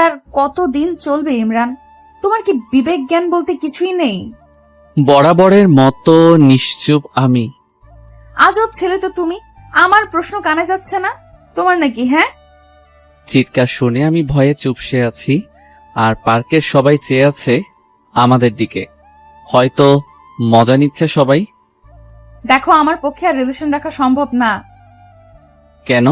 আর কতদিন চলবে ইমরান? তোমার কি বিবেক জ্ঞান বলতে কিছুই নেই? বরাবরের মতো নিশ্চুপ আমি। আজব ছেলে তো তুমি। আমার প্রশ্ন কানে যাচ্ছে না তোমার নাকি? হ্যাঁ, চিৎকার শুনে আমি ভয়ে চুপসে আছি, আর পার্কের সবাই চেয়ে আছে আমাদের দিকে। হয়তো মজা নিচ্ছে সবাই। দেখো আমার পক্ষে আর রিলেশন রাখা সম্ভব না। কেন?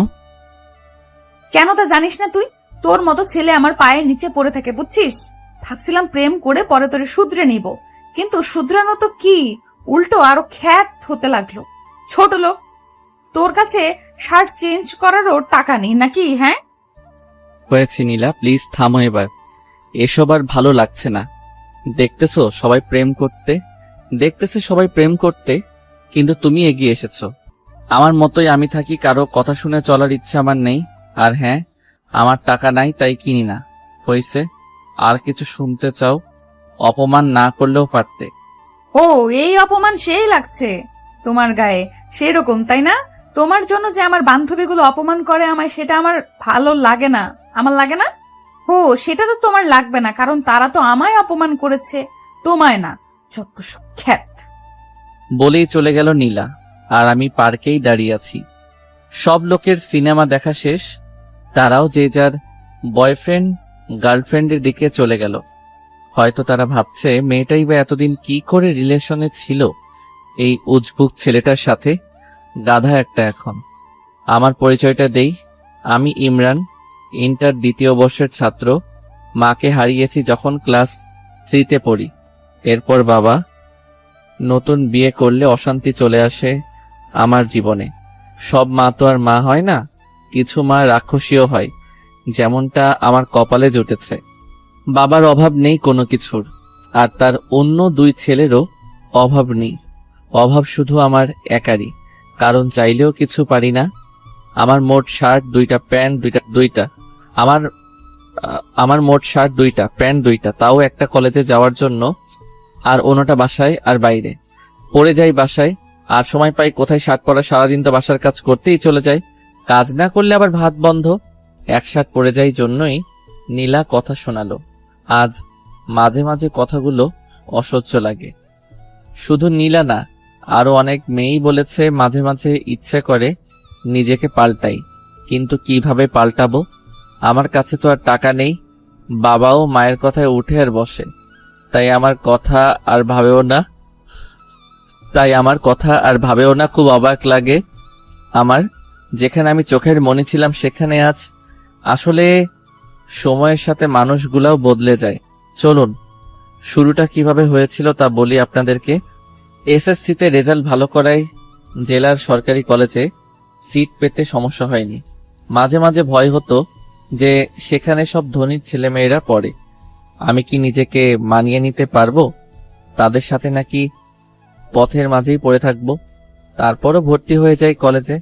কেন তা জানিস না তুই? তোর মতো ছেলে আমার পায়ের নিচে পড়ে থাকে, বুঝছিস? ভাবছিলাম প্রেম করে পরে তোরে শুধরে নিব, কিন্তু শুধরানো তো কি, উল্টো আরো খ্যাত হতে লাগলো। ছোট লোক, তোর কাছে শার্ট চেঞ্জ করারও টাকা নেই নাকি? হ্যাঁ, হয়েছে নীলা, প্লিজ থামো এবার। এসব আর ভালো লাগছে না। দেখতেছে সবাই প্রেম করতে, কিন্তু তুমি এগিয়ে এসেছো। আমার মতোই আমি থাকি, কারো কথা শুনে চলার ইচ্ছে আমার নেই। আর হ্যাঁ, আমার টাকা নাই তাই কিনি না। হইছে? আর কিছু শুনতে চাও? অপমান না করলেও পারতে। ও এই অপমান সেই লাগছে তোমার গায়ে, সেরকম তাই না? তোমার জন্য যে আমার বান্ধবীগুলো অপমান করে আমায়, সেটা আমার ভালো লাগে না। আমার লাগে না? ও সেটা তো তোমার লাগবে না, কারণ তারা তো আমায় অপমান করেছে, তোমায় না। যত সব খ্যাত। বলেই চলে গেল নীলা, আর আমি পার্কেই দাঁড়িয়ে আছি। সব লোকের সিনেমা দেখা শেষ, তারাও যে যার বয়ফ্রেন্ড গার্লফ্রেন্ডের দিকে চলে গেল। হয়তো তারা ভাবছে মেয়েটাই বা এতদিন কি করে রিলেশনে ছিল এই উজবুক ছেলেটার সাথে। গাধা একটা। এখন আমার পরিচয়টা দেই। আমি ইমরান, ইন্টার দ্বিতীয় বর্ষের ছাত্র। মাকে হারিয়েছি যখন ক্লাস 3-তে পড়ি। এরপর বাবা। নতুন বিয়ে করলে অশান্তি চলে আসে আমার জীবনে। সব মা তো আর মা হয় না, কিছু মা রাক্ষসীও হয়, যেমনটা আমার কপালে জুটেছে। বাবার অভাব নেই কোনো কিছুর, আর তার অন্য 2 ছেলেরও অভাব নেই। অভাব শুধু আমার একারই, কারণ চাইলেও কিছু পারি না। আমার মোট শার্ট 2টা, প্যান্ট 2টা। আমার মোট শার্ট 2টা, প্যান্ট 2টা, তাও একটা কলেজে যাওয়ার জন্য, আর অন্যটা বাসায় আর বাইরে। পরে যাই বাসায়, আর সময় পাই কোথায় শার্ট পরা? সারাদিন তো বাসার কাজ করতেই চলে যায়, কাজ না করলে আবার ভাত বন্ধ। এক শার্ট পরে যাই জন্যই নীলা কথা শোনালো। আজ মাঝে মাঝে কথাগুলো অসহ্য লাগে। শুধু নীলা না, আরো অনেক মেয়েই বলেছে মাঝে মাঝে ইচ্ছে করে নিজেকে পাল্টাই, কিন্তু কিভাবে পাল্টাবো? আমার কাছে তো আর টাকা নেই। বাবাও মায়ের কথায় উঠে আর বসে, তাই আমার কথা আর ভাবেও না। খুব অবাক লাগে আমার। যেখানে আমি চোখের মনি ছিলাম সেখানে আজ। আসলে সময়ের সাথে মানুষগুলাও বদলে যায়। চলুন, শুরুটা কিভাবে হয়েছিল তা বলি আপনাদেরকে। এসএসসিতে রেজাল্ট ভালো করায় জেলার সরকারি কলেজে সিট পেতে সমস্যা হয়নি। মাঝে মাঝে ভয় হতো যে সেখানে সব ধনীর ছেলেমেয়েরা পড়ে, আমি কি নিজেকে মানিয়ে নিতে পারবো তাদের সাথে, নাকি পথের মাঝেই পড়ে থাকবো। তারপরও ভর্তি হয়ে যাই কলেজে।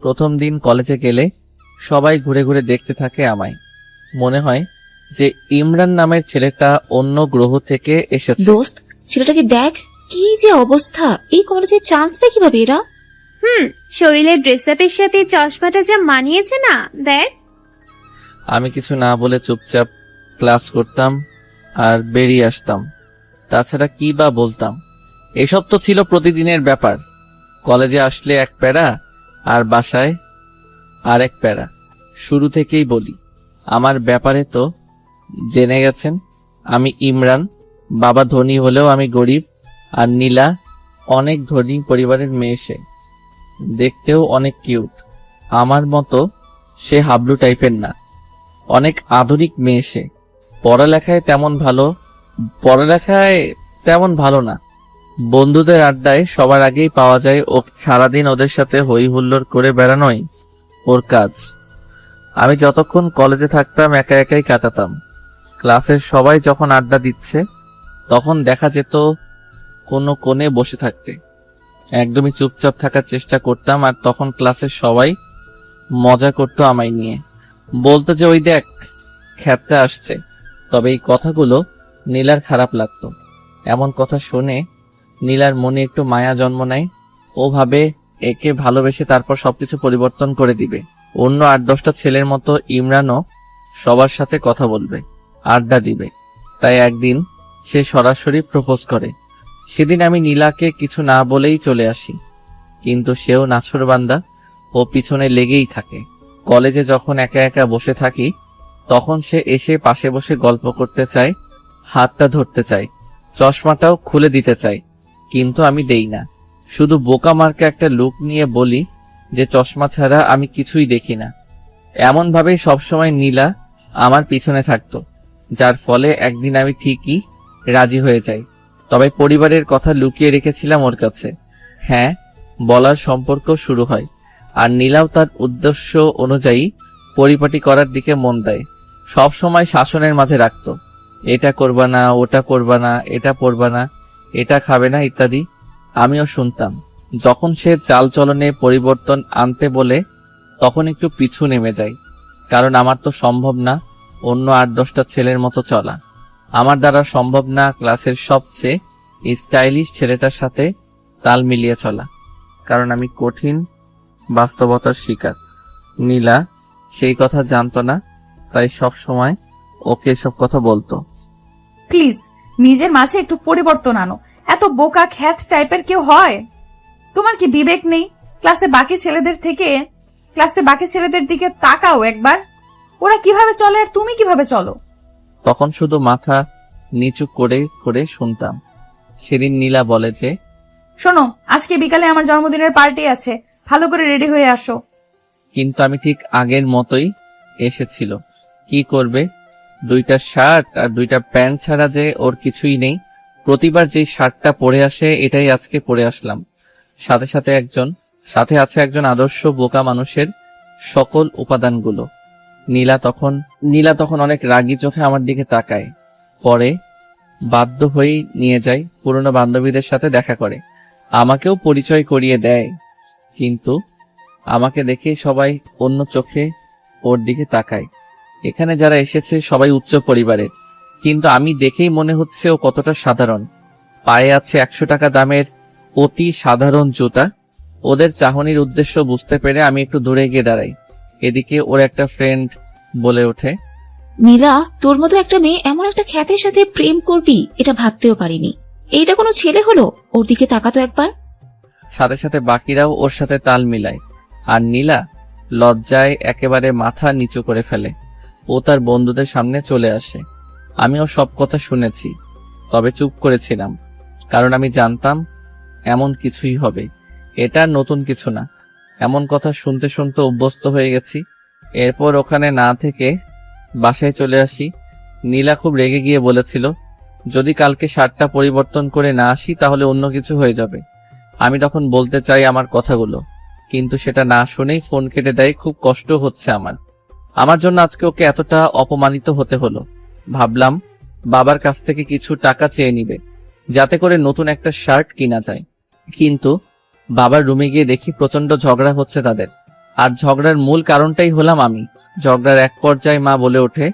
প্রথম দিন কলেজে গেলে সবাই ঘুরে ঘুরে দেখতে থাকে আমায়। মনে হয় যে ইমরান নামের ছেলেটা অন্য গ্রহ থেকে এসেছে। দোস্ত, ছেলেটাকে দেখ, কি যে অবস্থা! এই কলেজে চান্স পায় কিভাবে এরা? শরীরের ড্রেস আপের সাথে চশমাটা যা মানিয়েছে না, দেখ। আমি কিছু না বলে চুপচাপ ক্লাস করতাম আর বেরিয়ে আসতাম। তাছাড়া কি বা বলতাম? এসব তো ছিল প্রতিদিনের ব্যাপার। কলেজে আসলে এক প্যারা, আর বাসায় আর এক প্যারা। শুরু থেকেই বলি, আমার ব্যাপারে তো জেনে গেছেন। আমি ইমরান, বাবা ধনী হলেও আমি গরিব। আর নীলা অনেক ধনী পরিবারের মেয়ে, সে দেখতেও অনেক কিউট। আমার মতো সে হাবলু টাইপের না, অনেক আধুনিক মেয়ে সে। পড়ালেখায় তেমন ভালো না। বন্ধুদের আড্ডায় সবার আগেই পাওয়া যায়। ও সারাদিন ওদের সাথে হই হুল্লোড় করে বেড়ানোই ওর কাজ। আমি যতক্ষণ কলেজে থাকতাম একা একাই কাটাতাম। ক্লাসের সবাই যখন আড্ডা দিচ্ছে তখন দেখা যেত কোনো কোণে বসে থাকতে। একদমই চুপচাপ থাকার চেষ্টা করতাম, আর তখন ক্লাসের সবাই মজা করতো আমায় নিয়ে। বলতো যে ওই দেখ খ্যাতটা আসছে। তবে এই কথাগুলো নীলার খারাপ লাগতো। এমন কথা শুনে নীলার মনে একটু মায়া জন্ম নেয়। ও ভাবে একে ভালোবেসে তারপর সবকিছু পরিবর্তন করে দিবে। অন্য 8-10টা ছেলের মতো ইমরানও সবার সাথে কথা বলবে, আড্ডা দিবে। তাই একদিন সে সরাসরি প্রপোজ করে। সেদিন আমি নীলাকে কিছু না বলেই চলে আসি, কিন্তু সেও নাছোড়বান্দা ও পিছনে লেগেই থাকে। কলেজে যখন একা একা বসে থাকি তখন সে এসে পাশে বসে গল্প করতে চায়, হাতটা ধরতে চায়, চশমাটাও খুলে দিতে চায়, কিন্তু আমি দেই না। শুধু বোকা মার্কা একটা লুক নিয়ে বলি যে চশমা ছাড়া আমি কিছুই দেখি না। এমন ভাবেই সবসময় নীলা আমার পিছনে থাকতো, যার ফলে একদিন আমি ঠিকই রাজি হয়ে যাই। তবে পরিবারের কথা লুকিয়ে রেখেছিলাম ওর কাছে। হ্যাঁ, বলার সম্পর্ক শুরু হয়, আর নীলাও তার উদ্দেশ্য অনুযায়ী পরিপাটি করার দিকে মন দেয়। সব সময় শাসনের মাঝে রাখতো, এটা করবা না, ওটা করবা না, এটা পরবা না, এটা খাবে না ইত্যাদি। আমিও শুনতাম। যখন সে চালচলনে পরিবর্তন আনতে বলে তখন একটু পিছু নেমে যাই, কারণ আমার তো সম্ভব না অন্য 8-10টা ছেলের মতো চলা। আমার দ্বারা সম্ভব না ক্লাসের সবচেয়ে স্টাইলিশ ছেলেটার সাথে তাল মিলিয়ে চলা, কারণ আমি কঠিন বাস্তবতার শিকার। নীলা সেই কথা জানতো না, তাই সব সময় ওকে এসব কথা বলতো। প্লিজ নিজের মাঝে একটু পরিবর্তন আনো। এত বোকা খ্যাত টাইপের কেউ হয়? তোমার কি বিবেক নেই? ক্লাসে বাকি ছেলেদের দিকে তাকাও একবার। ওরা কিভাবে চলে আর তুমি কিভাবে চলো? তখন শুধু মাথা নিচু করে করে শুনতাম। সেদিন নীলা বলে যে, শোনো, আজকে বিকালে আমার জন্মদিনের পার্টি আছে, ভালো করে রেডি হয়ে আসো। কিন্তু আমি ঠিক আগের মতোই এসেছিল। কি করবে, 2টা শার্ট আর 2টা প্যান্ট ছাড়া যে ওর কিছুই নেই। প্রতিবার যেই শার্টটা পরে আসে এটাই আজকে পরে আসলাম। সাথে আছে একজন আদর্শ বোকা মানুষের সকল উপাদানগুলো। নীলা তখন অনেক রাগী চোখে আমার দিকে তাকায়। পরে বাধ্য হয়েই নিয়ে যায়, পুরনো বান্ধবীদের সাথে দেখা করে, আমাকেও পরিচয় করিয়ে দেয়। কিন্তু আমাকে দেখে সবাই অন্য চোখে ওর দিকে তাকায়। এখানে যারা এসেছে সবাই উচ্চ পরিবারের, কিন্তু আমি দেখেই মনে হচ্ছে ও কতটা সাধারণ। পায়ে আছে 100 টাকা দামের অতি সাধারণ জুতা। ওদের চাহনির উদ্দেশ্য বুঝতে পেরে আমি একটু দূরে গিয়ে দাঁড়াই। এদিকে ওর একটা ফ্রেন্ড বলে ওঠে, নীলা, তোর মতো একটা মেয়ে এমন একটা খ্যাতের সাথে প্রেম করবি এটা ভাবতেও পারিনি। এইটা কোনো ছেলে হলো? ওর দিকে তাকাতো একবার। সাথে সাথে বাকিরাও ওর সাথে তাল মিলায়, আর নীলা লজ্জায় একেবারে মাথা নিচু করে ফেলে। ও তার বন্ধুদের সামনে চলে আসে। আমিও সব কথা শুনেছি, তবে চুপ করেছিলাম, কারণ আমি জানতাম এমন কিছুই হবে। এটা নতুন কিছু না, এমন কথা শুনতে শুনতে অভ্যস্ত হয়ে গেছি। এরপর ওখানে না থেকে বাসায় চলে আসি। নীলা খুব রেগে গিয়ে বলেছিল, যদি কালকে শার্টটা পরিবর্তন করে না আসি তাহলে অন্য কিছু হয়ে যাবে। আমি তখন বলতে চাই আমার কথাগুলো, কিন্তু সেটা না শুনেই ফোন কেটে দেয়। খুব কষ্ট হচ্ছে আমার জন্য আজকে ওকে এতটা অপমানিত হতে হলো। ভাবলাম বাবার কাছ থেকে কিছু টাকা চেয়ে নিবে, যাতে করে নতুন একটা শার্ট কিনা যায়। কিন্তু বাবার রুমে গিয়ে দেখি প্রচন্ড ঝগড়া হচ্ছে তাদের, আর ঝগড়ার মূল কারণটাই হলাম আমি। ঝগড়ার এক পর্যায়ে মা বলে ওঠে,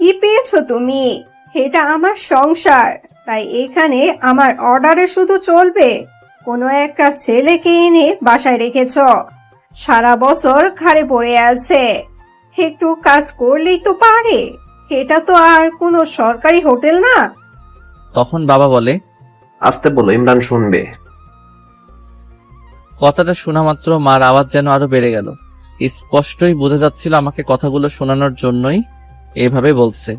কি পেয়েছো তুমি? এটা আমার সংসার, তাই এখানে আমার অর্ডারে শুধু চলবে। কোনো একটা ছেলেকে এনে বাসায় রেখেছ, সারা বছর ঘাড়ে পড়ে আছে, একটু কাজ করলেই তো পারে। এটা তো আর কোনো সরকারি হোটেল না। তখন বাবা বলে, আসতে বলো, ইমরান শুনবে। কথাটা শোনা মাত্র মার আওয়াজ যেন আরো বেড়ে গেল। স্পষ্টই বোঝা যাচ্ছিল আমাকে কথাগুলো শোনানোর জন্যই এভাবে বলছে।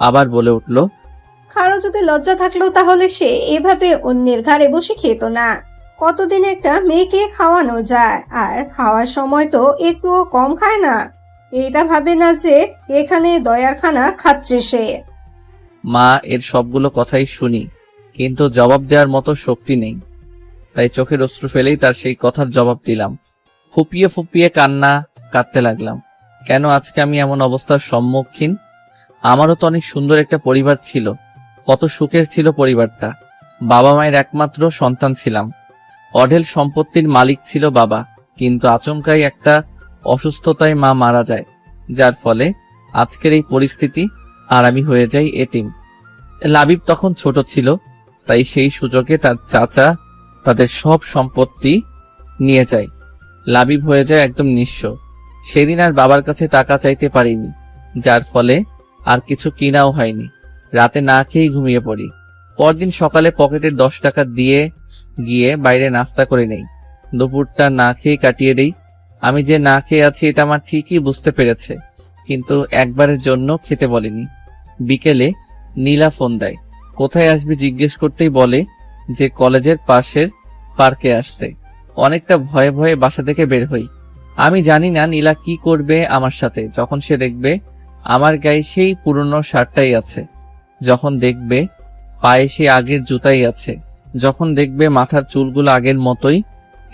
আবার বলে উঠল, কারো যদি লজ্জা থাকলো তাহলে সে এভাবে অন্যের ঘাড়ে বসে খেত না। কতদিন একটা মেয়েকে খাওয়ানো যায়, আর খাওয়ার সময় তো একটুও কম খায় না। এটা ভাবে না যে এখানে দয়ার খানা খাচ্ছে সে। মা এর সবগুলো কথাই শুনি, কিন্তু জবাব দেওয়ার মতো শক্তি নেই। তাই চোখের অশ্রু ফেলেই তার সেই কথার জবাব দিলাম। ফুপিয়ে ফুপিয়ে কাঁদতে লাগলাম। কেন আজকে আমি এমন অবস্থার সম্মুখীন? আমারও তো অনেক সুন্দর একটা পরিবার ছিল, কত সুখের ছিল পরিবারটা। বাবা মায়ের একমাত্র সন্তান ছিলাম, অঢেল সম্পত্তির মালিক ছিল বাবা, কিন্তু আচমকাই একটা অসুস্থতায় মা মারা যায়, যার ফলে আজকের এই পরিস্থিতি, আর আমি হয়ে যাই এতিম। লাবিব তখন ছোট ছিল, তাই সেই সুযোগে তার চাচা তাদের সব সম্পত্তি নিয়ে যায়। লাবিব হয়ে যায় একদম নিঃস্ব। সেদিন আর বাবার কাছে টাকা চাইতে পারিনি, যার ফলে আর কিছু কিনাও হয়নি। রাতে না খেয়েই ঘুমিয়ে পড়ি। পরদিন সকালে পকেটের 10 টাকা দিয়ে গিয়ে বাইরে নাস্তা করে নেই। দুপুরটা না খেয়ে কাটিয়ে দেই। আমি যে না খেয়ে আছি এটা আমার ঠিকই বুঝতে পেরেছে, কিন্তু একবারের জন্য খেতে বলেনি। বিকেলে নীলা ফোন দেয়। কোথায় আসবি জিজ্ঞেস করতেই বলে যে কলেজের পাশের পার্কে আসতে। অনেকটা ভয়ে ভয়ে বাসা থেকে বের হই। আমি জানি না নীলা কি করবে আমার সাথে যখন সে দেখবে আমার গায়ে সেই পুরনো শার্টটাই আছে, যখন দেখবে পায়ে সেই আগের জুতাই আছে, যখন দেখবে মাথার চুলগুলো আগের মতোই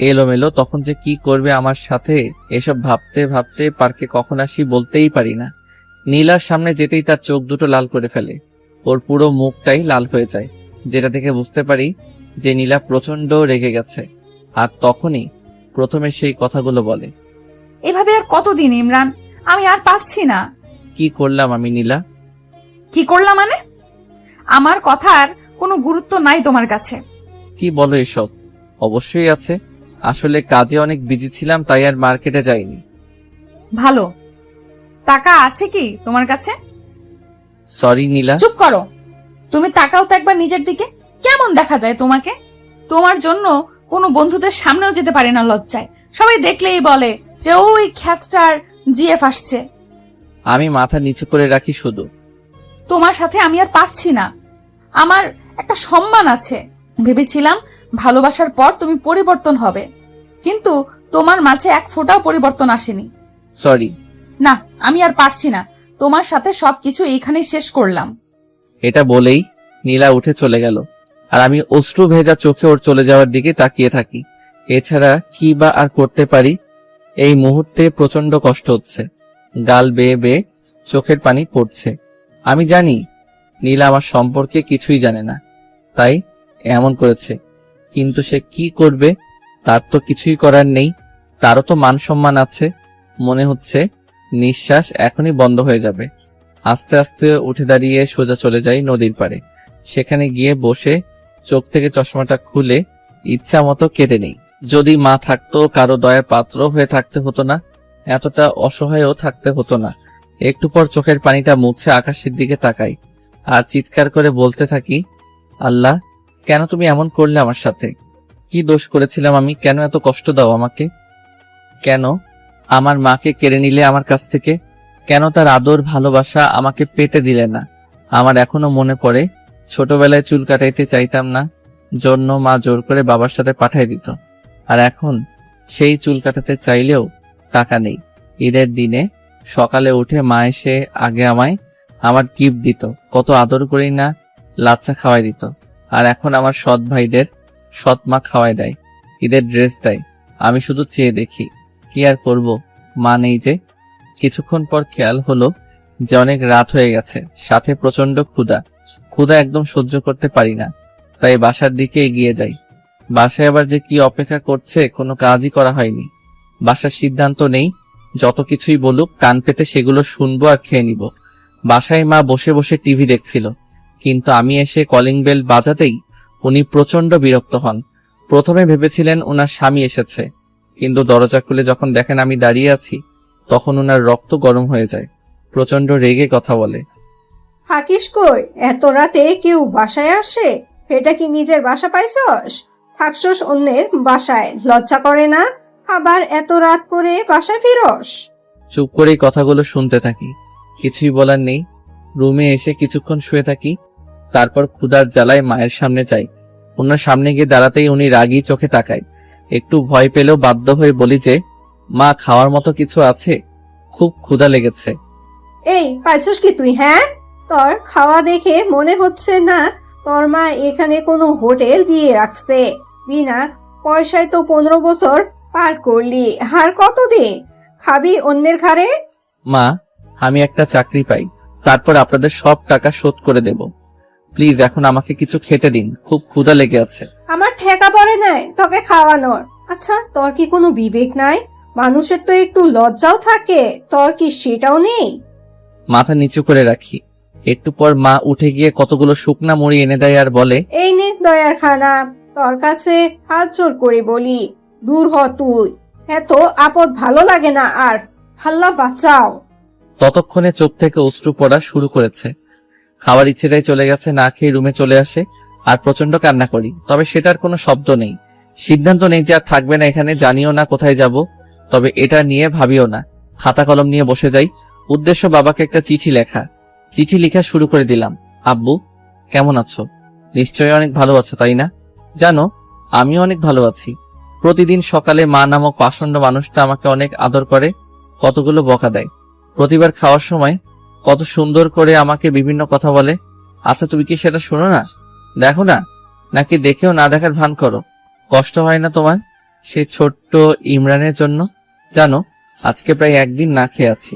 এলোমেলো, তখন যে কি করবে আমার সাথে। এসব ভাবতে ভাবতে পার্কে কখন আসি বলতেই পারি না। নীলার সামনে যেতেই তার চোখ দুটো লাল করে ফেলে। ওর পুরো মুখটাই লাল হয়ে যায়, যেটা থেকে বুঝতে পারি যে নীলা প্রচন্ড রেগে গেছে। আর তখনই প্রথমে সেই কথাগুলো বলে। এভাবে আর কতদিন ইমরান, আমি আর পারছি না। কি করলাম আমি নীলা? কি করলাম মানে? আমার কথার কোনো গুরুত্ব নাই তোমার কাছে? কি বলো এসব? অবশ্যই আছে, আসলে কাজে অনেক বিজি ছিলাম তাই আর মার্কেটে যাইনি। ভালো। টাকা আছে কি তোমার কাছে? সরি নীলা। চুপ করো। তুমি তাকাও তো একবার নিজের দিকে, কেমন দেখা যায় তোমাকে? তোমার জন্য কোনো বন্ধুদের সামনেও যেতে পারে না লজ্জায়। সবাই দেখলেই বলে যে ওই খ্যাতটার জিএফ আসছে। আমি মাথা নিচু করে রাখি শুধু। তোমার সাথে আমি আর পারছি না। আমার একটা সম্মান আছে। ভেবেছিলাম ভালোবাসার পর তুমি পরিবর্তন হবে, কিন্তু তোমার মাঝে এক ফোঁটাও পরিবর্তন আসেনি। সরি। না, আমি আর পারছি না। তোমার সাথে সবকিছু এইখানেই শেষ করলাম। এটা বলেই নীলা উঠে চলে গেল, আর আমি অশ্রু ভেজা চোখে ওর চলে যাওয়ার দিকে তাকিয়ে থাকি। এছাড়া কি বা আর করতে পারি? এই মুহূর্তে প্রচন্ড কষ্ট হচ্ছে, গাল বেয়ে বেয়ে চোখের পানি পড়ছে। আমি জানি নীলা আমার সম্পর্কে কিছুই জানে না, তাই এমন করেছে। কিন্তু সে কি করবে? তার তো কিছুই করার নেই। তারও তো মান সম্মান আছে। মনে হচ্ছে নিঃশ্বাস এখনই বন্ধ হয়ে যাবে। আস্তে আস্তে উঠে দাঁড়িয়ে সোজা চলে যাই নদীর পাড়ে। সেখানে গিয়ে বসে চোখ থেকে চশমাটা খুলে ইচ্ছা মতো কেটে নেই। যদি মা থাকতো, কারো দয়ার পাত্র হয়ে থাকতে হতো না, এতটা অসহায়ও থাকতে হতো না। একটু পর চোখের পানিটা মুছে আকাশের দিকে তাকাই আর চিৎকার করে বলতে থাকি, আল্লাহ, কেন তুমি এমন করলে আমার সাথে? কি দোষ করেছিলাম আমি? কেন এত কষ্ট দাও আমাকে? কেন আমার মাকে কেড়ে নিলে আমার কাছ থেকে? কেন তার আদর ভালোবাসা আমাকে পেতে দিলে না? আমার এখনো মনে পড়ে ছোটবেলায় চুল কাটাইতে চাইতাম না, জন্য মা জোর করে বাবার সাথে পাঠাই দিত। আর এখন সেই চুল কাটাতে চাইলেও টাকা নেই। ঈদের দিনে সকালে উঠে মা এসে আগে আমায় আমার গিফট দিত, কত আদর করেই না লাচ্ছা খাওয়াই দিত। আর এখন আমার সৎ ভাইদের সৎ মা খাওয়াই দেয়, ঈদের ড্রেস দেয়। আমি শুধু চেয়ে দেখি, কি আর করব, মা নেই যে। কিছুক্ষণ পর খেয়াল হলো যে অনেক রাত হয়ে গেছে, সাথে প্রচন্ড ক্ষুধা একদম সহ্য করতে পারি না, তাই বাসার দিকে এগিয়ে যাই। বাসায় আবার যে কি অপেক্ষা করছে কোনো কাজই করা হয়নি। বাসার সিদ্ধান্ত নেই, যত কিছুই বলুক কান পেতে সেগুলো শুনবো আর খেয়ে নিব। বাসায় মা বসে বসে টিভি দেখছিল, কিন্তু আমি এসে কলিং বেল বাজাতেই উনি প্রচন্ড বিরক্ত হন। প্রথমে ভেবেছিলেন ওনার স্বামী এসেছে, কিন্তু দরজা খুলে যখন দেখেন আমি দাঁড়িয়ে আছি, তখন ওনার রক্ত গরম হয়ে যায়। প্রচন্ড রেগে কথা বলে, থাকিস কই? এত রাতে কেউ বাসায় আসে? এটা কি নিজের বাসা পাইছস? থাকছস অন্যের বাসায়, লজ্জা করে না? আবার এত রাত করে বাসায় ফিরস? চুপ করেই কথাগুলো শুনতে থাকি, কিছুই বলার নেই। রুমে এসে কিছুক্ষণ শুয়ে থাকি, তারপর ক্ষুধার জ্বালায় মায়ের সামনে যাই। ওনার সামনে গিয়ে দাঁড়াতেই উনি রাগী চোখে তাকায়। একটু ভয় পেলেও বাধ্য হয়ে বলি যে, মা, খাওয়ার মতো কিছু আছে? খুব ক্ষুধা লেগেছে। এই পাইছস কি তুই? হ্যাঁ, তোর খাওয়া দেখে মনে হচ্ছে না তোর মা এখানে কোনো হোটেল দিয়ে রাখছে। বিনা পয়সায় তো 15 বছর পার করলি, আর কতদিন খাবি অন্যের ঘাড়ে? মা, আমি একটা চাকরি পাই, তারপর আপনাদের সব টাকা শোধ করে দেব। প্লিজ এখন আমাকে কিছু খেতে দিন, খুব ক্ষুধা লেগে আছে। আমার ঠেকা পড়ে নাই তোকে খাওয়ানোর। আচ্ছা, তোর কি কোনো বিবেক নাই? মানুষের তো একটু লজ্জাও থাকে, তোর কি সেটাও নেই? মাথা নিচু করে রাখি। একটু পর মা উঠে গিয়ে কতগুলো শুকনা মুড়ি এনে দেয় আর বলে, এই নে দয়ার খানা, তোর কাছে হাত জোর করে বলি, দূর হ তুই। এত আপদ ভালো লাগে না আর, আল্লাহ বাঁচাও। ততক্ষণে চোখ থেকে অশ্রু পড়া শুরু করেছে। খাওয়ার ইচ্ছেটাই চলে গেছে, না খেয়ে রুমে চলে আসে আর প্রচন্ড কান্না করি। তবে সেটার কোনো শব্দ নেই, সিদ্ধান্ত নেই যে আর থাকবে না এখানে। জানিও না কোথায় যাব, তবে এটা নিয়ে ভাবিও না। খাতা কলম নিয়ে বসে যাই। উদ্দেশ্য বাবাকে একটা চিঠি লেখা। চিঠি লেখা শুরু করে দিলাম। আব্বু, কেমন আছো? নিশ্চয়ই অনেক ভালো আছো, তাই না? জানো, আমিও অনেক ভালো আছি। প্রতিদিন সকালে মা নামক পাষণ্ড মানুষটা আমাকে অনেক আদর করে, কতগুলো বকা দেয়। প্রতিবার খাওয়ার সময় কত সুন্দর করে আমাকে বিভিন্ন কথা বলে। আচ্ছা, তুমি কি সেটা শোনো না, দেখো না, নাকি দেখেও না দেখার ভান করো? কষ্ট হয় না তোমার সেই ছোট্ট ইমরানের জন্য? জানো, আজকে প্রায় একদিন না খেয়ে আছি।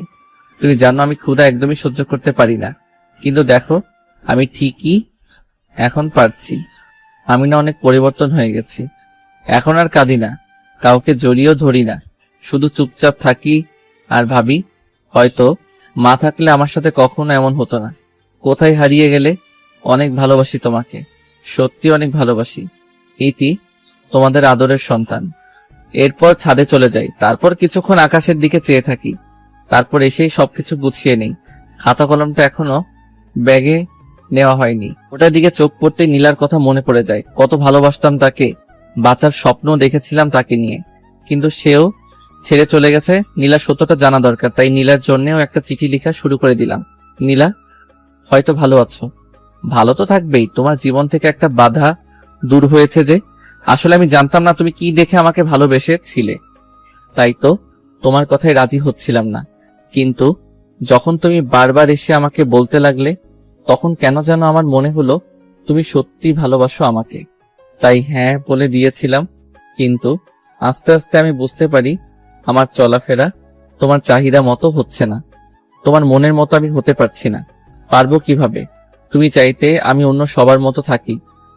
তুমি জানো আমি ক্ষুধা একদমই সহ্য করতে পারি না, কিন্তু দেখো আমি ঠিকই এখন পারছি। আমি না অনেক পরিবর্তন হয়ে গেছি। এখন আর কাঁদি না, কাউকে জড়িয়েও ধরি না, শুধু চুপচাপ থাকি আর ভাবি, হয়তো মা থাকলে আমার সাথে কখনো এমন হতো না। কোথায় হারিয়ে গেলে? অনেক ভালোবাসি তোমাকে, সত্যি অনেক ভালোবাসি। ইতি, তোমাদের আদরের সন্তান। এরপর ছাদে চলে যাই। তারপর কিছুক্ষণ আকাশের দিকে চেয়ে থাকি। তারপর এসেই সবকিছু গুছিয়ে নেই। খাতা কলমটা এখনো ব্যাগে নেওয়া হয়নি। ওটার দিকে চোখ পড়তেই নীলার কথা মনে পড়ে যায়। কত ভালোবাসতাম তাকে, বাঁচার স্বপ্ন দেখেছিলাম তাকে নিয়ে, কিন্তু সেও ছেড়ে চলে গেছে। নীলা সত্যটা জানা দরকার, তাই নীলার জন্যও একটা চিঠি লেখা শুরু করে দিলাম। নীলা, হয়তো ভালো আছো। ভালো তো থাকবেই, তোমার জীবন থেকে একটা বাধা দূর হয়েছে যে। আসলে আমি জানতাম না তুমি কি দেখে আমাকে ভালোবেসেছিলে, তাই তো তোমার কথায় রাজি হচ্ছিলাম না। কিন্তু যখন তুমি বারবার এসে আমাকে বলতে লাগলে, তখন কেন যেন আমার মনে হলো তুমি সত্যি ভালোবাসো আমাকে। তাই হ্যাঁ বলে দিয়েছিলাম। কিন্তু আস্তে আস্তে আমি বুঝতে পারি আমার চলাফেরা তোমার চাহিদা মতো হচ্ছে না। তোমার মনের মতো আমি হতে পারছি না। পারবো কিভাবে? তুমি চাইতে আমি অন্য সবার মতো থাকি,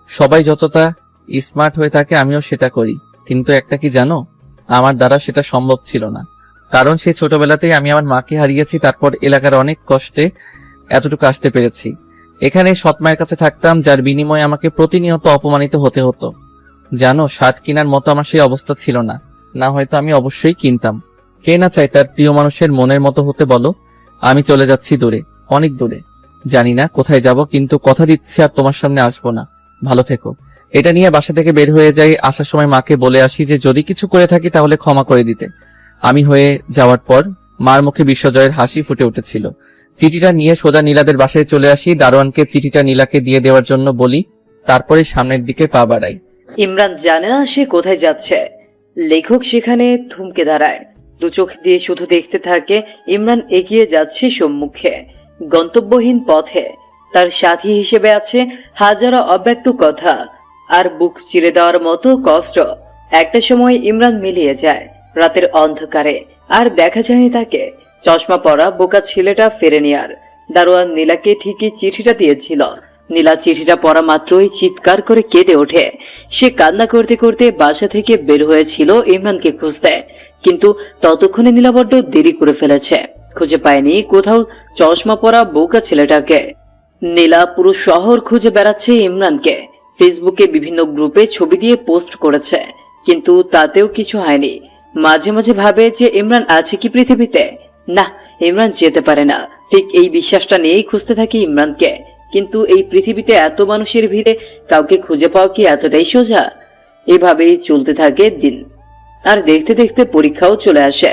সবাই যতটা স্মার্ট হয়ে থাকে আমিও সেটা করি। কিন্তু একটা কি জানো, আমার দ্বারা সেটা সম্ভব ছিল না। কারণ সেই ছোটবেলাতেই আমি আমার মাকে হারিয়েছি, তারপর এলাকার অনেক কষ্টে এতটুকু আসতে পেরেছি। এখানে সৎ মায়ের কাছে থাকতাম, যার বিনিময়ে আমাকে প্রতিনিয়ত অপমানিত হতে হতো। জানো, শার্ট কেনার মতো আমার সেই অবস্থা ছিল না, না হয়তো আমি অবশ্যই কিনতাম। কে না চায় তার প্রিয় মানুষের মনের মতো হতে বলো? আমি চলে যাচ্ছি দূরে, অনেক দূরে। জানি না কোথায় যাব, কিন্তু কথা দিচ্ছি আর তোমার সামনে আসবো না। ভালো থেকো। এটা নিয়ে বাসা থেকে বের হয়ে যাই। আসার সময় মাকে বলে আসি যে যদি কিছু করে থাকি তাহলে ক্ষমা করে দিতে। আমি হয়ে যাওয়ার পর মার মুখে বিশ্বজয়ের হাসি ফুটে উঠেছিল। চিঠিটা নিয়ে সোজা নীলাদের বাসায় চলে আসি। দারোয়ানকে চিঠিটা নীলাকে দিয়ে দেওয়ার জন্য বলি, তারপরে সামনের দিকে পা বাড়াই। ইমরান জানে না সে কোথায় যাচ্ছে। লেখক সেখানে থমকে দাঁড়ায়, দু চোখ দিয়ে শুধু দেখতে থাকে ইমরান এগিয়ে যাচ্ছে সম্মুখে, গন্তব্যহীন পথে। তার সাথী হিসেবে আছে হাজারো অব্যক্ত কথা আর বুক চিরে দেওয়ার মতো কষ্ট। একটা সময় ইমরান মিলিয়ে যায় রাতের অন্ধকারে, আর দেখা যায়নি তাকে। চশমা পরা বোকা ছেলেটা ফেরেনি আর। দারোয়ান নীলাকে ঠিকই চিঠিটা দিয়েছিল। নীলা চিঠিটা পড়া মাত্রই চিৎকার করে কেঁদে ওঠে। সে কান্না করতে করতে বাসা থেকে বের হয়েছিল ইমরানকে খুঁজতে, কিন্তু ততক্ষণে নীলা বড্ড দেরি করে ফেলেছে। খুঁজে পায়নি কোথাও চশমা পরা বোকা ছেলেটাকে। নীলা পুরো শহর খুঁজে বেড়াচ্ছে ইমরানকে। ফেসবুকে বিভিন্ন গ্রুপে ছবি দিয়ে পোস্ট করেছে, কিন্তু তাতেও কিছু হয়নি। মাঝে মাঝে ভাবে যে ইমরান আছে কি পৃথিবীতে। না, ইমরান যেতে পারে না। ঠিক এই বিশ্বাসটা নিয়েই খুঁজতে থাকি ইমরানকে। কিন্তু এই পৃথিবীতে এত মানুষের ভিড়ে কাউকে খুঁজে পাওয়া কি এতটাই সোজা? এভাবেই চলতে থাকে দিন, আর দেখতে দেখতে পরীক্ষাও চলে আসে।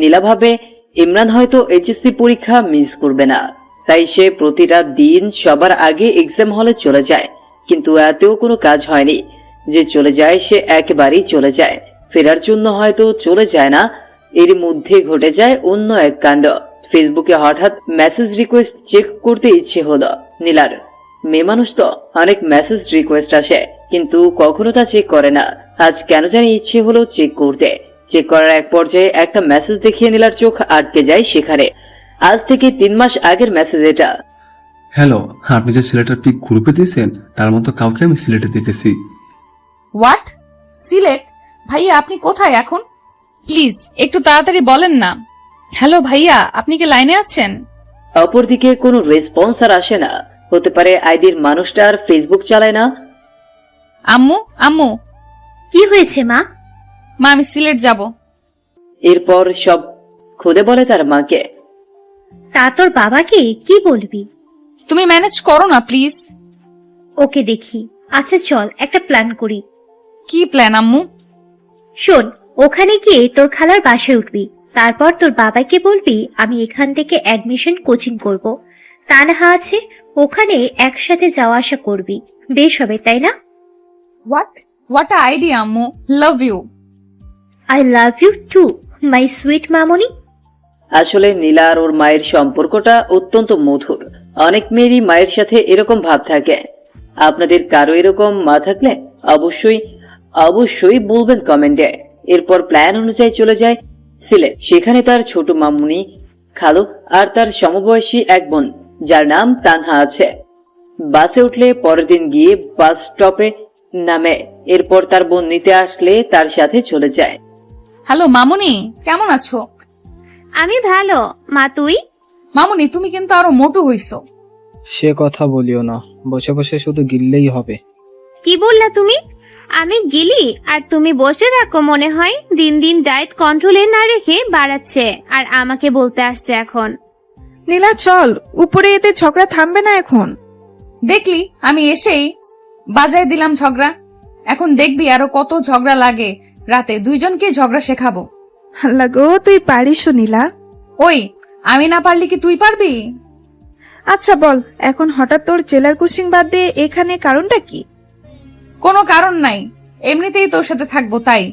নীলা ভাবে ইমরান হয়তো এইচএসসি পরীক্ষা মিস করবে না, তাই সে প্রতিটা দিন সবার আগে এক্সাম হলে চলে যায়। কিন্তু এতেও কোনো কাজ হয়নি। যে চলে যায় সে একেবারেই চলে যায়, ফেরার জন্য হয়তো চলে যায় না। এর মধ্যে ঘটে যায় অন্য এক কাণ্ড। ফেসবুকে হঠাৎ মেসেজ রিকোয়েস্ট চেক করতে ইচ্ছে হলো নীলার। মেয়ে মানুষ তো, অনেক মেসেজ রিকোয়েস্ট আসে, কিন্তু কখনো তা চেক করে না। আজ কেন জানি ইচ্ছে হলো চেক করতে। চেক করার এক পর্যায়ে একটা মেসেজ দেখিয়ে নীলার চোখ আটকে যায় সেখানে। আজ থেকে 3 মাস আগের মেসেজ এটা। হ্যালো, আপনি যে ছেলেটার পিক গ্রুপে দিয়েছেন তার মতো কাউকে আমি সিলেটে দেখেছি। হোয়াট? সিলেট? ভাইয়া আপনি কোথায় এখন? প্লিজ একটু তাড়াতাড়ি বলেন না। হ্যালো ভাইয়া, আপনি কি লাইনে আছেন? অপরদিকে কোনো রেসপন্স আর আসে না। হতে পারে আইডির মানুষটা আর ফেসবুক চালায় না। আম্মু, আম্মু। কি হয়েছে মা? মা, আমি সিলেট যাব। এরপর সব খুলে বলে তার মাকে। তা তোর বাবাকে কি বলবি? তুমি ম্যানেজ করো না প্লিজ। ওকে দেখি। আচ্ছা চল একটা প্ল্যান করি। কি প্ল্যান আম্মু? শোন, ওখানে গিয়ে তোর খালার বাসায় উঠবি। তারপর তোর বাবাকে বলবি আমি এখান থেকে অ্যাডমিশন কোচিং করব। তানহা আছে, ওখানে একসাথে যাওয়া আসা করবি। বেশ হবে, তাই না? হোয়াট আইডিয়া আম্মু, love you. I love you too my sweet মামনি। আসলে নীলা আর ওর মায়ের সম্পর্কটা অত্যন্ত মধুর। অনেক মেয়েরই মায়ের সাথে এরকম ভাব থাকে। আপনাদের কারো এরকম মা থাকলে অবশ্যই অবশ্যই বলবেন কমেন্টে। এরপর প্ল্যান অনুযায়ী চলে যায় সিলেট। সেখানে তার ছোট মামুনি, খালু আর তার সমবয়সী এক বোন যার নাম তানহা আছে। বাসে উঠলে পরের দিন গিয়ে বাস স্টপে নামে। এরপর তার বোন নিতে আসলে তার সাথে চলে যায়। হ্যালো মামুনি, কেমন আছো? আমি ভালো। মা তুই? মামুনি তুমি কিন্তু আরো মোটু হইছো। সে কথা বলিও না, বসে বসে শুধু গিললেই হবে। কি বললা তুমি? আমি গিলি আর তুমি বসে থাকো মনে হয়। দিন দিন ডায়েট কন্ট্রোলে না রেখে বাড়াচ্ছে আর আমাকে বলতে আসছে এখন। নীলা চল, উপরে এতে ঝগড়া থামবে না এখন। দেখলি আমি এসেই বাজায় দিলাম ঝগড়া। এখন দেখবি আরো কত ঝগড়া লাগে। রাতে দুইজনকে ঝগড়া শেখাবো। আল্লাহ গো, তুই পারিস নীলা। ওই আমি না পারলি কি তুই পারবি? আচ্ছা বল, এখন হঠাৎ তোর জেলার কোচিং বাদ দিয়ে এখানে কারণটা কি? কোনো কারণ নাই, এমনিতেই তোর সাথে থাকবো তাই।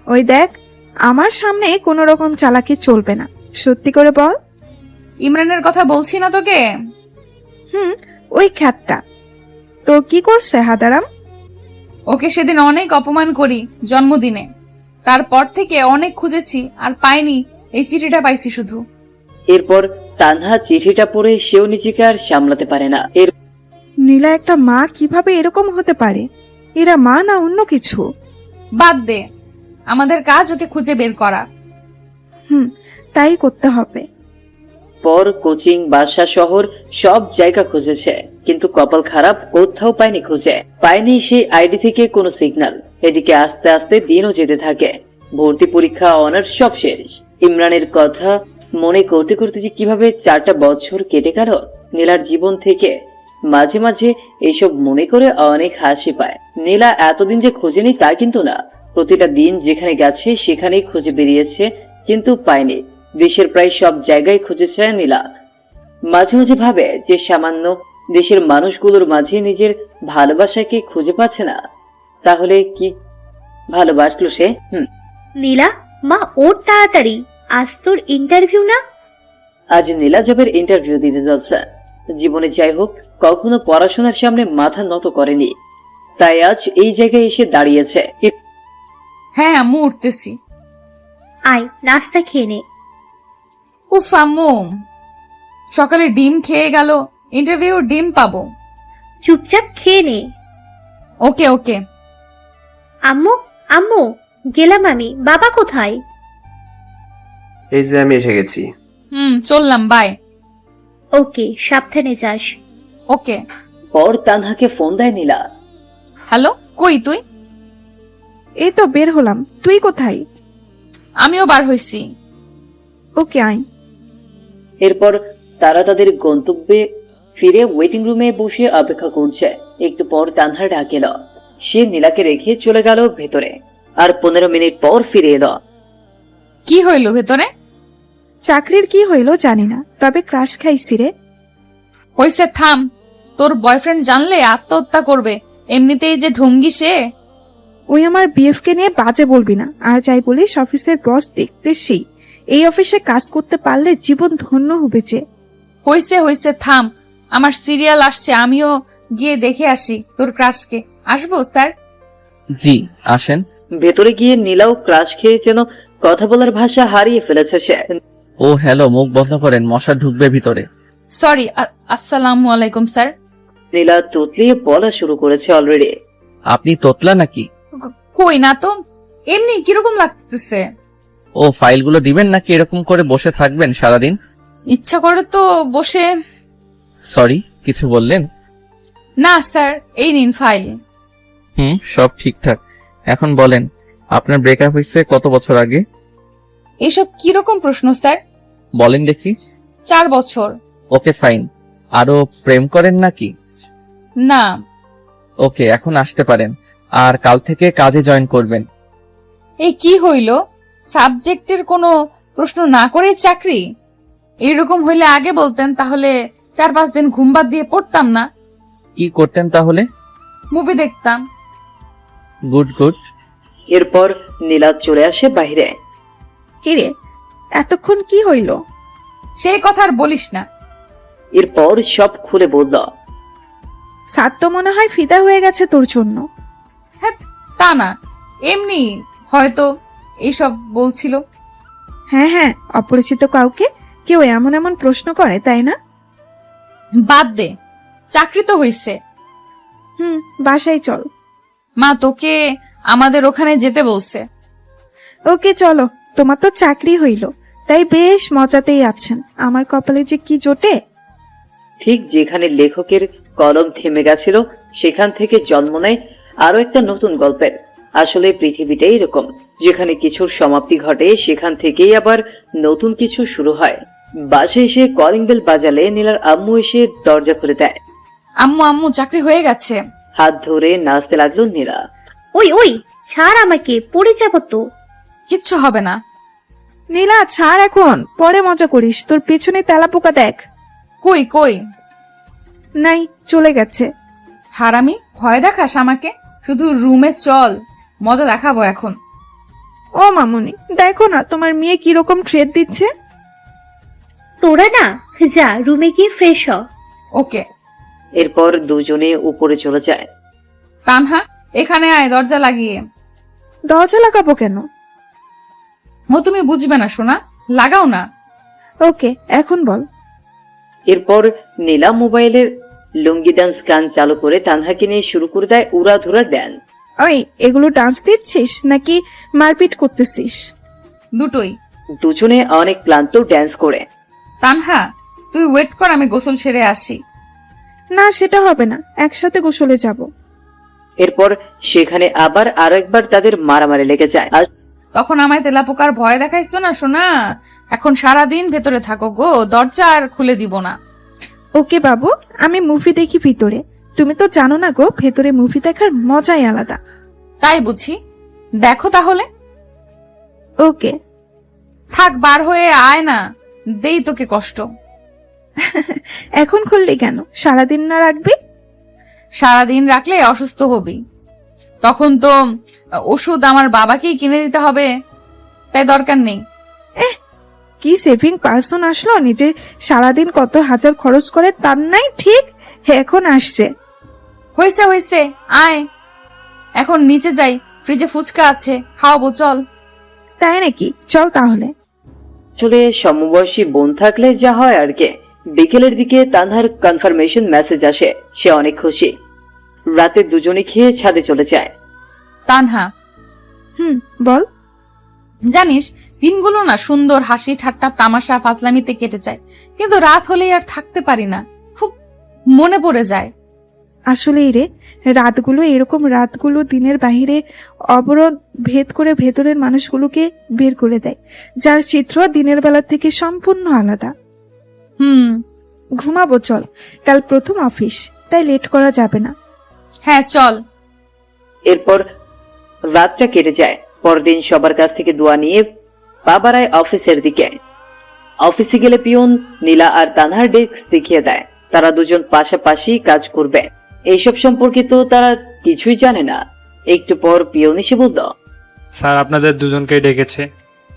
ওই দেখ, আমার সামনে কোনো রকম চালাকি চলবে না, সত্যি করে বল। ইমরানের কথা বলছি না তোকে? ওই খ্যাতটা তো কি করছে হাদারাম? ওকে সেদিন অনেক অপমান করি জন্মদিনে। তারপর থেকে অনেক খুঁজেছি আর পাইনি, এই চিঠিটা পাইছি শুধু। এরপর তানহা চিঠিটা পড়ে সেও নিজেকে আর সামলাতে পারে না। নীলা একটা মা কিভাবে এরকম হতে পারে? এরা মা না অন্য কিছু? বাদ দে, আমাদের কাজ ওকে খুঁজে বের করা। তাই করতে হবে। পর কোচিং, বাসা, শহর সব জায়গা খুঁজেছে, কিন্তু কপাল খারাপ, কোথাও পায়নি। খুঁজে পায়নি সেই আইডি থেকে কোনো সিগন্যাল। এদিকে আস্তে আস্তে দিনও যেতে থাকে। ভর্তি পরীক্ষা, অনার্স সব শেষ। ইমরানের কথা মনে করতে করতে যে কিভাবে 4টা বছর কেটে গেল নীলার জীবন থেকে, মাঝে মাঝে এইসব মনে করে অনেক হাসি পায়। নীলা এতদিন যে খোঁজেনি তা কিন্তু না। প্রতিটা দিন যেখানে গেছে সেখানেই খুঁজে বেরিয়েছে, কিন্তু পায়নি। দেশের প্রায় সব জায়গায় খুঁজেছে নীলা। মাঝে মাঝে ভাবে যে সামান্য দেশের মানুষগুলোর মাঝে নিজের ভালোবাসাকে খুঁজে পাচ্ছে না। তাহলে কি ভালোবাসলো সে? নীলা, মা ওর তাড়াতাড়ি, আজ তোর ইন্টারভিউ না? আজ নীলা জবের ইন্টারভিউ দিতে যাচ্ছে। জীবনে যাই হোক, কখনো পড়াশোনার সামনে মাথা নত করেনি, তাই আজ এই জায়গায় এসে দাঁড়িয়েছে। হ্যাঁ আম্মু, উঠতেছি। আয় নাস্তা খেয়ে নে। উফ আম্মু, সকালে ডিম খেয়ে গেল, ইন্টারভিউ ডিম পাবো। চুপচাপ খেয়ে নে। ওকে ওকে। আম্মু, আম্মু, গেলাম আমি। বাবা কোথায়? এই যে আমি এসে গেছি। চললাম, বাই। ওকে, সাবধানে যাস। ওকে। পর তানহাকে ফোন দেয় নীলা। হ্যালো, কই তুই? এই তো বের হলাম, তুই কোথায়? আমিও বার হইছি। ওকে আয়। এরপর তারা তাদের গন্তব্যে ফিরে ওয়েটিং রুমে বসে অপেক্ষা করছে। একটু পর তানহা ডাক এলো। সে নীলাকে রেখে চলে গেল ভেতরে, আর 15 মিনিট পর ফিরে এলো। কি হইল ভেতরে? চাকরির কি হইল জানি না, তবে ক্রাশ খাইছি রে। হইছে থাম, তোর বয়ফ্রেন্ড জানলে আত্মহত্যা করবে। এমনিতেই যে ঢঙ্গি সে। ওই আমার বিএফ কে নিয়ে বাজে বলবি না। আর যাই বলিস, অফিসের বস দেখতে সেই। এই অফিসে কাজ করতে পারলে জীবন ধন্য হবে যে। হইছে থাম, আমার সিরিয়াল আসছে, আমিও গিয়ে দেখে আসি তোর ক্রাশকে। আসবো স্যার? জি আসেন। ভেতরে গিয়ে নীলাও ক্রাশ খেয়ে যেন কথা বলার ভাষা হারিয়ে ফেলেছে সে। ও হ্যালো, মুখ বন্ধ করেন, মশা ঢুকবে ভিতরে। সরি, আসসালামু আলাইকুম স্যার। নীলা তুতলিয়ে বলা শুরু করেছে অলরেডি। আপনি তোতলা নাকি? কই না তো, এমনি কিরকম লাগতেছে। ও ফাইলগুলো দিবেন নাকি এরকম করে বসে থাকবেন সারাদিন? ইচ্ছা করে তো বসে। সরি, কিছু বললেন? না স্যার, এই নিন ফাইল। সব ঠিকঠাক। এখন বলেন, আপনার ব্রেকআপ হয়েছে কত বছর আগে? এসব কিরকম প্রশ্ন স্যার? বলেন দেখি। 4 বছর। Okay fine. আরো প্রেম করেন নাকি? না। ওকে, এখন আসতে পারেন। আর কাল থেকে কাজে জয়েন করবেন। এই কি হইল? সাবজেক্টের কোনো প্রশ্ন না করেই চাকরি? এরকম হইলে আগে বলতেন, তাহলে 4-5 দিন ঘুম বাদ দিয়ে পড়তাম না। কি করতেন তাহলে? মুভি দেখতাম। Good good. এরপর নীলা চলে আসে বাইরে। কিরে, এতক্ষণ কি হইল? সেই কথা আর বলিস না। এরপর সব খুলে বলল। সাত তো মনে হয় ফিদা হয়ে গেছে তোর জন্য। হ্যাঁ, তা না, এমনি হয়তো এইসব বলছিল। হ্যাঁ হ্যাঁ, অপরিচিত কাউকে কেউ এমন এমন প্রশ্ন করে, তাই না? বাদ দে, চাকরি তো হইছে। বাসায় চল। মা তোকে আমাদের ওখানে যেতে বলছে। ওকে চলো, তোমার তো চাকরি হইল, তাই বেশ মজাতেই আছেন। আমার কপালে যে কি জোটে। ঠিক যেখানে লেখকের কলম থেমে গেছিল সেখান থেকে জন্ম নেয় আরো একটা নতুন গল্পের। আসলে পৃথিবীটাই এরকম, যেখানে কিছুর সমাপ্তি ঘটে সেখান থেকেই আবার নতুন কিছু শুরু হয়। বাসায় এসে কলিং বেল বাজালে নীলার আম্মু এসে দরজা খুলে দেয়। আম্মু আম্মু চাকরি হয়ে গেছে। হাত ধরে নাচতে লাগলো নীলা। ওই ওই, ছাড় আমাকে, পড়ে যাবো তো। কিচ্ছু হবে না। নীলা ছাড়, এখন পরে মজা করিস। তোর পেছনে তেলাপোকা দেখ। কই কই? নাই, চলে গেছে। হারামি, ভয় দেখাস আমাকে? শুধু রুমে চল, মজা দেখাবো এখন। ও মামুনি, দেখো না তোমার মেয়ে কিরকম ট্রেড দিচ্ছে। তোরা না যা, রুমে গিয়ে ফ্রেশ হ। ওকে। এরপর দুজনে উপরে চলে যায়। তানহা, এখানে আয়, দরজা লাগিয়ে। দরজা লাগাবো কেন? তুমি বুঝবে না সোনা, লাগাও না। ওকে, এখন বল। এরপর নীলা মোবাইলের লুঙ্গি ডান্স গান চালু করে তানহাকে নিয়ে শুরু করে দেয় উড়াধুরা ড্যান্স। ওই, এগুলো ডান্স দিচ্ছিস নাকি মারপিট করতেছিস? দুটোই। দুজনে অনেক ক্লান্ত ড্যান্স করে। তানহা, তুই ওয়েট কর, আমি গোসল সেরে আসি। না, সেটা হবে না, একসাথে গোসলে যাব। এরপর সেখানে আবার আরো একবার তাদের মারামারি লেগে যায়। আর তখন আমায় তেলাপোকার ভয় দেখাইছো না সোনা। এখন সারাদিন ভেতরে থাকো গো, দরজা আর খুলে দিব না। ওকে বাবু, আমি মুভি দেখি ভিতরে। তুমি তো জানো না গো, ভেতরে মুভি দেখার মজাই আলাদা। তাই বুঝি, দেখো তাহলে। ওকে। থাক, বার হয়ে আয় না, দেই তোকে কষ্ট। এখন খুললি কেন? সারাদিন না রাখবি? সারাদিন রাখলে অসুস্থ হবি, তখন তো ওষুধ আমার বাবাকেই কিনে দিতে হবে, তাই দরকার নেই। কি সেভিং পার্সন আসলো, নিজে সারাদিন কত হাজার খরচ করে তার নাই ঠিক এখন আসছে। হয়েছে হয়েছে, আয় এখন নিচে যাই, ফ্রিজে ফুচকা আছে, খাওয়াবো, চল। তাই নাকি? চল তাহলে। আসলে সমবয়সী বোন থাকলে যা হয় আর কি। বিকেলের দিকে তানহার কনফার্মেশন মেসেজ আসে, সে অনেক খুশি। রাতে দুজনে খেয়ে ছাদে চলে যায়। তানহা, বল। জানিস, দিনগুলো না সুন্দর হাসি ঠাট্টা তামাশা ফাজলামিতে কেটে যায়, কিন্তু রাত হলেই আর থাকতে পারি না, খুব মনে পড়ে যায়। আসলেই রে, রাতগুলো এরকম, রাতগুলো দিনের বাহিরে অবরোধ ভেদ করে ভেতরের মানুষগুলোকে বের করে দেয়, যার চিত্র দিনের বেলা থেকে সম্পূর্ণ আলাদা। ঘুমাবো চল, কাল প্রথম অফিস, তাই লেট করা যাবে না। হ্যাঁ চল। এরপর রাতটা কেটে যায়। পরদিন সবার কাছ থেকে দোয়া নিয়ে পা বাড়ায় অফিসের দিকে। অফিসে গেলে পিয়ন নীলা আর তানহার ডেস্ক দেখিয়ে দেয়, তারা দুজন পাশাপাশি কাজ করবে। এইসব সম্পর্কে তো তারা কিছুই জানে না। একটু পর পিয়ন এসে বলল, স্যার আপনাদের দুজনকে ডেকেছে।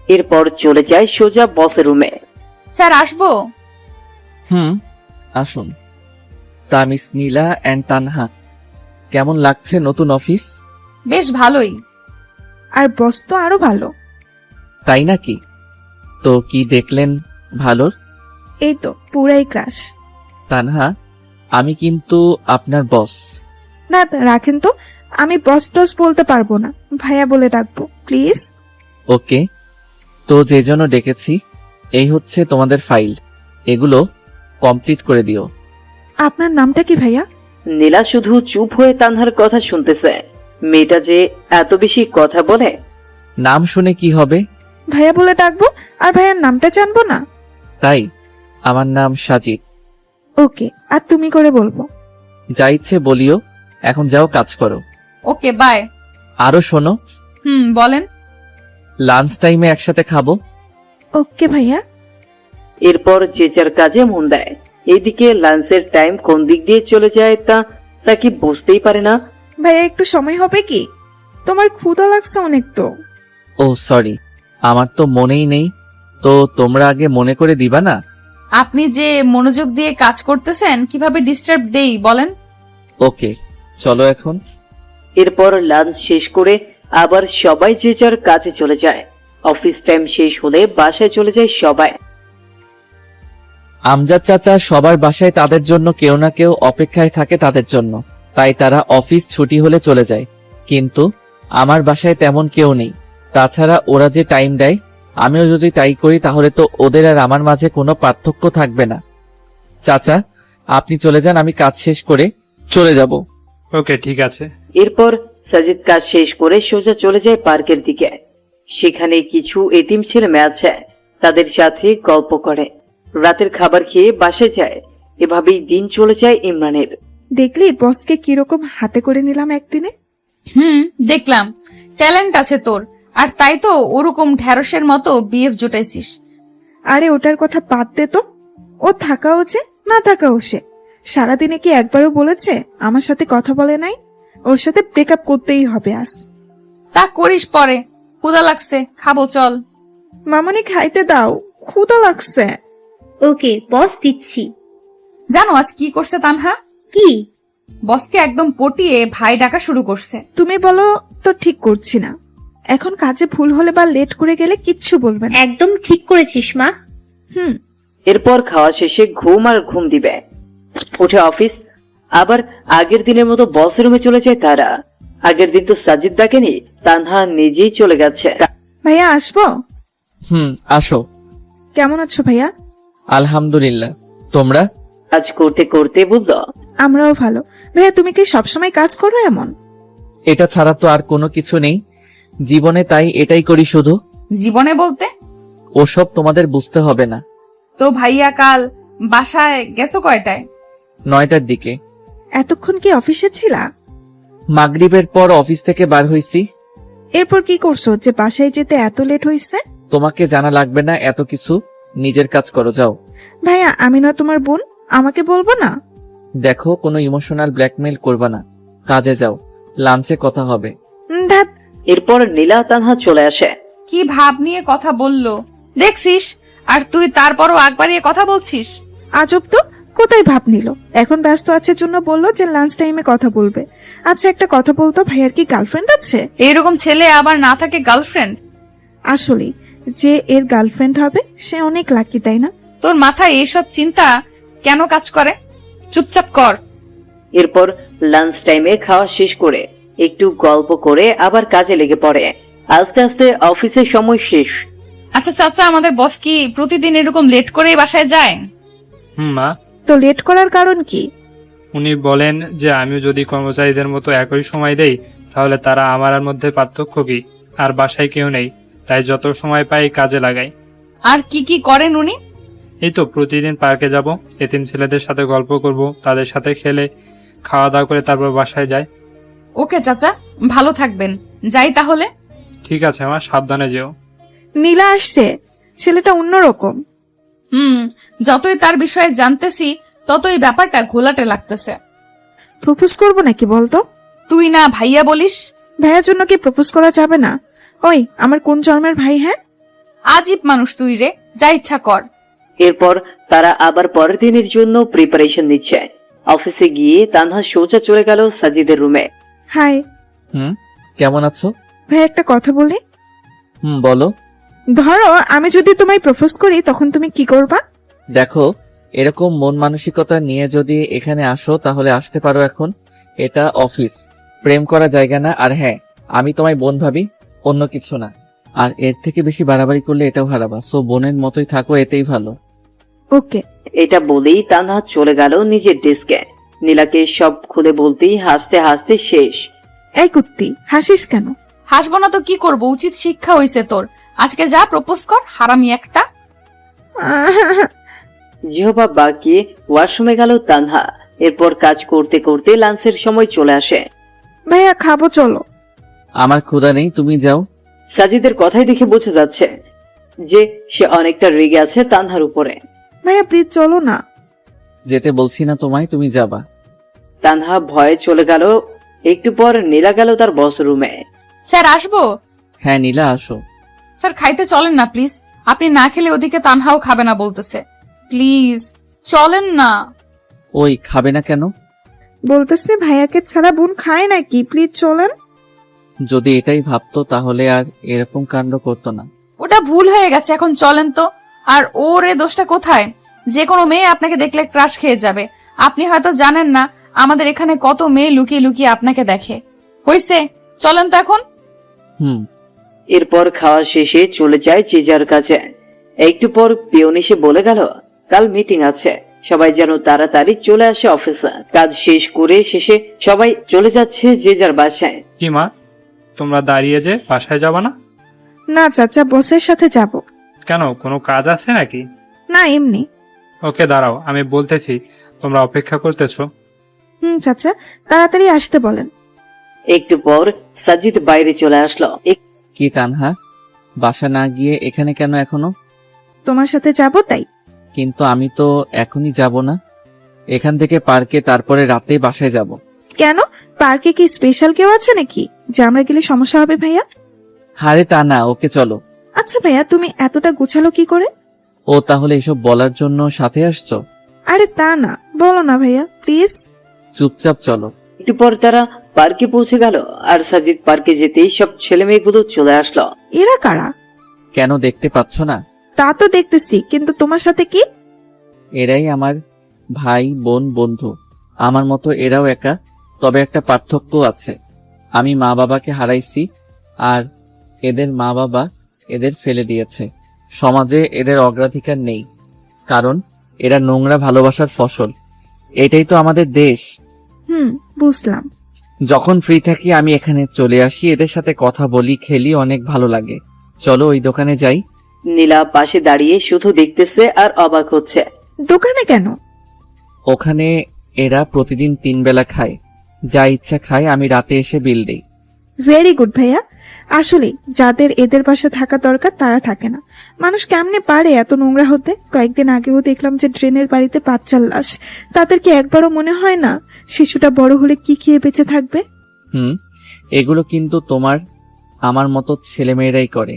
এরপর চলে যায় সোজা বসের রুমে। স্যার আসবো? আসুন। তা মিস নীলা এন্ড তানহা, কেমন লাগছে নতুন অফিস? বেশ ভালোই। আর বস তো আরো ভালো। তাই নাকি? তো কি দেখলেন ভালোর? এই তো পুরাই ক্রাশ। তানহা, আমি কিন্তু আপনার বস। না রাখেন তো, আমি বস টস বলতে পারবো না, ভাইয়া বলে ডাকবো প্লিজ। ওকে, তো যে জন্য ডেকেছি, এই হচ্ছে তোমাদের ফাইল, এগুলো কমপ্লিট করে দিও। আপনার নামটা কি ভাইয়া? নীলা শুধু চুপ হয়ে তানহার কথা শুনতেছে। মেয়েটা যে এত বেশি কথা বলে। নাম শুনে কি হবে? ভাইয়া বলে ডাকবো, আর ভাইয়ার নামটা জানবো না? তাই আমার নাম সাজিদ। ওকে, আর তুমি করে বলবো। যা ইচ্ছে বলিও, এখন যাও কাজ করো। Okay bye. আরো শোনো, বলেন। লাঞ্চ টাইমে একসাথে খাবো। ওকে ভাইয়া। এরপর যে যার কাজে মন দেয়। এইদিকে লাঞ্চের টাইম কোন দিক দিয়ে চলে যায় তা সাকিব বুঝতেই পারে না। ভাইয়া একটু সময় হবে কি? তোমার ক্ষুধা লাগছে অনেক তো। ও সরি, আমার তো মনেই নেই, তো তোমরা আগে মনে করে দিবা না? আপনি যে মনোযোগ দিয়ে কাজ করতেছেন, কিভাবে ডিস্টার্ব দেই বলেন? ওকে, চলো এখন। এরপর লাঞ্চ শেষ করে আবার সবাই যে যার কাজে চলে যায়। অফিস টাইম শেষ হলে বাসায় চলে যায় সবাই। আমজাদ চাচা সবার বাসায় তাদের জন্য কেউ না কেউ অপেক্ষায় থাকে তাদের জন্য, তাই তারা অফিস ছুটি হলে চলে যায়। কিন্তু আমার বাসায় তেমন কেউ নেই। তাছাড়া ওরা যে টাইম দেয়, আমিও যদি তাই করি তাহলে তো ওদের আর আমার মাঝে কোনো পার্থক্য থাকবে না। চাচা, আপনি চলে যান, আমি কাজ শেষ করে চলে যাব। ওকে, ঠিক আছে। এরপর সাজিদ কাজ শেষ করে সোজা চলে যায় পার্কের দিকে। সেখানে কিছু এতিম ছেলে মেয়ে আছে, তাদের সাথে গল্প করে। রাতের খাবার খেয়ে বাসায় যায়। এভাবেই দিন চলে যায় ইমরানের। দেখলি বসকে কিরকম হাতে করে নিলাম একদিনে। দেখলাম, ট্যালেন্ট আছে তোর, আর তাই তো ওরকম ঢ্যাঁড়সের মতো বিএফ জোটাইছিস। আরে ওটার কথা বাদ দে তো। ও থাকাও যে না থাকাও সে। সারাদিনে কি একবারও বলেছে আমার সাথে কথা বলে নাই? ওর সাথে ব্রেকআপ করতেই হবে আজ। তা করিস পরে। ক্ষুধা লাগছে, খাবো চল। মামনি খাইতে দাও, ক্ষুধা লাগছে। ওকে বস, দিচ্ছি। জানো আজ কি করছে তানহা? কি? বসকে একদম পটিয়ে ভাই ডাকা শুরু করছে। তুমি বলো তো ঠিক করছি না। এখন কাজে ভুল হলে বা লেট করে গেলে কিচ্ছু বলবে না। একদম ঠিক করেছিস মা। এরপর খাওয়া শেষে ঘুম আর ঘুম দিবে। উঠে অফিস। আবার আগের দিনের মতো বস রুমে চলে যায় তারা। আগের দিন তো সাজিদ ডাকেনি, তানহা নিজেই চলে গেছে। ভাইয়া আসবো? আসো। কেমন আছো ভাইয়া? আলহামদুলিল্লাহ, তোমরা? কাজ করতে করতে বলল, আমরাও ভালো। ভাইয়া তুমি কি সবসময় কাজ করো এমন? এটা ছাড়া তো আর কোনো কিছু নেই জীবনে, তাই এটাই করি শুধু। জীবনে বলতে? ওসব তোমাদের বুঝতে হবে না। তো ভাইয়া কাল বাসায় গেছো কয়টায়? 9টার দিকে। এতক্ষণ কি অফিসে ছিলা? মাগরিবের পর অফিস থেকে বার হইছি। এরপর কি করছো যে বাসায় যেতে এত লেট হইছে? তোমাকে জানা লাগবে না এত কিছু, নিজের কাজ করো, যাও। ভাইয়া আমি না তোমার বোন, আমাকে বলবো না? দেখো, কোনো ইমোশনাল ব্ল্যাকমেইল করবা না, কাজে যাও, লাঞ্চে কথা হবে। ধ্যাৎ। এরপর নীলা তানহা চলে আসে। কি ভাব নিয়ে কথা বললো দেখছিস, আর তুই তারপরও আগ বাড়িয়ে কথা বলছিস। আজব তো, কোথায় ভাব নিল? এখন ব্যস্ত আছে জন্য বললো যে লাঞ্চ টাইমে কথা বলবে। আচ্ছা একটা কথা বলতো, ভাইয়ার কি গার্লফ্রেন্ড আছে? এরকম ছেলে আবার না থাকে গার্লফ্রেন্ড? আসলে যে এর গার্লফ্রেন্ড হবে সে অনেক লাকি, তাই না? তোর মাথায় এসব চিন্তা কেন কাজ করে? চুপচাপ কর। এরপর লাঞ্চ টাইমে খাওয়া শেষ করে একটু গল্প করে আবার কাজে লেগে পড়ে। আস্তে আস্তে অফিসের সময় শেষ। আচ্ছা চাচা, আমাদের বস কি প্রতিদিন এরকম লেট করে বাসায় যায়? মা, তো লেট করার কারণ কি? উনি বলেন যে আমি যদি কর্মচারীদের মতো একই সময় দেই তাহলে তারা আমার মধ্যে পার্থক্য কি? আর বাসায় কেউ নেই, তাই যত সময় পাই কাজে লাগাই। আর কি কি করেন উনি? এই তো প্রতিদিন পার্কে যাব, এতিম ছেলেদের সাথে গল্প করব, তাদের সাথে খেলে খাওয়া দাওয়া করে তারপর বাসায় যাই। ওকে চাচা, ভালো থাকবেন, যাই তাহলে। ঠিক আছে মা, সাবধানে যেও। নীলা আসছে, ছেলেটা অন্যরকম। যতই তার বিষয়ে জানতেছি ততই ব্যাপারটা ঘোলাটে লাগতেছে। প্রপোজ করবো নাকি বলতো? তুই না ভাইয়া বলিস। ভাইয়ার জন্য কি প্রপোজ করা যাবে না? ওই আমার কোন জন্মের ভাই? হ্যাঁ, আজীব মানুষ তুই রে, যা ইচ্ছা কর। এরপর তারা আবার পরের দিনের জন্য প্রিপারেশন নিচ্ছে। অফিসে গিয়ে তানহা সোজা চলে গেল সাজিদের রুমে। হাই। কেমন আছো? ভাই একটা কথা বলি। বলো। ধরো আমি যদি তোমায় প্রপোজ করি তখন তুমি কি করবা? দেখো, এরকম মন মানসিকতা নিয়ে যদি এখানে আসো তাহলে আসতে পারো। এখন এটা অফিস, প্রেম করা জায়গা না। আর হ্যাঁ, আমি তোমায় বোন ভাবি, অন্য কিছু না। আর এর থেকে বেশি বাড়াবাড়ি করলে এটাও হারাবা, সো বোনের মতোই থাকো, এতেই ভালো। ওকে। এটা বলেই তানহা চলে গেল নিজের ডেস্কে। নীলাকে সব খুলে বলতেই হাসতে হাসতে শেষ। এই কুত্তি, হাসিস কেন? হাসবো না তো কি করব, উচিত শিক্ষা হইছে তোর। আজকে যা প্রপোজ কর, হারামি একটা। জিহবা বাকিয়ে ওয়াশরুমে গেল তানহা। এরপর কাজ করতে করতে লাঞ্চের সময় চলে আসে। ভাইয়া খাবো চলো। আমার ক্ষুধা নেই, তুমি যাও। সাজিদের কথাই দেখে বোঝা যাচ্ছে যে সে অনেকটা রেগে আছে তানহার উপরে। ভাইয়া প্লিজ চলো না। যেতে বলছি না তোমায়, তুমি যাবা। তানহা ভয়ে চলে গেল। একটু পর নীলা গেল তার বস রুমে। স্যার আসবো? হ্যাঁ নীলা আসো। স্যার খাইতে চলেন না প্লিজ, আপনি না খেলে ওদিকে তানহাও খাবে না বলতেছে। প্লিজ চলেন না। ওই খাবে না কেন? বলতেছে ভাইয়াকে ছাড়া বোন খায় নাকি, প্লিজ চলেন। যদি এটাই ভাবতো তাহলে আর এরকম কাণ্ড করতো না। ওটা ভুল হয়ে গেছে, এখন চলেন তো। আর ওর এ দোষটা কোথায়? যে কোনো মেয়ে আপনাকে দেখলে ক্রাশ খেয়ে যাবে। আপনি হয়তো জানেন না আমাদের এখানে কত মেয়ে লুকিয়ে লুকিয়ে আপনাকে দেখে। হইছে, চলেন তো এখন। হুম। এরপর খাওয়া শেষে চলে যায় যে যার কাছে। একটু পর পিয়ন এসে বলে গেল কাল মিটিং আছে, সবাই যেন তাড়াতাড়ি চলে আসে অফিসে। কাজ শেষ করে শেষে সবাই চলে যাচ্ছে যে যার বাসায়। কি মা, তোমরা দাঁড়িয়ে যে বাসায় যাবা না? না চাচা, বসের সাথে যাব। কেন, কোনো কাজ আছে নাকি? না এমনি। ওকে দাঁড়াও, আমি বলতেছি। তোমরা অপেক্ষা করতেছো? চাচা তাড়াতাড়ি আসতে বলেন। একটু পর সাজিদ বাইরে চলে আসলো। কি তানহা, বাসা না গিয়ে এখানে কেন এখনো? তোমার সাথে যাব তাই। কিন্তু আমি তো এখনই যাব না, এখান থেকে পার্কে, তারপরে রাতে বাসায় যাব। কেন, পার্কে কি স্পেশাল কেউ আছে নাকি যে আমরা গেলে সমস্যা হবে ভাইয়া? হারে তা না, ওকে চলো। আচ্ছা ভাইয়া, তুমি এতটা গোছালো কি করে? ও তাহলে এসব বলার জন্য সাথে আসছো? আরে তা না, বলো না ভাইয়া প্লিজ। চুপচাপ চলো। একটু পর তারা পার্কে পৌঁছে গেল। আর সাজিদ পার্কে যেতেই সব ছেলে মেয়েগুলো চলে আসলো। এরা কারা? কেন দেখতে পাচ্ছ না? তা তো দেখতেছি, কিন্তু তোমার সাথে কি? এরাই আমার ভাই বোন বন্ধু। আমার মতো এরাও একা, তবে একটা পার্থক্য আছে। আমি মা বাবাকে হারাইছি, আর এদের মা বাবা এদের ফেলে দিয়েছে। সমাজে এদের অগ্রাধিকার নেই, কারণ এরা নোংরা ভালোবাসার ফসল। এটাই তো আমাদের দেশ। বুঝলাম। যখন ফ্রি থাকি আমি এখানে চলে আসি, এদের সাথে কথা বলি, খেলি, অনেক ভালো লাগে। চলো ওই দোকানে যাই। নীলা পাশে দাঁড়িয়ে শুধু দেখতেছে আর অবাক হচ্ছে। দোকানে কেন? ওখানে এরা প্রতিদিন 3 বেলা খায়, যা ইচ্ছা খায়, আমি রাতে এসে বিল দেই। ভেরি গুড ভাইয়া। আসলে যাদের এদের বাসা থাকা দরকার তারা থাকে না। মানুষ কেমনে পারে এত নোংরা হতে? কয়েকদিন আগেও দেখলাম যে ড্রেনের বাড়িতে বাচ্চার লাশ। তাদের কি একবারও মনে হয় না শিশুটা বড় হলে কি খেয়ে বেঁচে থাকবে? এগুলো কিন্তু তোমার আমার মতো ছেলেমেয়েরাই করে।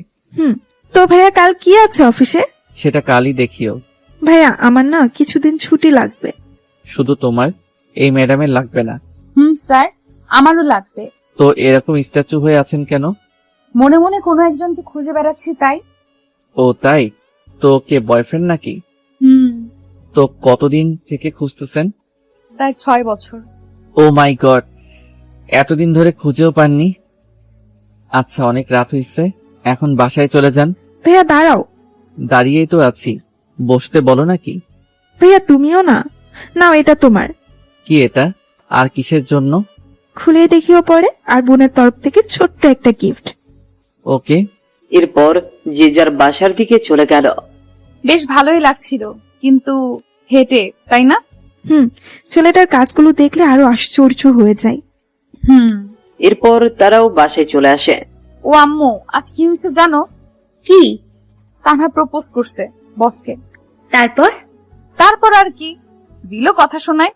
তো ভাইয়া কাল কি আছে অফিসে? সেটা কালই দেখিও। ভাইয়া আমার না কিছুদিন ছুটি লাগবে। শুধু তোমার, এই ম্যাডামের লাগবে না? স্যার আমারও লাগবে। তো এরকম স্ট্যাচু হয়ে আছেন কেন? মনে মনে কোনো একজনকে খুঁজে বেড়াচ্ছি তাই। ও তাই? তো কে, বয়ফ্রেন্ড নাকি? তো কতদিন থেকে খুঁজতেছেন? প্রায় 6 বছর। ও মাই গড, এতদিন ধরে খুঁজেও পাননি? আচ্ছা, অনেক রাত হইছে, এখন বাসায় চলে যান। ভাইয়া দাঁড়াও। দাঁড়িয়েই তো আছি, বসতে বলো নাকি? ভাইয়া তুমিও না। নাও এটা তোমার। কি এটা? আর কিসের জন্য? খুলে দেখিও পরে, আর বোনের তরফ থেকে ছোট্ট একটা গিফট। ওকে। এরপর যে যার বাসার দিকে চলে গেল। বেশ ভালোই লাগছিল, কিন্তু হেঁটে, তাই না? ছেলেটার কাজগুলো দেখলে আরো আশ্চর্য হয়ে যায়। এরপর তারাও বাসায় চলে আসে। ও আম্মু, আজ কি হয়েছে জানো? কি? তানহা প্রপোজ করছে বসকে। তারপর আর কি, দিল কথা শোনায়।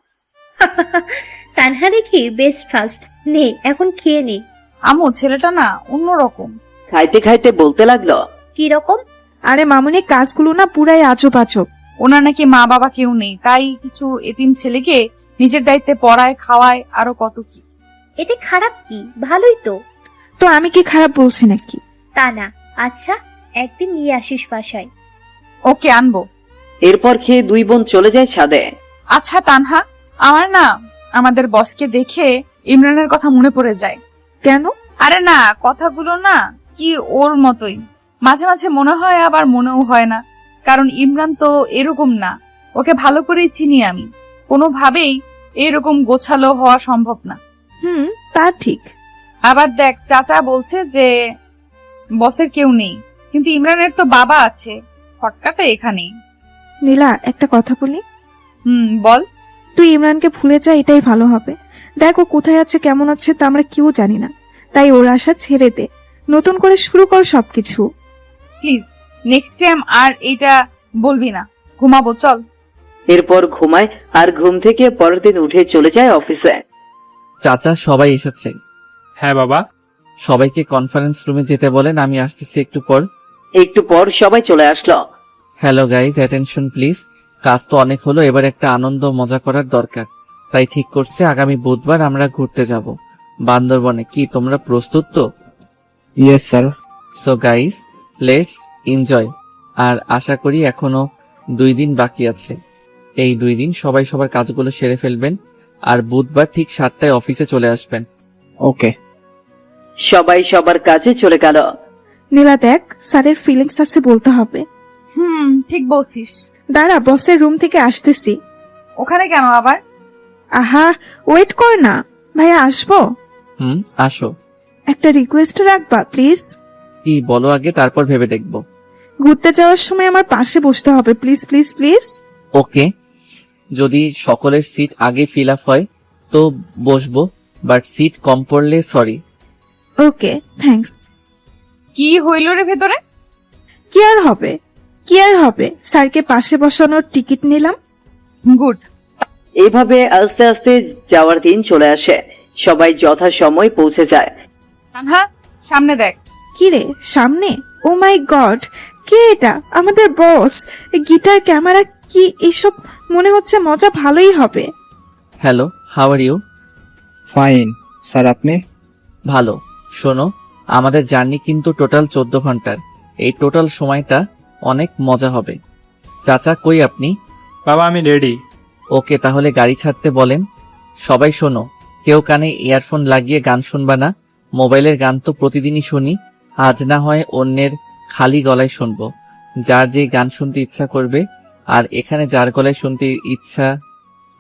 তানহা দেখি বেস্ট ফার্স্ট। নে এখন খেয়ে নে। আম্মু, ছেলেটা না অন্যরকম। খাইতে খাইতে বলতে লাগলো, কি রকম? আরে মামুনি, কাজগুলো না পুরাই আজব আজব। ওনার নাকি মা বাবা কেউ নেই, তাই কিছু এতিম ছেলেকে নিজের দায়িত্বে পড়ায়, খাওয়ায়, আরো কত কি। এতে খারাপ কি? ভালোই তো। তো আমি কি খারাপ বলছি নাকি? তা না। আচ্ছা, একদিন নিয়ে আসিস বাসায়। ওকে, আনবো। এরপর খেয়ে দুই বোন চলে যায় ছাদে। আচ্ছা তানহা, আমার না আমাদের বসকে দেখে ইমরানের কথা মনে পড়ে যায়। কেন? আরে না, কথাগুলো না কি ওর মতোই। মাঝে মাঝে মনে হয়, আবার মনেও হয় না, কারণ ইমরান তো এরকম না। ওকে ভালো করেই চিনি আমি, কোনোভাবেই এরকম গোছালো হওয়া সম্ভব না। তা ঠিক। আবার দেখ, চাচা বলছে যে বসের কেউ নেই, কিন্তু ইমরানের তো বাবা আছে। ফটকাটা এখানেই। নীলা, একটা কথা বলি। বল। তুই ইমরানকে ভুলে যা, এটাই ভালো হবে। দেখ ও কোথায় আছে, কেমন আছে তা আমরা কেউ জানি না, তাই ওর আশা ছেড়ে দে, নতুন করে শুরু কর সবকিছু। প্লিজ নেক্সট টাইম আর এটা বলবি না। ঘুমাবো, চল। এরপর ঘুমায় আর ঘুম থেকে পরের দিন উঠে চলে যায় অফিসে। চাচা সবাই এসেছে। হ্যাঁ বাবা। সবাইকে কনফারেন্স রুমে যেতে বলেন, আমি আসতেছি একটু পর। একটু পর সবাই চলে আসলো। Hello guys, attention please. কাজ তো অনেক হলো, এবার একটা আনন্দ মজা করার দরকার। তাই ঠিক করছে আগামী বুধবার আমরা ঘুরতে যাব বান্দরবনে। কি তোমরা প্রস্তুত তো? Yes sir. So guys, let's enjoy. আর আশা করি এখনো 2 দিন বাকি আছে। এই 2 দিন সবাই সবার কাজগুলো সেরে ফেলবেন, আর বুধবার ঠিক 7টায় অফিসে চলে আসবেন। ওকে। সবাই সবার কাজে চলে গেল। নীলা দেখ, স্যারের ফিলিংস আছে, বলতে হবে। ঠিক বলছিস। দাঁড়া, বসের রুম থেকে আসতেছি। ওখানে কেন আবার? আহা, ওয়েট কর না। ভাইয়া আসবো? আসো। একটা রিকোয়েস্ট রাখবা প্লিজ? কি বলো আগে, তারপর ভেবে দেখবো। ঘুরতে যাওয়ার সময় আমার পাশে বসতে হবে, প্লিজ প্লিজ প্লিজ। ওকে, যদি সকলের সিট আগে ফিল আপ হয় তো বসবো, বাট সিট কম পড়লে সরি। ওকে, থ্যাঙ্কস। কি হইল রে ভেতরে? কি আর হবে, কি আর হবে, স্যারকে পাশে বসানোর টিকিট নিলাম। গুড। এইভাবে আস্তে আস্তে যাওয়ার দিন চলে আসে। সবাই যথাসময় পৌঁছে যায়। তানহা, সামনে দেখ। কি রে, সামনে? ও মাই গড, কে এটা? আমাদের বস। গিটার, ক্যামেরা, কি এসব? মনে হচ্ছে মজা ভালোই হবে। Hello, how are you? Fine sir, আপনি? ভালো। শোনো, আমাদের জার্নি কিন্তু টোটাল 14 ঘন্টার। এই টোটাল সময়টা অনেক মজা হবে। চাচা কই আপনি? বাবা আমি রেডি। ওকে, তাহলে গাড়ি ছাড়তে বলেন। সবাই শোনো, কেউ কানে ইয়ারফোন লাগিয়ে গান শুনবা না। মোবাইলের গান তো প্রতিদিনই শুনি, আজ না হয় অন্যের খালি গলায় শুনবো। যার যে গান শুনতে ইচ্ছা করবে, আর এখানে যার গলায় শুনতে ইচ্ছা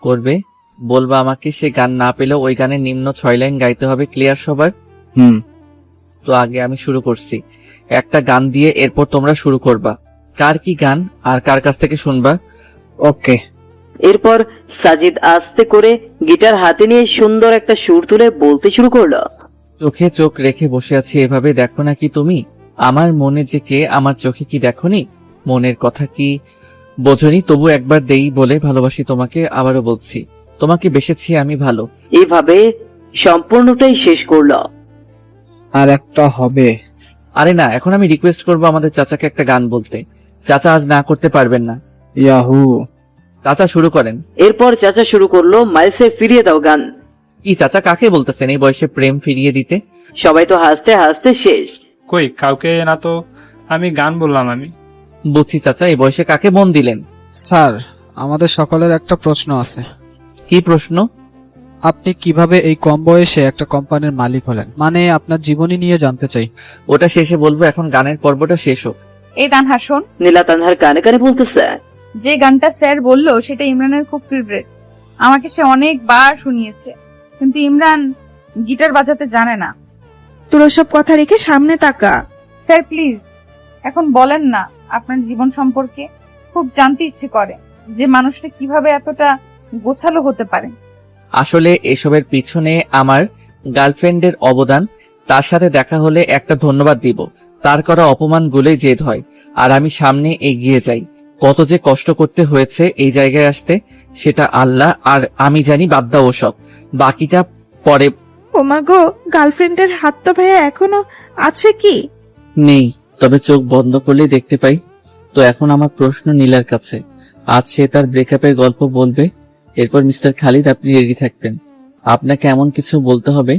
করবে বলবা আমাকে, সে গান না পেলেও ওই গানের নিম্ন 6 লাইন গাইতে হবে। ক্লিয়ার সবার? তো আগে আমি শুরু করছি একটা গান দিয়ে, এরপর তোমরা শুরু করবা। কার কি গান আর কার কাছ থেকে শুনবা? ওকে। এরপর সাজিদ আস্তে করে গিটার হাতে নিয়ে সুন্দর একটা সুর তুলে বলতে শুরু করলো। চোখে চোখ রেখে বসে আছি এভাবে, দেখো না কি তুমি আমার মনে যে কে, আমার চোখে কি দেখোনি? মনের কথা কি বোঝনি? তবু একবার দেই বলে ভালোবাসি তোমাকে, আবারও বলছি তোমাকে বেসেছি আমি ভালো। এইভাবে সম্পূর্ণটাই শেষ করলো। আর একটা হবে। আরে না, এখন আমি রিকোয়েস্ট করবো আমাদের চাচাকে একটা গান বলতে। চাচা আজ না করতে পারবেন না। ইয়াহু। চাচা শুরু করেন। এরপর চাচা শুরু করলো মাইসে ফিরিয়ে দাও গান। কি চাচা, কাকে বলতেছেন এই বয়সে প্রেম ফিরিয়ে দিতে? সবাই তো হাসতে হাসতে শেষ। কই কাউকে না তো, আমি গান বললাম আমি। বুঝছি চাচা, এই বয়সে কাকে মন দিলেন? স্যার, আমাদের সকলের একটা প্রশ্ন আছে। কি প্রশ্ন? আপনি কিভাবে এই কম বয়সে একটা কোম্পানির মালিক হলেন? মানে আপনার জীবনী নিয়ে জানতে চাই। ওটা শেষে বলবো, এখন গানের পর্বটা শেষ হোক। এই তানহা শোন। নীলা তানহার কানে কানে বলতেছে, যে গানটা স্যার বললো সেটা ইমরানের খুব ফেভারিট। আমাকে সে অনেকবার শুনিয়েছে, কিন্তু ইমরান গিটার বাজাতে জানে না। তোর সব কথা রেখে সামনে তাকা। স্যার প্লিজ এখন বলেন না আপনার জীবন সম্পর্কে। খুব জানতে ইচ্ছে করে যে মানুষটা কিভাবে এতটা গোছালো হতে পারে। আসলে এসবের পিছনে আমার গার্লফ্রেন্ডের অবদান। তার সাথে দেখা হলে একটা ধন্যবাদ দিব। তার করা অপমানগুলোই জেদ হয়, আর আমি সামনে এগিয়ে যাই। কত যে কষ্ট করতে হয়েছে এই জায়গায় আসতে, সেটা আল্লাহ আর আমি জানি। বাদ দাও ওসব, বাকিটা পরে। ওমা গো, গার্লফ্রেন্ডের হাত তো ভাইয়া এখনো আছে কি? নেই, তবে চোখ বন্ধ করলেই দেখতে পাই। তো এখন আমার প্রশ্ন নীলার কাছে। আজ সে তার ব্রেকআপের গল্প বলবে, এরপর মিস্টার খালিদ আপনি রেডি থাকবেন। আপনাকে এমন কিছু বলতে হবে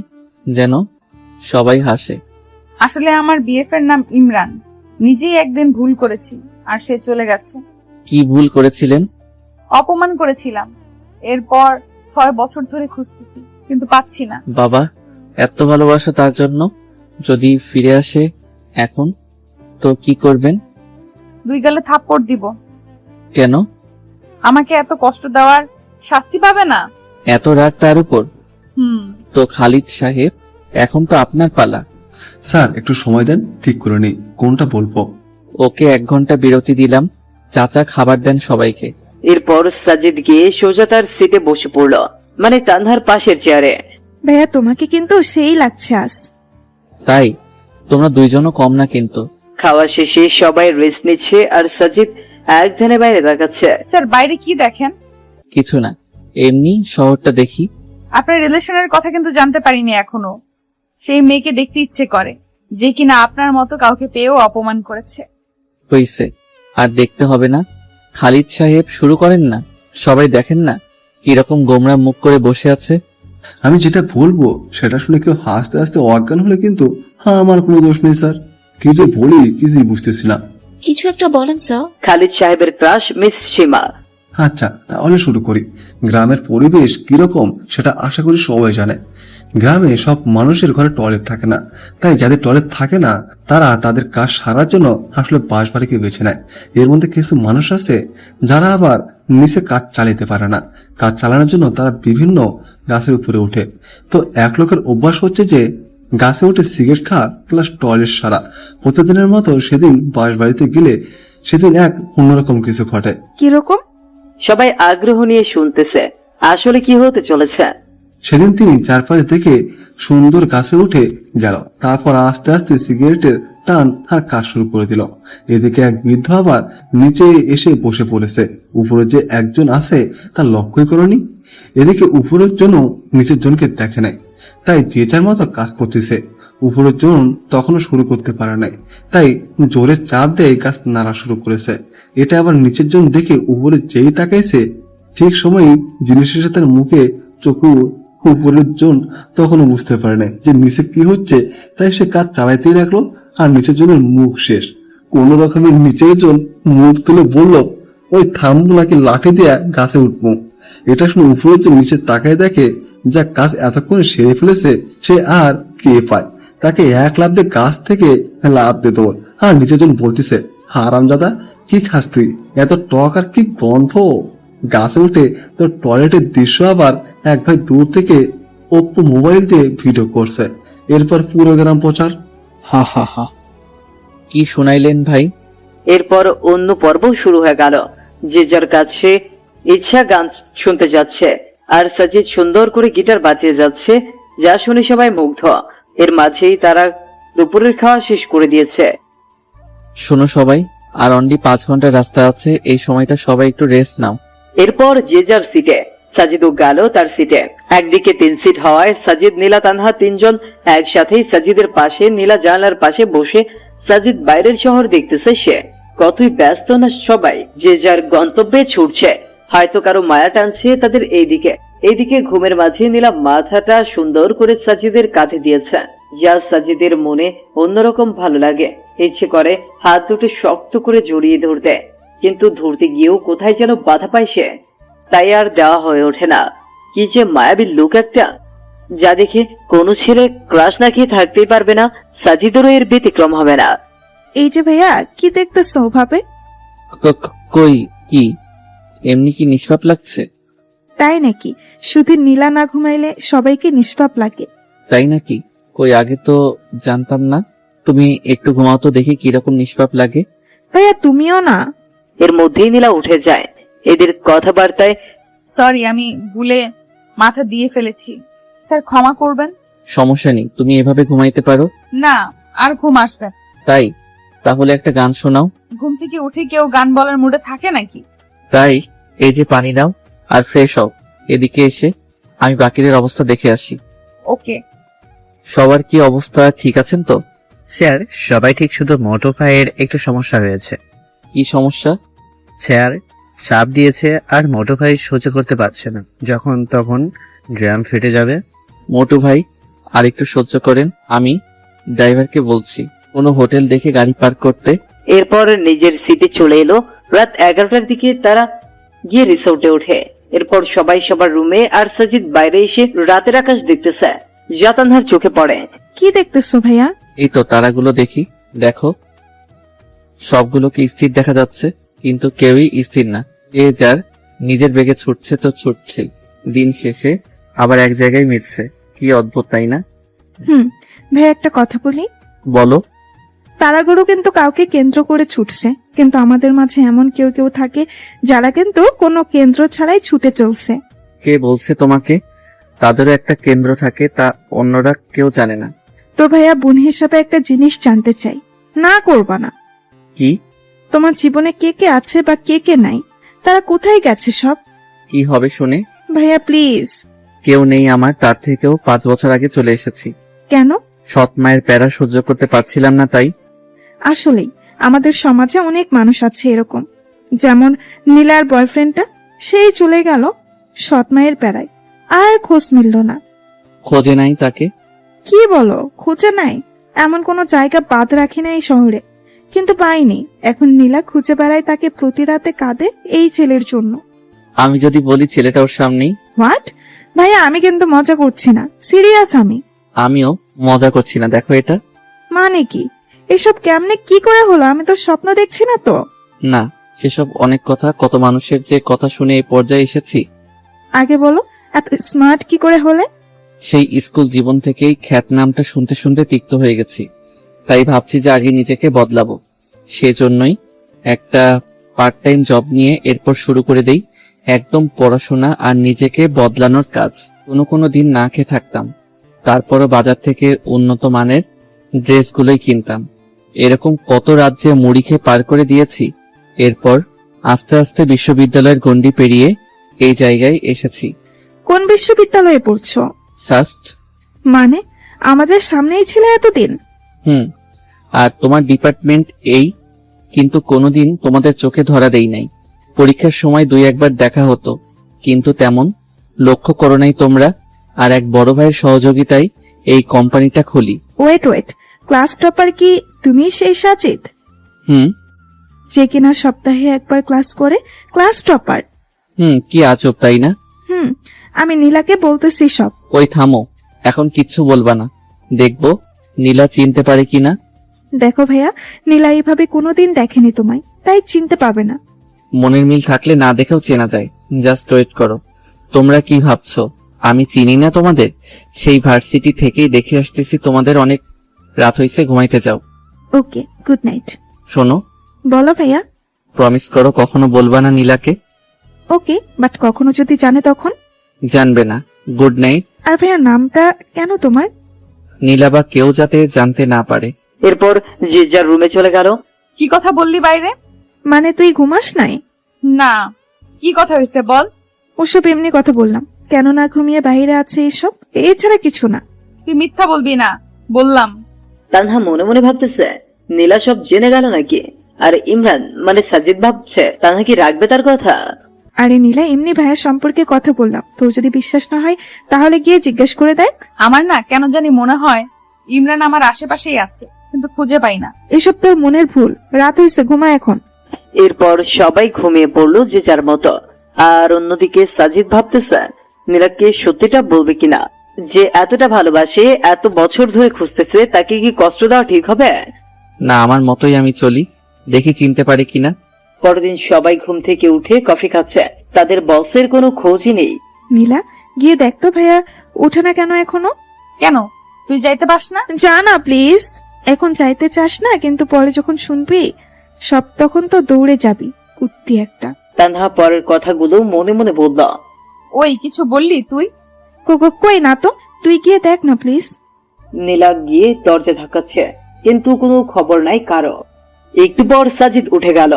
যেন সবাই হাসে। আসলে আমার বিএফ এর নাম ইমরান। নিজেই একদিন ভুল করেছি আর সে চলে গেছে। কি ভুল করেছিলেন? অপমান করেছিলাম। এরপর 6 বছর ধরে খুঁজতেছি, কিন্তু পাচ্ছি না। বাবা, এত ভালোবাসা তার জন্য? যদি ফিরে আসে এখন, তো কি করবেন? 2 গালে থাপ্পড় দিব। কেন? আমাকে এত কষ্ট দেওয়ার শাস্তি পাবে না? এত রাগ তার উপর? তো খালিদ সাহেব, এখন তো আপনার পালা। স্যার একটু সময় দেন, ঠিক করে নি কোনটা বলবো। ওকে 1 ঘন্টা বিরতি দিলাম, চাচা খাবার দেন সবাইকে। এরপর সাজিদ গিয়ে সোজা তার সিটে বসে পড়ল, মানে তানহার পাশের চেয়ারে। ভাইয়া তোমাকে কিন্তু সেই লাগছে আজ। তাই তোমরা দুইজনও কম না কিন্তু। খাওয়া শেষে সবাই রেস্ট নিচ্ছে আর সাজিদ এক ধ্যানে বাইরে তাকাচ্ছে। স্যার বাইরে কি দেখেন? কিছু না, এমনি শহরটা দেখি। আপনার রিলেশনের কথা কিন্তু জানতে পারিনি এখনো। সেই মেয়েকে দেখতে ইচ্ছে করে যে কিনা আপনার মতো কাউকে পেয়েও অপমান করেছে। হইছে, আর দেখতে হবে না। খালিদ সাহেব শুরু করেন না, সবাই দেখেন না কিরকম গোমরা মুখ করে বসে আছে। আমি যেটা বলবো সেটা শুনে কেউ হাসতে হাসতে অজ্ঞান হলে কিন্তু আমার কোনো দোষ নেই স্যার। কি যে বলি কিছুই বুঝতেছি না। কিছু একটা বলেন স্যার। খালিদ সাহেবের ক্রাশ মিস সীমা। আচ্ছা তাহলে শুরু করি। গ্রামের পরিবেশ কিরকম সেটা আশা করি সবাই জানে। গ্রামে সব মানুষের ঘরে টয়লেট থাকে না, তাই যাদের টয়লেট থাকে না তারা তাদের কাজ সারার জন্য আসলে বাসবাড়িকে বেছে নেয়। এর মধ্যে কিছু মানুষ আছে যারা আবার নিচে কাজ চালাতে পারে না, কাজ চালানোর জন্য তারা বিভিন্ন গাছের উপরে উঠে। তো এক লোকের অভ্যাস হচ্ছে যে গাছে উঠে সিগারেট খাওয়া প্লাস টয়লেট সারা। প্রতিদিনের মতো সেদিন বাসবাড়িতে গেলে সেদিন এক অন্যরকম কিছু ঘটে। কিরকম? সবাই আগ্রহ নিয়ে শুনতেছে আসলে কি হতে চলেছে। সেদিন তিনি চারপাশ দেখে সুন্দর গাছে উঠে গেল, তারপর আস্তে আস্তে সিগারেটের টান আর কাজ শুরু করে দিল। এদিকে এক বৃদ্ধ আবার নিচে এসে বসে পড়েছে। উপরে যে একজন আছে তার লক্ষ্যই করনি। এদিকে উপরের জন নিচের জনকে দেখে নাই, তাই যে যার মতো কাজ করতেছে। উপরের জন তখনও শুরু করতে পারে নাই, তাই জোরে চাপ দিয়ে গাছ নাড়া শুরু করেছে। এটা আবার নিচের জন দেখে উপরে যেই তাকাইছে ঠিক সময় জিনিসের সাথে মুখে চোখু উপরের জন তখনও বুঝতে পারে না যে নিচে কি হচ্ছে, তাই সে কাজ চালাইতেই রাখলো। আর নিচের জনের মুখ শেষ। কোন রকমের নিচের জন মুখ তুলে বলল, ওই থামবো নাকি লাঠি দিয়ে গাছে উঠবো। এটা শুনে উপরের জন নিচে তাকায় দেখে যা কাজ এতক্ষণে সেরে ফেলেছে সে আর কে পায়, তাকে এক লাফ দিয়ে গাছ থেকে লাফ দিত। আর নিচের জন বলতেছে, হারামজাদা কি খাস তুই, এত টক আর কি গন্ধ। গাছে উঠে তোর টয়লেটের দৃশ্য আবার এক ভাই দূর থেকে ওপ্পো মোবাইল দিয়ে ভিডিও করছে। এরপর পুরো গ্রাম প্রচার। হা হা হা। কি শুনাইলেন ভাই? এরপর অন্য পর্ব শুরু হয়ে গেল। যে যার কাছে ইচ্ছা গান শুনতে যাচ্ছে আর সাজিদ সুন্দর করে গিটার বাজিয়ে যাচ্ছে, যা শুনে সবাই মুগ্ধ। এর মাঝেই তারা দুপুরের খাওয়া শেষ করে দিয়েছে। শোনো সবাই, আর অনলি 5 ঘন্টা রাস্তা আছে, এই সময়টা সবাই একটু রেস্ট নাও। এরপর যে যার সিটে সাজিদও গেল তার সিটে। একদিকে 3 সিট হওয়ায় সাজিদ, নীলা, তানহা তিনজন একসাথেই সাজিদের পাশে নীলা জানলার পাশে বসে। সাজিদ বাইরের শহর দেখতেছে। সে কতই ব্যস্ত না, সবাই যে যার গন্তব্যে ছুটছে। হয়তো কারো মায়া টানছে তাদের এইদিকে ঘুমের মাঝে নীলা মাথাটা সুন্দর করে সাজিদের কাঁধে দিয়েছে, যা সাজিদের মনে অন্যরকম ভালো লাগে। ইচ্ছে করে হাত দুটো শক্ত করে জড়িয়ে ধরতে, কিন্তু ধরতে গিয়েও কোথায় যেন বাধা পায় সে, তাই আর দেওয়া হয়ে ওঠে না। কি যে মায়াবী লুক একটা, যা দেখে কোনো ছেলে ক্রাশ না খেয়ে থাকতেই পারবে না। সাজিদেরও এর ব্যতিক্রম হবে না। এই যে ভাইয়া কি দেখতেছো ভাবে? কই কি এমনি কি নিষ্পাপ লাগছে? তাই নাকি? শুধু নীলা না ঘুমাইলে সবাইকে নিষ্পাপ লাগে। তাই নাকি? কই আগে তো জানতাম না। তুমি একটু ঘুমাও তো দেখি কিরকম নিষ্পাপ লাগে। ভাইয়া তুমিও না। এর মধ্যেই নীলা উঠে যায়। এদের কথাবার্তায় সরি, আমি ভুলে মাথা দিয়ে ফেলেছি, স্যার ক্ষমা করবেন। সমস্যা নেই, তুমি এভাবে ঘুমাইতে পারো। না, আর ঘুম আসবে। তাই তাহলে একটা গান শোনাও। ঘুম থেকে উঠে কেউ গান বলার মুডে থাকে নাকি? তাই এই যে পানি নাও আর ফ্রেশ হও। এদিকে এসে আমি বাকিদের অবস্থা দেখে আসি। ওকে। সবার কি অবস্থা, ঠিক আছেন তো? স্যার সবাই ঠিক, শুধু মোটো ভাইয়ের একটু সমস্যা হয়েছে। কি সমস্যা? স্যার চাপ দিয়েছে আর মোটো ভাই সহ্য করতে পারছে না, যখন তখন ড্রাম ফেটে যাবে। মোটু ভাই আর একটু সহ্য করেন, আমি ড্রাইভারকে বলছি কোনো হোটেল দেখে গাড়ি পার্ক করতে। এরপর নিজের সিটে চলে এলো। রাত 11টার দিকে তারা গিয়ে রিসোর্টে ওঠে। এরপর সবাই সবার রুমে, আর সাজিদ বাইরে এসে রাতের আকাশ দেখতেছে, যা তানহার চোখে পড়ে। কি দেখতেছো ভাইয়া? এই তো তারাগুলো দেখি। দেখো, সবগুলোকে স্থির দেখা যাচ্ছে, কিন্তু কেউই স্থির না। এ যার নিজের বেগে ছুটছে তো ছুটছে, দিন শেষে আবার এক জায়গায় মিটছে। কি অদ্ভুত, তাই না? ভাইয়া একটা কথা বলি। বলো। তারাগুলো কিন্তু কাউকে কেন্দ্র করে ছুটছে, কিন্তু আমাদের মাঝে এমন কেউ কেউ থাকে যারা কিন্তু কোনো কেন্দ্র ছাড়াই ছুটে চলছে। কে বলছে তোমাকে? তাদেরও একটা কেন্দ্র থাকে, তা অন্যরা কেউ জানে না। তো ভাইয়া, বোন হিসাবে একটা জিনিস জানতে চাই, না করবা না। কি? তোমার জীবনে কে কে আছে বা কে কে নাই, তারা কোথায় গেছে সব? কি হবে শুনে? ভাইয়া প্লিজ। কেউ নেই আমার, তার থেকেও 5 বছর আগে চলে এসেছি। কেন? সৎ মায়ের প্যারা সহ্য করতে পারছিলাম না, তাই। আসলেই আমাদের সমাজে অনেক মানুষ আছে এরকম, যেমন নীলার বয়ফ্রেন্ডটা, সেই চলে গেল সৎ মায়ের প্যারায়, আর খোঁজ মিলল না। খোঁজে নাই তাকে? কি বলো, খুঁজে নাই? এমন কোনো জায়গা বাদ রাখি না এই শহরে, কিন্তু পাইনি। এখন নীলা খুঁজে বেড়ায় তাকে, প্রতি রাতে কাঁদে এই ছেলের জন্য। আমি যদি বলি ছেলেটা ওর সামনেই? হোয়াট? ভাইয়া আমি কিন্তু মজা করছি না, সিরিয়াস আমি। আমিও মজা করছি না, দেখো এটা। মানে কি? এসব কেমনে কি করে হলো? আমি তো স্বপ্ন দেখছি না তো। না, সেসব অনেক কথা, কত মানুষের যে কথা শুনে এই পর্যায়ে এসেছি। আগে বলো, এত স্মার্ট কি করে হলে? সেই স্কুল জীবন থেকেই খ্যাত নামটা শুনতে শুনতে তিক্ত হয়ে গেছি, তাই ভাবছি যে আগে নিজেকে বদলাবো। সেজন্যই একটা পার্ট টাইম জব নিয়ে এরপর শুরু করে দেই একদম পড়াশোনা আর নিজেকে বদলানোর কাজ। কোনো দিন না খেয়ে থাকতাম, তারপরও বাজার থেকে উন্নত মানের ড্রেসগুলোই কিনতাম। এরকম কত রাজ্যে মুড়ি খেয়ে পার করে দিয়েছি। এরপর আস্তে আস্তে বিশ্ববিদ্যালয়ের গণ্ডি পেরিয়ে এই জায়গায় এসেছি। কোন বিশ্ববিদ্যালয়ে পড়ছো? সাস্ট। মানে আমাদের সামনেই ছিল এতদিন? আর তোমার ডিপার্টমেন্ট এই, কিন্তু কোনোদিন তোমাদের চোখে ধরা দেই নাই। পরীক্ষার সময় 2-1 বার দেখা হতো, কিন্তু তেমন লক্ষ্য করো নাই তোমরা। আর এক বড় ভাইয়ের সহযোগিতায় এই কোম্পানিটা খুলি। ওয়েট, ক্লাস টপার কি তুমি সেই সাজিদ? যে কিনা সপ্তাহে একবার ক্লাস করে, ক্লাস টপার? কি আজব, তাই না? আমি নীলাকে বলতেছি সব। ওই থামো, এখন কিচ্ছু বলবা না, দেখবো নীলা চিনতে পারে কিনা। দেখো ভাইয়া, নীলা এইভাবে কোনোদিন দেখেনি তোমায়, তাই চিনতে পাবে না। মনের মিল থাকলে না দেখেও চেনা যায়। জাস্ট ওয়েট করো। তোমরা কি ভাবছো আমি চিনি না তোমাদের? সেই ভার্সিটি থেকেই দেখে আসতেছি তোমাদের। অনেক রাত হইছে, ঘুমাইতে যাও। ওকে, গুড নাইট। শোনো। বলো ভাইয়া। প্রমিস করো কখনো বলবা না নীলাকে। ওকে, বাট কখনো যদি জানে তখন? জানবে না। Good night. আর ভাইয়া নামটা কেন তোমার? নীলা বা কেউ যাতে জানতে না পারে। এরপর যে যার রুমে চলে গেল। কি কথা বললি বাইরে? মানে তুই ঘুমাস নাই? না, কি কথা হয়েছে বল। ওসব এমনি কথা বললাম, কেন না ঘুমিয়ে বাইরে আছে এসব, এছাড়া কিছু না। তুই মিথ্যা বলবি না, বললাম। তানহা মনে মনে ভাবতেছে নীলা সব জেনে গেল নাকি। আর ইমরান মানে সাজিদ ভাবছে তানহা কি রাখবে তার কথা। আরে নীলা, এমনি ভাইয়া সম্পর্কে কথা বললাম, তোর যদি বিশ্বাস না হয় তাহলে গিয়ে জিজ্ঞেস করে দেখ। আমার না কেন জানি মনে হয় ইমরান আমার আশেপাশেই আছে, কিন্তু খুঁজে পাই না। এসব তোর মনের ভুল, রাত হয়েছে, ঘুমা এখন। এরপর সবাই ঘুমিয়ে পড়লো যে যার মতো। আর অন্যদিকে সাজিদ ভাবতেছে নীলাকে সত্যিটা বলবে কিনা। যে এতটা ভালোবাসে, এত বছর ধরে খুঁজতেছে, তাকে কি কষ্ট দেওয়া ঠিক হবে? না, আমার মতোই আমি চলি, দেখি চিনতে পারে কিনা। পরদিন সবাই ঘুম থেকে উঠে কফি খাচ্ছে, তাদের বসের কোনো খোঁজই নেই। নীলা, গিয়ে দেখ তো ভাইয়া ওঠে না কেন এখনো। কেন, তুই যাইতে পাস না? যা না প্লিজ। এখন চাইতে চাস না, কিন্তু পরে যখন শুনবি সব তখন তো দৌড়ে যাবি, কুত্তি একটা। তানহা পরের কথাগুলো মনে মনে বলল। ওই কিছু বললি তুই? কই না তো, তুই গিয়ে দেখ না প্লিজ। নীলা গিয়ে দরজা ধাক্কাচ্ছে, কিন্তু কোনো খবর নাই কারো। একটু পর সাজিদ উঠে গেল।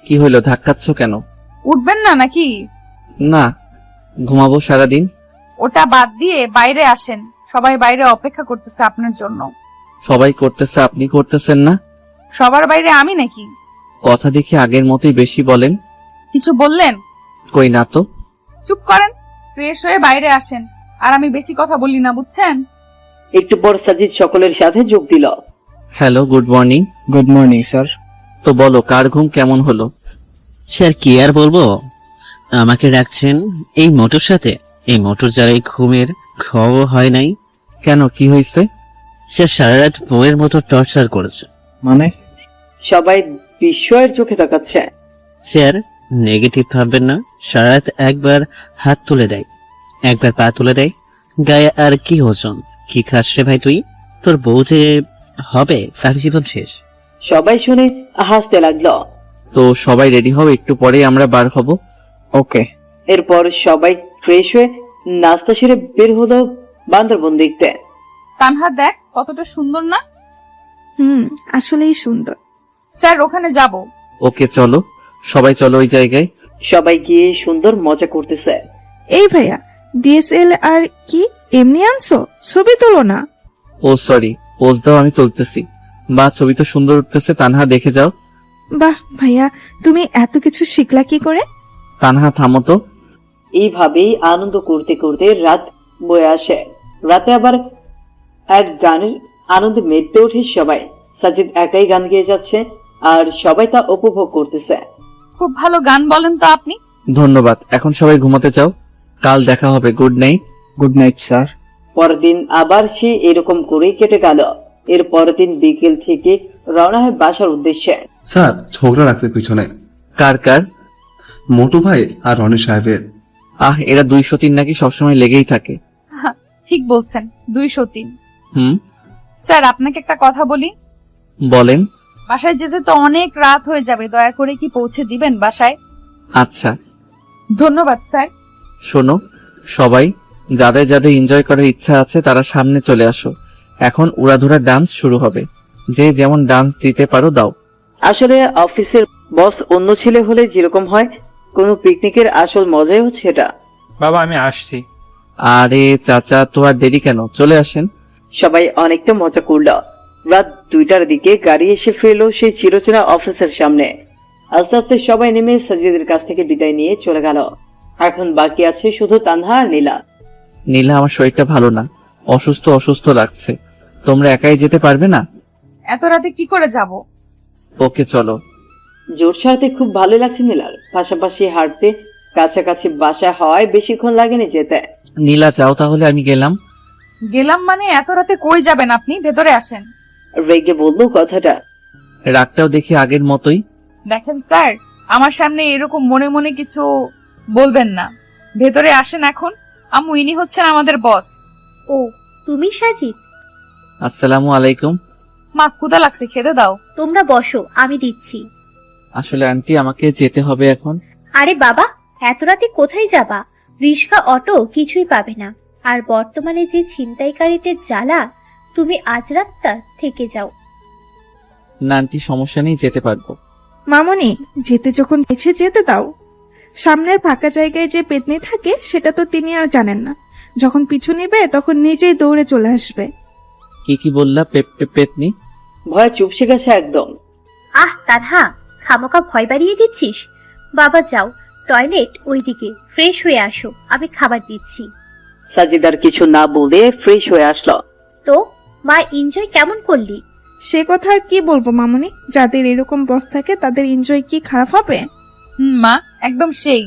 কি হইলো, ধাক্কাচ্ছ কেন? উঠবেন না নাকি? না, ঘুমাবো সারাদিন। ওটা বাদ দিয়ে বাইরে আসেন, সবাই বাইরে অপেক্ষা করতেছে আপনার জন্য। সবাই করতেছে, আপনি করতেছেন না? সবার বাইরে আমি নাকি? কথা দেখি আগের মতোই বেশি বলেন। কিছু বললেন? কই না তো। চুপ করেন, ফ্রেশ হয়ে বাইরে আসেন, আর আমি বেশি কথা বলি না, বুঝছেন? একটু পর সাজিদ সকলের সাথে যোগ দিল। Hello, good morning. Good morning sir. তো বলো, কার ঘুম কেমন হলো? স্যার কি আর বলবো, আমাকে রাখছেন এই মোটর সাথে। এই মোটর যারা এই ঘুমের খবর হয় নাই। কেন, কি হয়েছে? স্যার সারা রাত বউয়ের মতো টর্চার করেছে। মানে? সবাই বিস্ময়ের চোখে তাকাচ্ছে। স্যার নেগেটিভ ভাববেন না, সারা রাত একবার হাত তুলে দেয়, একবার পা তুলে দেয়, গায়ে আর কি ওজন। কি খাস রে ভাই তুই? তোর বউ যে হবে তার জীবন শেষ। সবাই শুনে হাসতে লাগলো। তো সবাই রেডি হও, একটু পরেই আমরা বার হব। ওকে। এরপর সবাই ফ্রেশ হয়ে নাস্তা সেরে বের হলো বান্দরবন দেখতে। তানহা দেখ কতটা সুন্দর না? আসলেই সুন্দর। স্যার ওখানে যাব। ওকে চলো, সবাই চলো ওই জায়গায়। সবাই গিয়ে সুন্দর মজা করতেছে। এই ভাইয়া, DSLR কি এমনি আনছো? ছবি তোলো না। ও সরি, পোজ দাও, আমি তুলতেছি। বা ছবি তো সুন্দর উঠতেছে, তানহা দেখে যাও। বাহ ভাইয়া, তুমি এত কিছু শিখলা কি করে? তানহা থামো তো। এইভাবেই আনন্দ করতে করতে রাত বয়ে আসে। রাতে আবার এক গানের আনন্দে মেতে ওঠে সবাই। সাজিদ একাই গান গেয়ে যাচ্ছে আর সবাই তা উপভোগ করতেছে। খুব ভালো গান বলেন তো আপনি। ধন্যবাদ, এখন সবাই ঘুমাতে চাও, কাল দেখা হবে। Good night. Good night sir. পরের দিন আবার সে এরকম করেই কেটে গেল। এর পরের দিন বিকেল থেকে রওনা হয় বাসার উদ্দেশ্যে। স্যার ঝগড়া রাখছে পিছনে। কার কার? মোটু ভাই আর রনি সাহেবের। এরা 203 নাকি সবসময় লেগেই থাকে। ঠিক বলছেন, 203। হুম, স্যার আপনাকে একটা কথা বলি। বলেন। বাসায় যেতে তো অনেক রাত হয়ে যাবে, দয়া করে কি পৌঁছে দিবেন বাসায়? আচ্ছা। ধন্যবাদ স্যার। শোনো সবাই, যাদের যাদের এনজয় করার ইচ্ছা আছে তারা সামনে চলে আসো। এখন উড়াধুরা ডান্স শুরু হবে, যে যেমন ডান্স দিতে পারো দাও। আসলে অফিসের বস অন্য ছেলে হলে যেরকম হয়, কোনো পিকনিকের আসল মজাই হচ্ছে এটা। বাবা আমি আসছি। আরে চাচা, তো আর দেরি কেন, চলে আসেন। সবাই অনেকটা মজা করলো। রাত 2টার দিকে গাড়ি এসে ফেরলো সেই চিরচেনা অফিসের সামনে। আস্তে আস্তে সবাই নেমে সাজিদের কাছ থেকে বিদায় নিয়ে চলে গেল। এখন বাকি আছে শুধু তানহা আর নীলা। নীলা, আমার শরীরটা ভালো না, অসুস্থ অসুস্থ লাগছে। তোমরা একাই যেতে পারবে না? এত রাতে কি করে যাব? ওকে চলো। জোর সাথে খুব ভালো লাগছে নীলার। পাশাপাশি হাঁটতে কাছাকাছি বাসা হওয়ায় বেশিক্ষণ লাগেনি যেতে। নীলা যাও তাহলে, আমি গেলাম। গেলাম মানে এত রাতে কই যাবেন আপনি? ভেতরে আসেন। রেগে বললো কথাটা। রাগটাও দেখি আগের মতোই। দেখেন স্যার, আমার সামনে এরকম মনে মনে কিছু বলবেন না। ভেতরে আসেন এখন। আম্মু, ইনি হচ্ছেন আমাদের বস। ও তুমি সাজিদ? আসসালামু আলাইকুম। মা, ক্ষুধা লাগছে, খেতে দাও। তোমরা বসো, আমি দিচ্ছি। আসলে আন্টি, আমাকে যেতে হবে এখন। আরে বাবা, এত রাতে কোথায় যাবা? রিস্কা অটো কিছুই পাবে না। আর বর্তমানে যে ছিনতাইকারীদের জ্বালা, তুমি আজ রাতটা থেকে যাও। না আন্টি, সমস্যা নেই, যেতে পারবো। মামনি, যেতে যখন বেছে যেতে দাও। সামনের ফাঁকা জায়গায় যে পেতনি থাকে সেটা তো তিনি আর জানেন না। যখন পিছু নিবে তখন নিজেই দৌড়ে চলে আসবে। কি বললা? পেতনি? ভয় চুপসে গেছে একদম। তানহা, খামোকা ভয় বাড়িয়ে দিচ্ছিস। বাবা যাও, টয়লেট ওইদিকে, ফ্রেশ হয়ে আসো, আমি খাবার দিচ্ছি। সাজিদার কিছু না বলে ফ্রেশ হয়ে আসলো। তো মা, এনজয় কেমন করলি? সে কথা আর কি বলবো মামনি, যাদের এরকম বস থাকে তাদের এনজয় কি খারাপ হবে? মা, একদম সেই।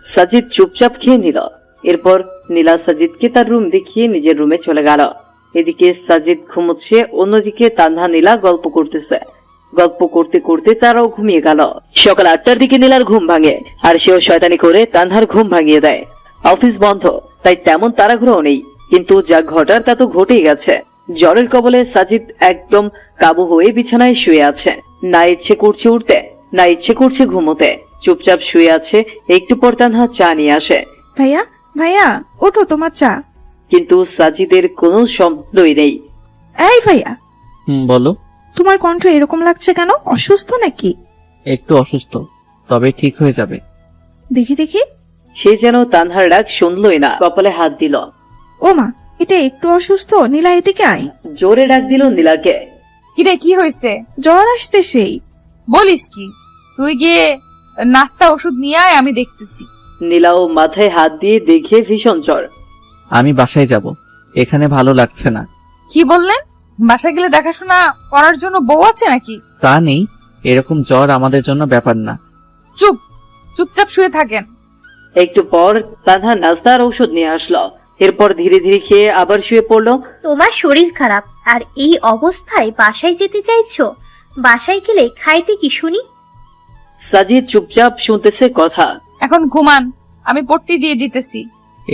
সাজিদ চুপচাপ খেয়ে নিল। এরপর নীলা সাজিদকে তার রুম দেখিয়ে নিজের রুমে চলে গেল। এদিকে সাজিদ ঘুমোচ্ছে, অন্যদিকে তানহা নীলা গল্প করতেছে। গল্প করতে করতে তারাও ঘুমিয়ে গেল। সকাল 8টার দিকে নীলার ঘুম ভাঙে, আর সেও শয়তানি করে তানহার ঘুম ভাঙিয়ে দেয়। অফিস বন্ধ, তাই তেমন তাড়াহুড়ো নেই, কিন্তু যা ঘটার তা তো ঘটেই গেছে। জ্বরের কবলে সাজিদ একদম কাবু হয়ে বিছানায় শুয়ে আছে। না ইচ্ছে করছে উঠতে, না ইচ্ছে করছে ঘুমোতে। চুপচাপ শুয়ে আছে। একটু পর তানহা চা নিয়ে আসে। ভাইয়া ভাইয়া, ওঠো, তোমার চা। কিন্তু সাজিদের কোনো শব্দই নেই। এই ভাইয়া। বলো। তোমার কণ্ঠ এরকম লাগছে কেন? অসুস্থ নাকি? একটু অসুস্থ, তবে ঠিক হয়ে যাবে। দেখি দেখি। সে যেন তানহার ডাক শুনলই না, কপালে হাত দিল। ও মা, এটা একটু অসুস্থ। নীলা, এদিকে আয়। জোরে ডাক দিল নীলাকে। কিরে, কি হয়েছে? জ্বর আসছে সেই। বলিস কি? তুই গিয়ে নাস্তা ওষুধ নিয়ে আয়, আমি দেখতেছি। নীলাও মাথায় হাত দিয়ে দেখে ভীষণ জ্বর। আমি বাসায় যাব, এখানে ভালো লাগছে না। কি বললেন? বাসায় গেলে দেখাশোনা করার জন্য বউ আছে নাকি? তা নেই, এরকম জ্বর আমাদের জন্য ব্যাপার না। চুপচাপ শুয়ে থাকেন। একটু পর তানহা নাস্তা আর ঔষধ নিয়ে আসলো। এরপর ধীরে ধীরে খেয়ে আবার শুয়ে পড়লো। তোমার শরীর খারাপ আর এই অবস্থায় বাসায় যেতে চাইছো? বাসায় গেলে খাইতে কি শুনি? সাজিদ চুপচাপ শুনতেছে কথা। এখন ঘুমান, আমি পট্টি দিয়ে দিতেছি।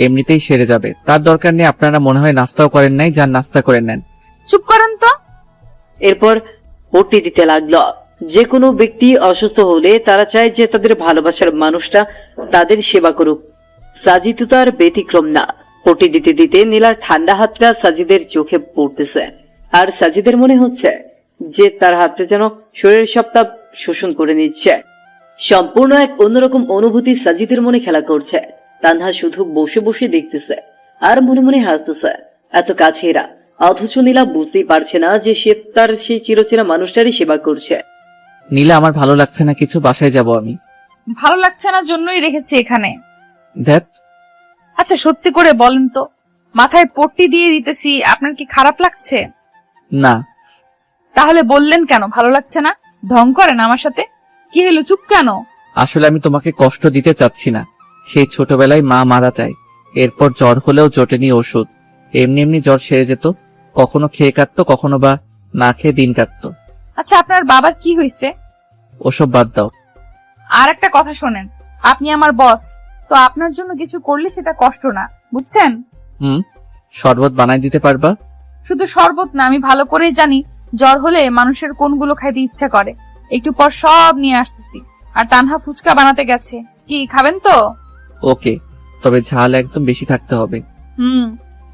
এমনিতেই সেরে যাবে, তার দরকার নেই। আপনারা মনে হয় নাস্তাও করেন নাই, যান নাস্তা করে নেন। চুপ করেন তো। এরপর পট্টি দিতে লাগলো। যে কোনো ব্যক্তি অসুস্থ হলে তারা চায় যে তাদের ভালোবাসার মানুষটা তাদের সেবা করুক। সাজিদ তো তার ব্যতিক্রম না। পট্টি দিতে দিতে নীলার ঠান্ডা হাতটা সাজিদের চোখে পড়তেছে, আর সাজিদের মনে হচ্ছে যে তার হাতটা যেন শরীরের সব তাপ শোষণ করে নিচ্ছে। সম্পূর্ণ এক অন্যরকম অনুভূতি সাজিদের মনে খেলা করছে। তানহা শুধু বসে বসে দেখতেছে আর মনে মনে হাসতেছে। এত কাছে এরা, অথচ নীলা বুঝতেই পারছে না যে সে তার সেই চিরচেনা মানুষটারই সেবা করছে। নীলা, আমার ভালো লাগছে না কিছু, বাসায় যাব আমি। ভালো লাগছে না জন্যই রেখেছি এখানে। ধ্যাত, আচ্ছা সত্যি করে বলেন তো, মাথায় পট্টি দিয়ে দিতেছি, আপনার কি খারাপ লাগছে? না। তাহলে বললেন কেন ভালো লাগছে না? ঢং করেন আমার সাথে? কি হলো, চুপ কেন? আসলে আমি তোমাকে কষ্ট দিতে চাচ্ছি না। সেই ছোটবেলায় মা মারা যায়, এরপর জ্বর হলেও জোটেনি ওষুধ, এমনি এমনি জ্বর সেরে যেত। কখনো খেয়ে কাটতো, কখনো বা না খেয়ে দিন কাটতো। আচ্ছা আপনার বাবার কি হয়েছে? ওসব বাদ দাও। আর একটা কথা শোনেন, আপনি আমার বস, তো আপনার জন্য কিছু করলে সেটা কষ্ট না, বুঝছেন? শরবত বানাই দিতে পারবা? শুধু শরবত না, আমি ভালো করেই জানি জ্বর হলে মানুষের কোনগুলো খাইতে ইচ্ছা করে। একটু পর সব নিয়ে আসতেছি। আর তানহা ফুচকা বানাতে গেছে, কি খাবেন তো? ওকে, তবে ঝাল একদম বেশি থাকতে হবে।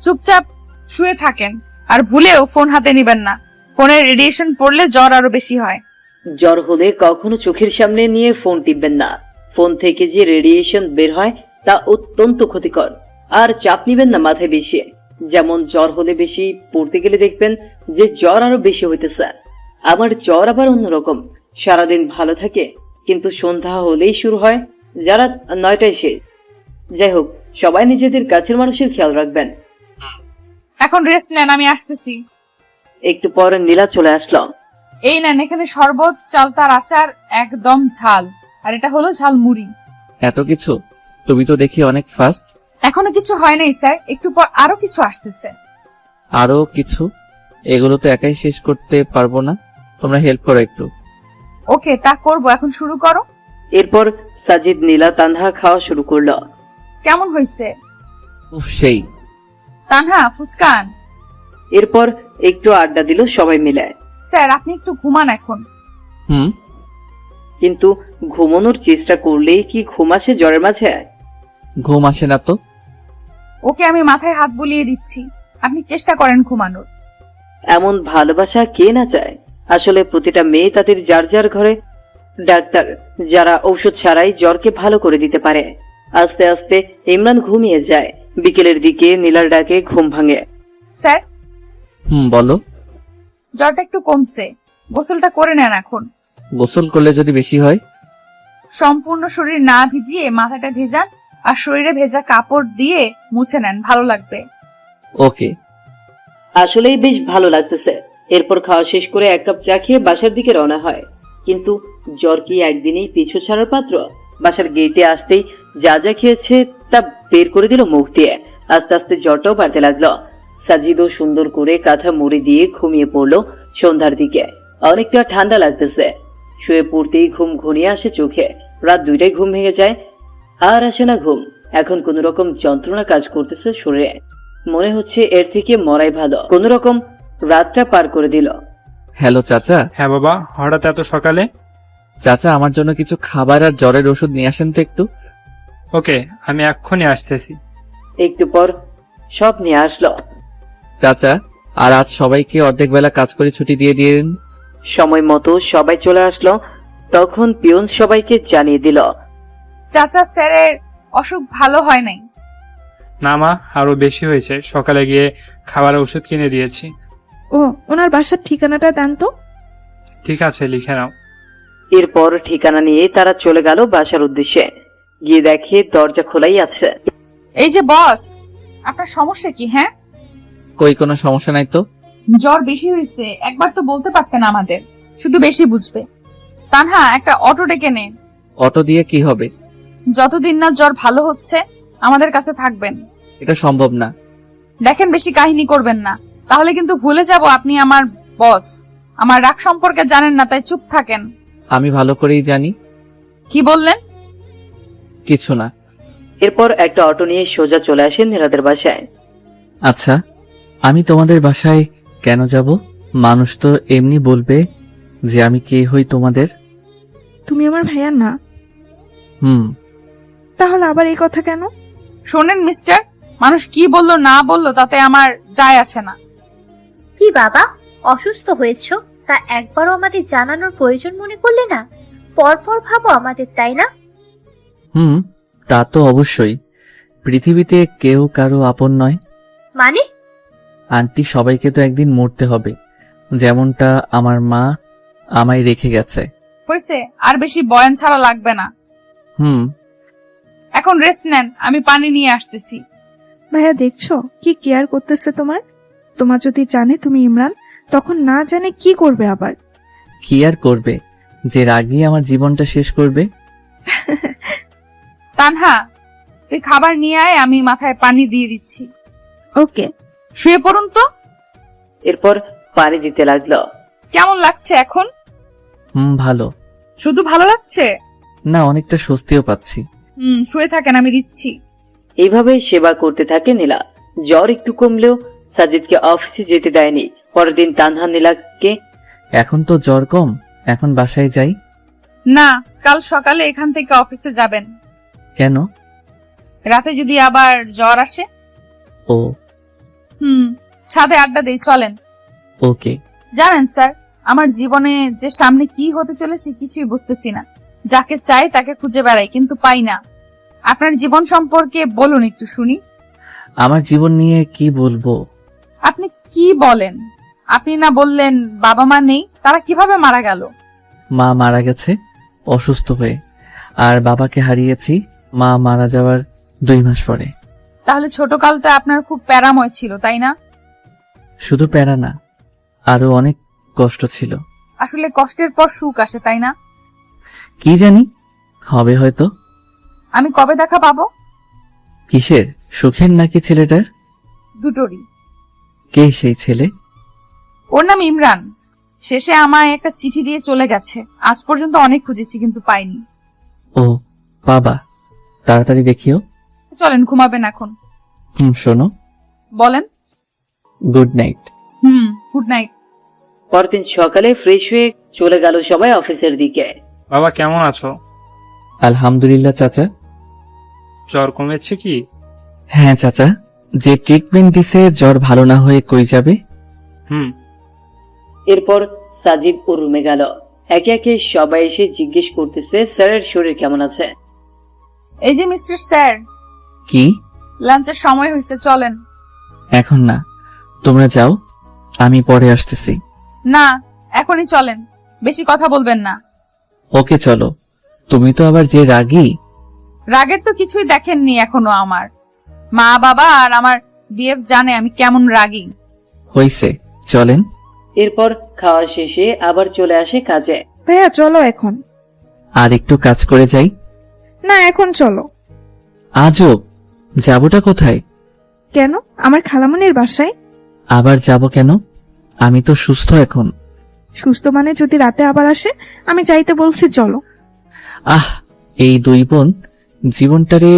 চুপচাপ শুয়ে থাকেন, আর ভুলেও ফোন হাতে নিবেন না। ফোনের রেডিয়েশন পড়লে জ্বর আরো বেশি হয়। জ্বর হলে কখনো চোখের সামনে নিয়ে ফোন টিপবেন না। ফোন থেকে যে রেডিয়েশন বের হয় তা অত্যন্ত ক্ষতিকর। আর চাপ নিবেন না মাথায় বেশি। যেমন জ্বর হলে বেশি পড়তে গেলে দেখবেন যে জ্বর আরো বেশি হইতেছে। আমার জ্বর আবার অন্যরকম, সারাদিন ভালো থাকে, কিন্তু সন্ধ্যা হলেই শুরু হয়, যারা 9টায় শেষ। যাই হোক, সবাই নিজেদের কাছের মানুষের খেয়াল রাখবেন। এখন রেস্ট নেন, আমি আসতেছি। একটু পর নীলা চলে আসলো। এই নেন, এখানে শরবত, চালতার আচার, একদম ঝাল, আর এটা হলো ঝাল মুড়ি। এত কিছু? তুমি তো দেখি অনেক ফাস্ট। এখনো কিছু হয় নাই স্যার, একটু পর আরো কিছু আসতেছে। আরো কিছু? এগুলো তো একাই শেষ করতে পারবো না, তোমরা হেল্প করো একটু। ওকে, তা করবো, এখন শুরু করো। এরপর সাজিদ নীলা তানহা খাওয়া শুরু করলো। কেমন হয়েছে? উফ, সেই। তানহা ফুচকান। এরপর একটু আড্ডা দিল সবাই মিলে। স্যার আপনি একটু ঘুমান এখন। কিন্তু ঘুমানোর চেষ্টা করলেই কি ঘুম আসে জ্বরের মাঝে? ঘুম আসে না তো। ওকে, আমি মাথায় হাত বুলিয়ে দিচ্ছি, আপনি চেষ্টা করেন ঘুমানোর। এমন ভালোবাসা কে না চায়? আসলে প্রতিটা মেয়ে তাদের যার যার ঘরে ডাক্তার, যারা ঔষধ ছাড়াই জ্বরকে ভালো করে দিতে পারে। আস্তে আস্তে ইমরান ঘুমিয়ে যায়। বিকেলের দিকে নীলার ডাকে ঘুম ভাঙে। স্যার। বলো। জ্বরটা একটু কমছে, গোসলটা করে নেন এখন। গোসল করলে যদি বেশি হয়? সম্পূর্ণ শরীর না ভিজিয়ে মাথাটা ভেজান, আর শরীরে ভেজা কাপড় দিয়ে মুছে নেন, ভালো লাগবে। ওকে। আসলেই বেশ ভালো লাগতেছে। এরপর খাওয়া শেষ করে 1 কাপ চা খেয়ে বাসার দিকে রওনা হয়। কিন্তু জ্বর কি একদিনেই পিছু ছাড়ার পাত্র? বাসার গেটে আসতেই যা যা খেয়েছে তা বের করে দিল মুখ দিয়ে। আস্তে আস্তে জ্বরটাও বাড়তে লাগলো। সাজিদও সুন্দর করে কাঁথা মুড়ি দিয়ে ঘুমিয়ে পড়লো। সন্ধ্যার দিকে অনেকটা ঠান্ডা লাগতেছে। শুয়ে পড়তেই ঘুম ঘনিয়ে আসে চোখে। রাত 2টায় ঘুম ভেঙে যায়। আর আসে না ঘুম। এখন কোন রকম যন্ত্রণা কাজ করতেছে শরীরে। মনে হচ্ছে এর থেকে মরাই ভালো। কোন রকম রাতটা পার করে দিল। হ্যালো চাচা। হ্যাঁ বাবা, হঠাৎ এত সকালে? চাচা, আমার জন্য কিছু খাবার আর জ্বরের ওষুধ নিয়ে আসেন তো একটু। ওকে, আমি এক্ষুনি আসতেছি। একটু পর সব নিয়ে আসলো। চাচা, আর আজ সবাইকে অর্ধেক বেলা কাজ করে ছুটি দিয়ে দিন। সময় মতো সবাই চলে আসলো। তখন পিয়ন সবাইকে জানিয়ে দিল, চাচা স্যারের অসুখ ভালো হয় নাই। না মা, আরো বেশি হয়েছে। সকালে গিয়ে খাবার ওষুধ কিনে দিয়েছি। ও, ওনার বাসার ঠিকানাটা দেন তো। ঠিক আছে, লিখে নাও। এরপর ঠিকানা নিয়ে তারা চলে গেল বাসার উদ্দেশ্যে। গিয়ে দেখে দরজা খোলাই আছে। এই যে বস, আপনার সমস্যা কি? হ্যাঁ, কই কোনো সমস্যা নাই তো। জ্বর বেশি হয়েছে, একবার তো বলতে পারতেন আমাদের, শুধু বেশি বুঝবে। তানহা, একটা অটো ডেকে নে। অটো দিয়ে কি হবে? যতদিন না জ্বর ভালো হচ্ছে আমাদের কাছে থাকবেন। এটা সম্ভব না। দেখেন, বেশি কাহিনী করবেন না, তাহলে কিন্তু ভুলে যাব আপনি আমার বস। আমার রাগ সম্পর্কে জানেন না, তাই চুপ থাকেন। আমি ভালো করেই জানি। কি বললেন? কিছু না। এরপর একটা অটো নিয়ে সোজা চলে আসেন নীলাদের বাসায়। আচ্ছা, আমি তোমাদের বাসায় কেন যাব? মানুষ তো এমনি বলবে যে আমি কে হই তোমাদের? তুমি আমার ভাইয়া না? হুম। তাহলে আবার এই কথা কেন? শোনেন মিস্টার, মানুষ কি বললো না বললো তাতে আমার যায় আসে না। কি বাবা, অসুস্থ হয়েছো? তা একবারও আমাদের জানানোর প্রয়োজন মনে করলে না? পরপর ভাবো আমাদের, তাই না? হুম, তা তো অবশ্যই। পৃথিবীতে কেউ কারো আপন নয়। মানে? আন্টি, সবাইকে তো একদিন মরতে হবে, যেমনটা আমার মা আমায় রেখে গেছে। হয়েছে, আর বেশি বয়ান ছাড়া লাগবে না। হুম। এখন রেস্ট নেন, আমি পানি নিয়ে আসতেছি। ভাইয়া দেখছো কি কেয়ার করতেছে তোমার? তোমার যদি জানে তুমি ইমরান, তখন না জানে কি করবে আবার? কি আর করবে, যে রাগী আমার জীবনটা শেষ করবে। তানহা, তুই খাবার নিয়ে আয়, আমি মাথায় পানি দিয়ে দিচ্ছি। ওকে। শুয়ে পড়ুন তো। এরপর পানি দিতে লাগলো। কেমন লাগছে এখন? হুম, ভালো। শুধু ভালো লাগছে? না, অনেকটা স্বস্তিও পাচ্ছি। শুয়ে থাকেন, আমি দিচ্ছি। এইভাবে সেবা করতে থাকে নীলা। জ্বর একটু কমলেও সাজিদকে অফিসে যেতে দেয়নি। পরের দিন তানহা নীলাকে, এখন তো জ্বর কম, এখন বাসায় যাই। না, কাল সকালে এখান থেকে অফিসে যাবেন। কেন? রাতে যদি আবার জ্বর আসে। ও। ছাদে আড্ডা দেই, চলেন। ওকে। জানেন স্যার, আমার জীবনে যে সামনে কি হতে চলেছে কিছুই বুঝতেছি না। যাকে চাই তাকে খুঁজে বেড়াই, কিন্তু পাই না। আপনার জীবন সম্পর্কে বলুন একটু শুনি। আমার জীবন নিয়ে কি বলবো? আপনি কি বলেন? আপনি না বললেন বাবা মা নেই, তারা কিভাবে মারা গেল? মা মারা গেছে অসুস্থ হয়ে, আর বাবাকে হারিয়েছি মা মারা যাওয়ার 2 মাস পরে। তাহলে ছোটকালটা আপনার খুব প্যারাময় ছিল, তাই না? শুধু প্যারা না, আরো অনেক কষ্ট ছিল। আসলে কষ্টের পর সুখ আসে, তাই না? কি জানি, হবে হয়তো। আমি কবে দেখা পাবো? কিসের, সুখের নাকি ছেলেটার? দুটোরই। কে সেই ছেলে? ওর নাম ইমরান। শেষে আমায় একটা চিঠি দিয়ে চলে গেছে। আজ পর্যন্ত অনেক খুঁজেছি কিন্তু পাইনি। ও বাবা, তাড়াতাড়ি দেখিও। চলেন, ঘুমাবেন এখন। শোনো। বলেন। Good night. Good night. পরদিন সকালে ফ্রেশ হয়ে চলে গেল সবাই অফিসের দিকে। বাবা কেমন আছো? আলহামদুলিল্লাহ চাচা। জ্বর কমেছে কি? হ্যাঁ চাচা, যে ট্রিটমেন্ট দিছে জ্বর ভালো না হয়ে কই যাবে। এরপর সাজিদ ওর রুমে গেল। একে একে সবাই এসে জিজ্ঞেস করতেছে স্যারের শরীর কেমন আছে। এই যে মিস্টার স্যার, কি? লাঞ্চের সময় হয়েছে, চলেন। এখন না, তোমরা যাও, আমি পরে আসতেছি। না, এখনই চলেন, বেশি কথা বলবেন না। ওকে চলো। তুমি তো আবার যে রাগী। রাগের তো কিছুই দেখেননি এখনো। আমার মা বাবা আর আমার বিএফ জানে আমি কেমন রাগী। হইছে, চলেন। এরপর খাওয়া শেষে আবার চলে আসে কাজে। ভাইয়া চলো এখন। আর একটু কাজ করে যাই। না, এখন চলো। আজব, যাবোটা কোথায়? কেন? আমার খালামনির বাসায়। আবার যাব কেন? আমি তো সুস্থ এখন। সুস্থ মানে যদি রাতে আবার আসে? আমি যাইতে বলছি, চলো। আহ, এই 2 বোন জীবনটারে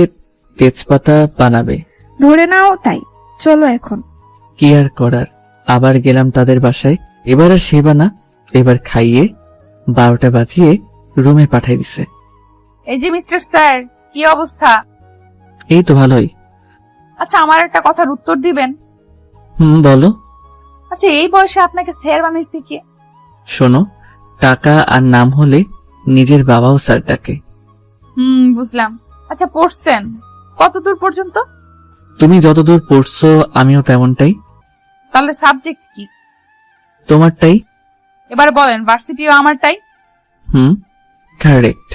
তেজপাতা বানাবে। ধরে নাও তাই, চলো এখন। কি আর করার, আবার গেলাম তাদের বাসায়। এবার আর সেবা না, এবার খাইয়ে 12টা বাজিয়ে রুমে পাঠাই দিছে। এই যে মিস্টার স্যার, কি অবস্থা? এই তো ভালোই। আচ্ছা, আমার একটা কথার উত্তর দিবেন? বলো। আচ্ছা, এই বয়সে আপনাকে স্যার বানাইছে কে? শোনো, টাকা আর নাম হলে নিজের বাবাও স্যার ডাকে। বুঝলাম। আচ্ছা, পড়ছেন কতদূর পর্যন্ত? তুমি যতদূর পড়ছো আমিও তেমনটাই। তাহলে সাবজেক্ট কি? তোমারটাই। এবার বলেন, ভার্সিটিও আমারটাই। কারেক্ট।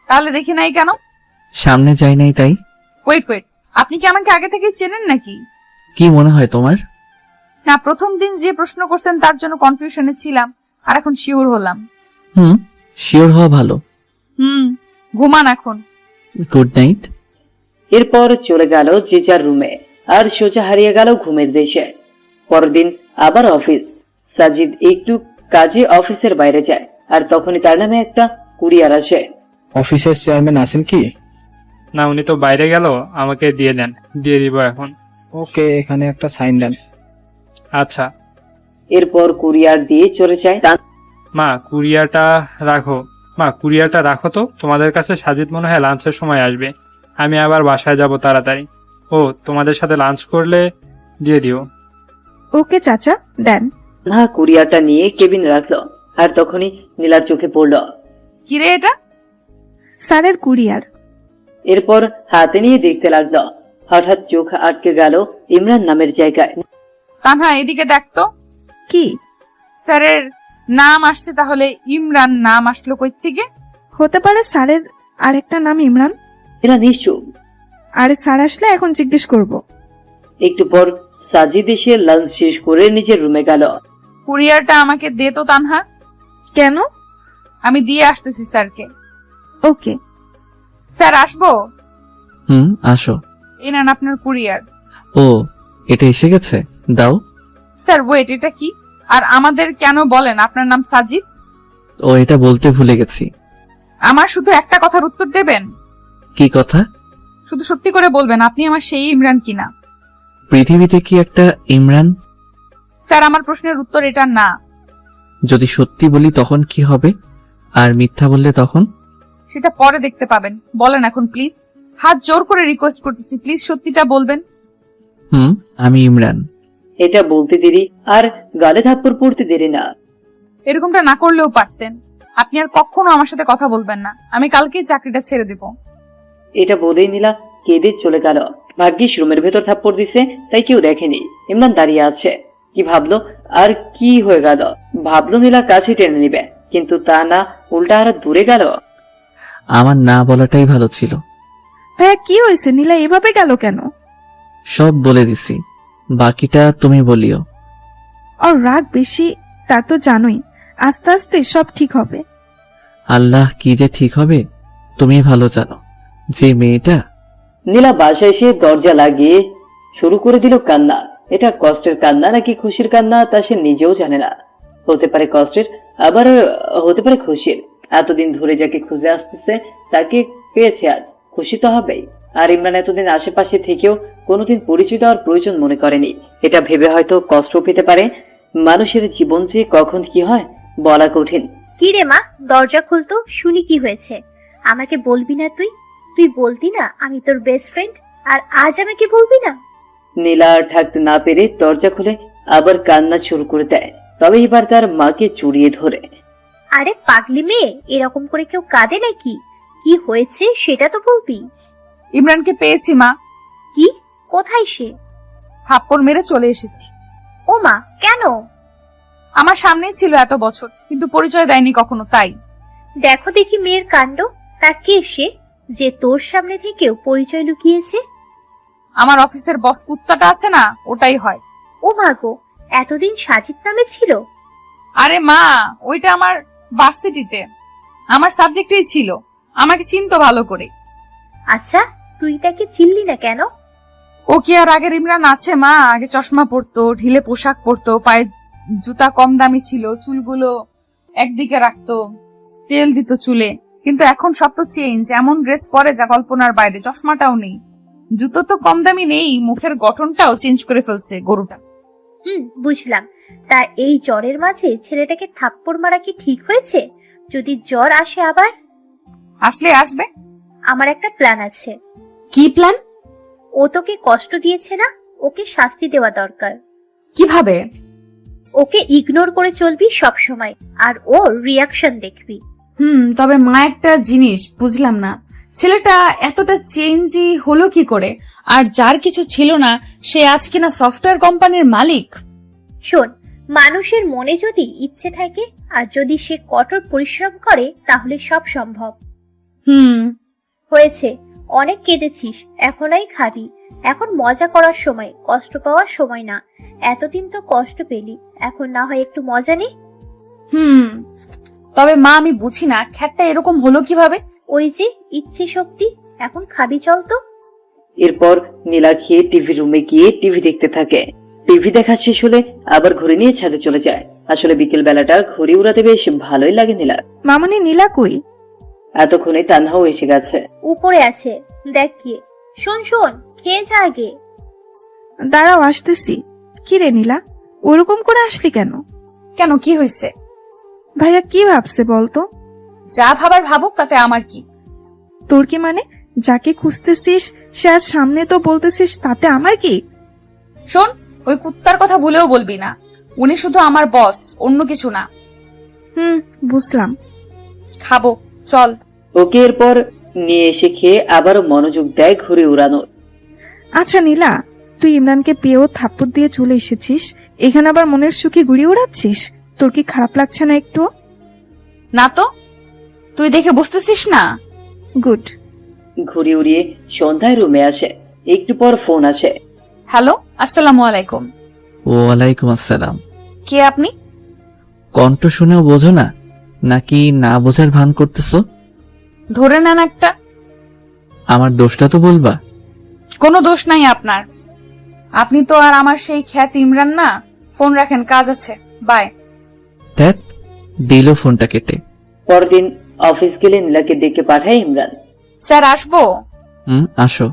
তাহলে দেখি নাই কেন? সামনে যাই নাই তাই। ওয়েট, আপনি কি আমাকে আগে থেকে চেনেন নাকি? কি মনে হয় তোমার? না, প্রথম দিন যে প্রশ্ন করছেন তার জন্য কনফিউশনে ছিলাম, আর এখন শিওর হলাম। শিওর হওয়া ভালো। ঘুমান এখন। Good night. এরপর চলে গেল যে যার রুমে, আর সোজা হারিয়ে গেল ঘুমের দেশে। পরদিন আবার অফিস। সাজিদ একটু কাজে অফিসের বাইরে যায়, আর তখনই তার নামে একটা কুরিয়ার আসে। অফিসের চেয়ারম্যান আছেন কি? না, উনি তো বাইরে গেল, আমাকে দিয়ে দেন। দিয়ে দিব এখন। ওকে, এখানে একটা সাইন দেন। আচ্ছা। এরপর কুরিয়ার দিয়ে চলে যায় মা কুরিয়ারটা রাখো তো, তোমাদের কাছে সাজিদ মনে হয় লাঞ্চের সময় আসবে। আমি আবার বাসায় যাব তাড়াতাড়ি। ও তোমাদের সাথে লাঞ্চ করলে দিয়ে দিও। ওকে চাচা, দেন। তানহা কুরিয়ারটা নিয়ে কেবিন রাখলো, আর তখনই নীলার চোখে পড়ল। কিরে এটা? স্যারের কুরিয়ার। এরপর হাতে নিয়ে দেখতে লাগলো। হঠাৎ চোখ আটকে গেল ইমরান নামের জায়গায়। তানহা এদিকে দেখতো। কি? স্যারের নাম আসছে, তাহলে ইমরান নাম আসলো কই থেকে? হতে পারে স্যারের আরেকটা নাম ইমরান। এরা নিশ্চুপ। আরে স্যার আসলে এখন জিজ্ঞেস করব। একটু পর সাজিদ এসে লাঞ্চ শেষ করে নিজের রুমে গেল। কুরিয়ারটা আমাকে দে তো তানহা। কেন? আমি দিয়ে আসতেছি স্যারকে। ওকে। স্যার আসবো? আসো। এই নেন আপনার কুরিয়ার। ও, এটা এসে গেছে, দাও। স্যার ওয়েট, এটা কি? আর আমাদের কেন বলেন আপনার নাম সাজিদ? ও, এটা বলতে ভুলে গেছি। আমার শুধু একটা কথার উত্তর দেবেন। কি কথা? শুধু সত্যি করে বলবেন আপনি আমার সেই ইমরান কিনা। পৃথিবীতে কি একটা ইমরান? স্যার আমার প্রশ্নের উত্তর এটা না। যদি সত্যি বলি তখন কি হবে, আর মিথ্যা বললে তখন? সেটা পরে দেখতে পাবেন। বলেন এখন প্লিজ, হাত জোর করে রিকোয়েস্ট করতেছি, প্লিজ সত্যিটা বলবেন। আমি ইমরান। এটা বলতে দেরি আর গালে থাপ্পড় পড়তে দেরি না। এরকমটা না করলেও পারতেন। আপনি আর কখনো আমার সাথে কথা বলবেন না। আমি কালকেই চাকরিটা ছেড়ে দিব। এটা বলেই নীলা কেঁদে চলে গেল। ভাগ্যিস রুমের ভেতর থাপ্পড় দিছে, তাই কেউ দেখেনি। ইমরান দাঁড়িয়ে আছে। কি ভাবলো আর কি হয়ে গেল? ভাবলো নীলা কাছে টেনে নিবে, কিন্তু তা না, উল্টা আর দূরে গেল। আমার না বলাটাই ভালো ছিল। ভাইয়া কি হয়েছে? নীলা এভাবে গেল কেন? সব বলে দিছি, বাকিটা তুমি বলিও। আর রাগ বেশি, তা তো জানোই। আস্তে আস্তে সব ঠিক হবে। আল্লাহ কি যে ঠিক হবে তুমি ভালো জানো। যে মেয়েটা। নীলা বাসায় এসে দরজা লাগিয়ে শুরু করে দিল কান্না। এটা কষ্টের কান্না নাকি খুশির কান্না তা সে নিজেও জানে না। হতে পারে কষ্টের, আবার হতে পারে খুশির। এতদিন ধরে যাকে খুঁজে আসতেছে তাকে পেয়েছে আজ, খুশি তো হবেই। আর ইমরান এতদিন আশেপাশে থেকেও কোনোদিন পরিচয় দেওয়ার প্রয়োজন মনে করেনি। এটা ভেবে হয়তো কষ্ট পেতে পারে। মানুষের জীবন যে কখন কি হয় বলা কঠিন। কি রে মা, দরজা খুলতো, শুনি কি হয়েছে। আমাকে বলবি না তুই? তুই বলতি না আমি তোর বেস্ট ফ্রেন্ড, আর আজ আমাকে বলবি না? নীলা আর থাকতে না পেরে দরজা খুলে আবার কান্না শুরু করে দেয়। তবে এবার তার মাকে জড়িয়ে ধরে। আরে পাগলি মেয়ে, এরকম করে কেউ কাঁদে নাকি? কি হয়েছে সেটা তো বলবি। ইমরানকে পেয়েছি মা। কি? কোথায় সে? থাপ্পড় মেরে চলে এসেছি। ও মা, কেন? আমার সামনেই ছিল এত বছর, কিন্তু পরিচয় দেয়নি কখনো, তাই। দেখো দেখি মেয়ের কাণ্ড। তা কে সে যে তোর সামনে থেকেও পরিচয় লুকিয়েছে? আমার অফিসের বস কুত্তাটা আছে না, ওটাই হয়। ও মা গো, এতদিন সাজিদ নামে ছিল? আরে মা, ওইটা আমার ভার্সিটিতে আমার সাবজেক্টেই ছিল। আমাকে চিনতো ভালো করে। আচ্ছা, তুই তাকে চিনলি না কেন? ও কি আর আগের ইমরান আছে মা? আগে চশমা পরতো, ঢিলে পোশাক পরতো, পায়ে জুতা কম দামি ছিল, চুলগুলো একদিকে রাখতো, তেল দিত চুলে। কিন্তু এখন সব তো চেঞ্জ। এমন ড্রেস পরে যা কল্পনার বাইরে। চশমাটাও নেই, জুতো তো কম দামি নেই, মুখের গঠনটাও চেঞ্জ করে ফেলছে গরুটা। বুঝলাম। তা এই জ্বরের মাঝে ছেলেটাকে থাপ্পড় মারা কি ঠিক হয়েছে? যদি জ্বর আসে আবার? আসলে আসবে। আমার একটা প্ল্যান আছে। কি প্ল্যান? ও তোকে কষ্ট দিয়েছে না, ওকে শাস্তি দেওয়া দরকার। কিভাবে? ওকে ইগনোর করে চলবি সব সময়, আর ওর রিয়াকশন দেখবি। তবে মা একটা জিনিস বুঝলাম না, ছেলেটা এতটা চেঞ্জই হলো কি করে? আর যার কিছু ছিল না সে আজ কিনা সফটওয়্যার কোম্পানির মালিক। শোন, মানুষের মনে যদি ইচ্ছে থাকে আর যদি সে কঠোর পরিশ্রম করে তাহলে সব সম্ভব। হয়েছে, অনেক কেঁদেছিস, এখনই খাবি। এখন মজা করার সময়, কষ্ট পাওয়ার সময় না। এতদিন তো কষ্ট পেলি, এখন না হয় একটু মজা নে। তবে মা আমি বুঝি না খ্যাটটা এরকম হলো কিভাবে? ওই যে ইচ্ছে শক্তি। এখন খাবি, চল তো। এরপর নীলা খেয়ে টিভি রুমে গিয়ে টিভি দেখতে থাকে। টিভি দেখা শেষ হলে আবার ঘুরে নিয়ে ছাদে চলে যায়। আসলে বিকেল বেলাটা ঘুরে উড়াতে বেশ ভালোই লাগে নীলা। মামনি, নীলা কই? এতক্ষণে তানহাও এসে গেছে। উপরে আছে, দেখ গিয়ে। শোন শোন, খেয়ে যা আগে। দাঁড়াও, আসতেছি। কি রে নীলা, ওরকম করে আসলি কেন? কেন, কি হয়েছে? ভাইয়া কি ভাবছে বলতো? যা ভাবার ভাবুক, তাতে আমার কি? তোর কি মানে? যাকে খুঁজতেছিস সে আজ সামনে তো বলতেছিস, তাতে আমার কি? শোন, ওই কুত্তার কথা ভুলেও বলবি না। উনি শুধু আমার বস, অন্য কিছু না। বুঝলাম। খাবো, চল। ওকে এরপর নিয়ে এসে খেয়ে আবারও মনোযোগ দেয় ঘুরে উড়ানো। আচ্ছা নীলা, তুই ইমরানকে পেয়েও থাপ্পড় দিয়ে চলে এসেছিস, এখানে আবার মনের সুখে ঘুরিয়ে উড়াচ্ছিস। তোর কি খারাপ লাগছে না একটু? না তো, তুই দেখে বুঝতেছিস না? গুড। ঘুরে উড়িয়ে সন্ধ্যায় রুমে আসে। একটু পর ফোন আসে। হ্যালো, আসসালামু আলাইকুম। ওয়ালাইকুম আসসালাম। কে আপনি? কণ্ঠ শুনেও বোঝো না, নাকি না বোঝার ভান করতেছো? ধরে নেন একটা। আমার দোষটা তো বলবা। কোনো দোষ নাই আপনার। আপনি তো আর আমার সেই খ্যাত ইমরান না। ফোন রাখেন, কাজ আছে। বাই। ধ্যাত, দিল ফোনটা কেটে। পরদিন অফিস গেলে নীলাকে ডেকে পাঠায় ইমরান। স্যার, আসবো? আসো।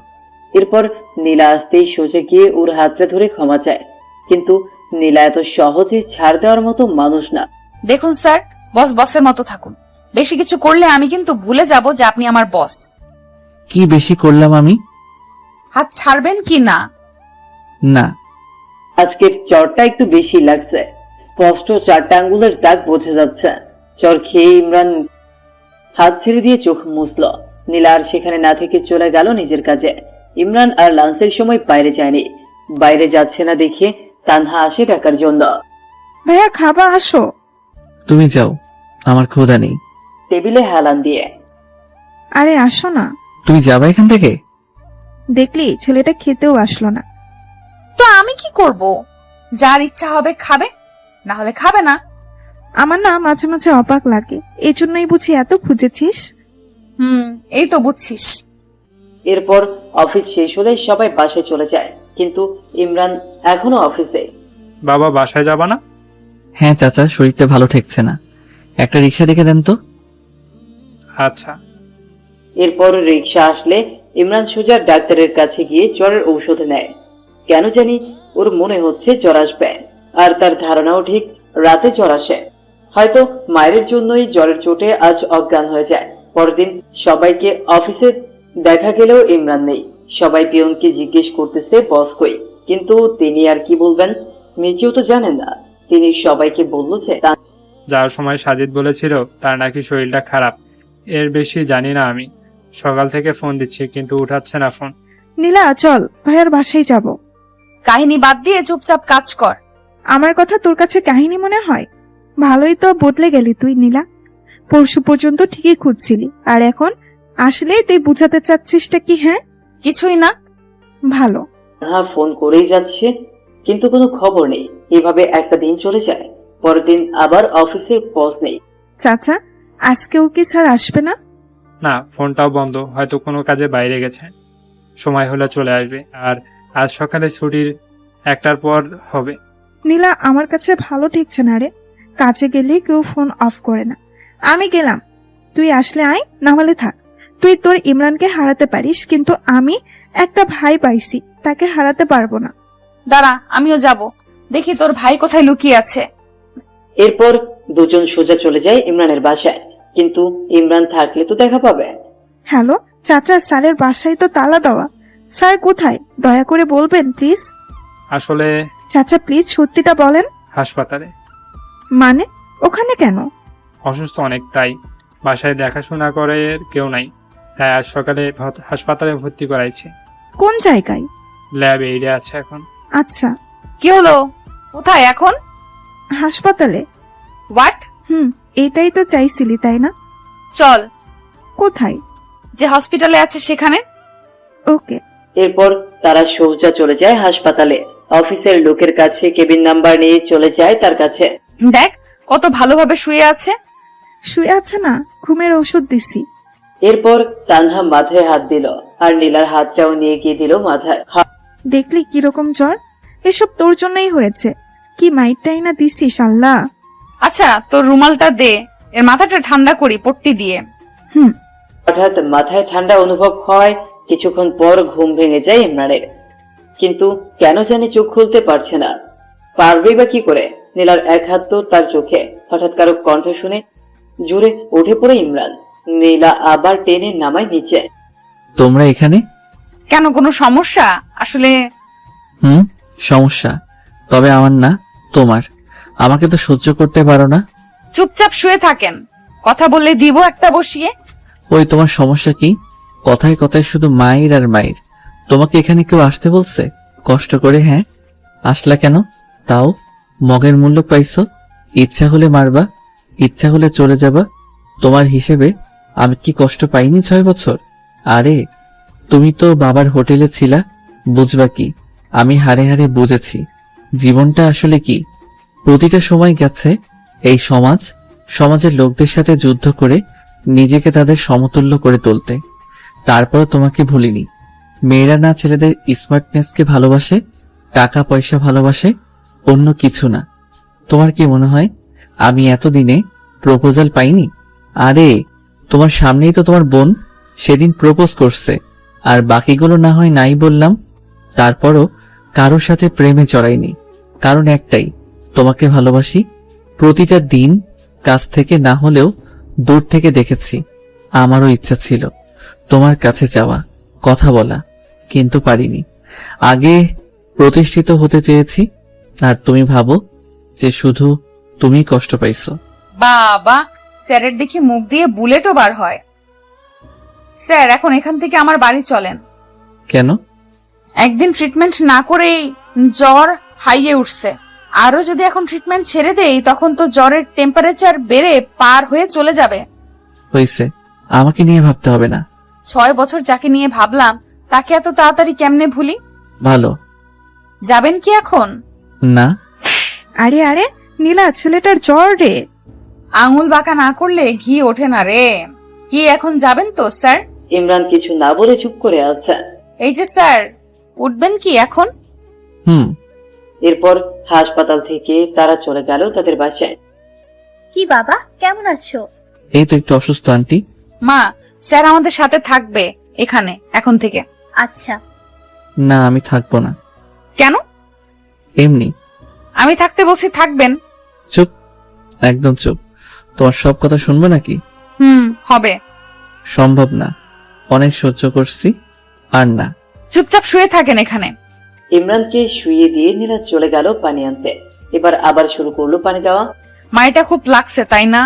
এরপর নীলা আসতেই সোজা গিয়ে ওর হাতটা ধরে ক্ষমা চায়, কিন্তু নীলা এত সহজে ছাড় দেওয়ার মতো মানুষ না। দেখুন স্যার, বস বসের মতো থাকুন। বেশি কিছু করলে আমি কিন্তু ভুলে যাব যে আপনি আমার বস। কি বেশি করলাম আমি? হাত ছাড়বেন কি না? না। আজকের চরটা একটু বেশি লাগছে, স্পষ্ট 4টা আঙ্গুলের দাগ বোঝা যাচ্ছে। চর খেয়ে ইমরান হাত ছেড়ে দিয়ে চোখ মুছল। নীলা আর সেখানে না থেকে চলে গেল নিজের কাজে। ইমরান আর লাঞ্চের সময় বাইরে যায়নি। বাইরে যাচ্ছে না দেখে তানহা আসে ডাকার জন্য। ভাইয়া খাবা, আসো। তুমি যাও, আমার ক্ষুধা নেই। টেবিলে হেলান দিয়ে। আরে আসো না। তুমি যাবা এখান থেকে? দেখলি ছেলেটা খেতেও আসলো না। তো আমি কি করব? যার ইচ্ছা হবে খাবে, না হলে খাবে না। আমার না মাঝে মাঝে অবাক লাগে, এই জন্যই বুঝি এত খুঁজেছিস। এই তো বুঝছিস। এরপর অফিস শেষ হলে সবাই বাসায় চলে যায়, কিন্তু ইমরান এখনো অফিসে। বাবা, বাসায় যাবা না? হ্যাঁ চাচা, শরীরটা ভালো ঠেকছে না, একটা রিক্সা ডেকে দেন তো। আচ্ছা। এরপর রিক্সা আসলে ইমরান সোজা ডাক্তারের কাছে গিয়ে জ্বরের ঔষধ নেয়। কেন জানি ওর মনে হচ্ছে জ্বর আসবে, আর তার ধারণাও ঠিক রাতে জ্বর আসে। হয়তো মায়ের জন্যই জ্বরের চোটে আজ অজ্ঞান হয়ে যায়। পরদিন সবাইকে অফিসে দেখা গেলেও ইমরান নেই। সবাই পিয়নকে জিজ্ঞেস করতেছে বস কই, কিন্তু তিনি আর কি বলবেন, নিজেও তো জানেন না। তিনি সবাইকে বলল যে যাওয়ার সময় সাজিদ বলেছিল তার নাকি শরীরটা খারাপ। এর বেশি জানি না আমি। সকাল থেকে ফোন দিচ্ছি কিন্তু উঠাচ্ছে না ফোন। নীলা চল, ভাইয়ার বাসায় যাব। কাহিনী বাদ দিয়ে চুপচাপ কাজ কর। আমার কথা তোর কাছে কাহিনী মনে হয়? ভালোই তো বদলে গেলি তুই নীলা। পরশু পর্যন্ত ঠিকই খুঁজছিলি, আর এখন আসলেই তুই বুঝাতে চাচ্ছিসটা কি? হ্যাঁ, কিছুই না। ভালো। হ্যাঁ, ফোন করেই যাচ্ছে কিন্তু কোনো খবর নেই। এভাবে একটা দিন চলে যায়। পরের দিন আবার অফিসের বস নেই। চাচা, আজকেও কি স্যার আসবে না? না, ফোনটাও বন্ধ, হয়তো কোনো কাজে বাইরে গেছে। সময় হলে চলে আসবে। আর আজ সকালে ছুটির 1টার পর হবে। নীলা, আমার কাছে ভালো ঠেকছে না রে। কাজে গেলে কেউ ফোন অফ করে না। আমি গেলাম, তুই আসলে আয়, না হলে থাক। তুই তোর ইমরানকে হারাতে পারিস, কিন্তু আমি একটা ভাই পাইছি, তাকে হারাতে পারবো না। দাঁড়া, আমিও যাব, দেখি তোর ভাই কোথায় লুকিয়ে আছে। এরপর দুজন সোজা চলে যায় ইমরানের বাসায়, কিন্তু ইমরান থাকলে তো দেখা পাবে। হ্যালো চাচা, স্যারের বাসায় তো তালা দেওয়া। স্যার কোথায়, দয়া করে বলবেন প্লিজ। আসলে চাচা প্লিজ সত্যিটা বলেন। হাসপাতালে। মানে ওখানে কেন? অসুস্থ অনেক, তাই বাসায় দেখাশোনা করে কেউ নাই, তাই আজ সকালে হাসপাতালে ভর্তি করাইছে। কোন জায়গায়? ল্যাব এইডে আছে এখন। আচ্ছা, কি হলো? কোথায় এখন? হাসপাতালে। হোয়াট? এটাই তো চাইছিলি তাই না? চল। কোথায়? যে হসপিটালে আছে সেখানে। ওকে। এরপর তারা সোজা চলে যায় হাসপাতালে। অফিসের লোকের কাছে কেবিন নাম্বার নিয়ে চলে যায় তার কাছে। দেখ কত ভালোভাবে শুয়ে আছে। শুয়ে আছে না, ঘুমের ওষুধ দিছি। এরপর তানহা মাথায় হাত দিল, আর নীলার হাতটাও নিয়ে গিয়ে দিল মাথায়। দেখলি কিরকম জ্বর? এসব তোর জন্যই হয়েছে। কি মাইটটাই না দিছিস আল্লাহ। আচ্ছা, তোর রুমালটা দে, এর মাথাটা ঠান্ডা করি পট্টি দিয়ে। হঠাৎ মাথায় ঠান্ডা অনুভব হয়। কিছুক্ষণ পর ঘুম ভেঙে যায় ইমরানের, কিন্তু কেন জানি চোখ খুলতে পারছে না। পারবেই বা কি করে? নীলার এক হাত তো তার চোখে, হঠাৎ কারো কণ্ঠ শুনে জোরে উঠে পড়ে ইমরান। নীলা আবার টেনে নামায় নিচে। তোমরা এখানে? কেন, কোনো সমস্যা? আসলে সমস্যা তবে আমার না, তোমার। আমাকে তো সহ্য করতে পারো না। চুপচাপ শুয়ে থাকেন, কথা বললে দিব একটা বসিয়ে। ওই তোমার সমস্যা কি? কথায় কথায় শুধু মায়ের আর মায়ের। তোমাকে এখানে কেউ আসতে বলছে কষ্ট করে? হ্যাঁ, আসলা কেন? তাও মগের মূল্য পাইছো। ইচ্ছা হলে মারবা, ইচ্ছা হলে চলে যাবা। তোমার হিসেবে আমি কি কষ্ট পাইনি 6 বছর? আরে তুমি তো বাবার হোটেলে ছিলা, বুঝবা কি? আমি হারে হারে বুঝেছি জীবনটা আসলে কি। প্রতিটা সময় গেছে এই সমাজের লোকদের সাথে যুদ্ধ করে নিজেকে তাদের সমতুল্য করে তুলতে। তারপর তোমাকে ভুলিনি। মেয়েরা না ছেলেদের স্মার্টনেসকে ভালোবাসে, টাকা পয়সা ভালোবাসে, অন্য কিছু না। তোমার কি মনে হয় আমি এতদিনে প্রপোজাল পাইনি? আরে তোমার সামনেই তো তোমার বোন সেদিন প্রপোজ করছে, আর বাকিগুলো না হয় নাই বললাম। তারপরও কারোর সাথে প্রেমে জড়াইনি, কারণ একটাই, তোমাকে ভালোবাসি। প্রতিটা দিন কাছ থেকে না হলেও দূর থেকে দেখেছি। আমারও ইচ্ছা ছিল তোমার কাছে যাওয়া, কথা বলা, কিন্তু পারিনি। আগে প্রতিষ্ঠিত হতে চেয়েছি, আর তুমি ভাবো যে শুধু তুমি কষ্ট পাইছো। বাবা, স্যারের দেখি মুখ দিয়ে বুলেটও বার হয়। স্যার, এখন এখান থেকে আমার বাড়ি চলেন। কেন? একদিন ট্রিটমেন্ট না করেই জ্বর হাইয়ে উঠছে। আরো যদি এখন ট্রিটমেন্ট ছেড়ে দেই তখন তো জ্বরের টেম্পারেচার বেড়ে পার হয়ে চলে যাবে। হয়েছে, আমাকে নিয়ে ভাবতে হবে না। 6 বছর যাকে নিয়ে ভাবলাম তাকে এত তাড়াতাড়ি কেমনে ভুলি? ভালো। যাবেন কি এখন? না। আরে আরে নীলা, ছেলেটার জ্বর রে। আঙুল বাঁকা না করলে ঘি ওঠে না রে। কি এখন যাবেন তো স্যার? ইমরান কিছু না বলে চুপ করে আছে। এই যে স্যার, উঠবেন কি এখন? এরপর হাসপাতাল থেকে তারা চলে গেল তাদের বাসায়। কি বাবা, কেমন আছো? এই তো একটু অসুস্থ আন্টি। মা, স্যার আমাদের সাথে থাকবে এখানে এখন থেকে। আচ্ছা। না, আমি থাকবো না। কেন? এমনি। আমি থাকতে বলছি, থাকবেন। চুপ, একদম চুপ। তোমার সব কথা শুনবো নাকি? হবে। সম্ভব না, অনেক সহ্য করছি, আর না। চুপচাপ শুয়ে থাকেন এখানে। ইমরানকে শুয়ে দিয়ে নীলা চলে গেল পানি আনতে। এবার আবার শুরু করলো পানি দেওয়া। মাইটা খুব লাগছে তাই না?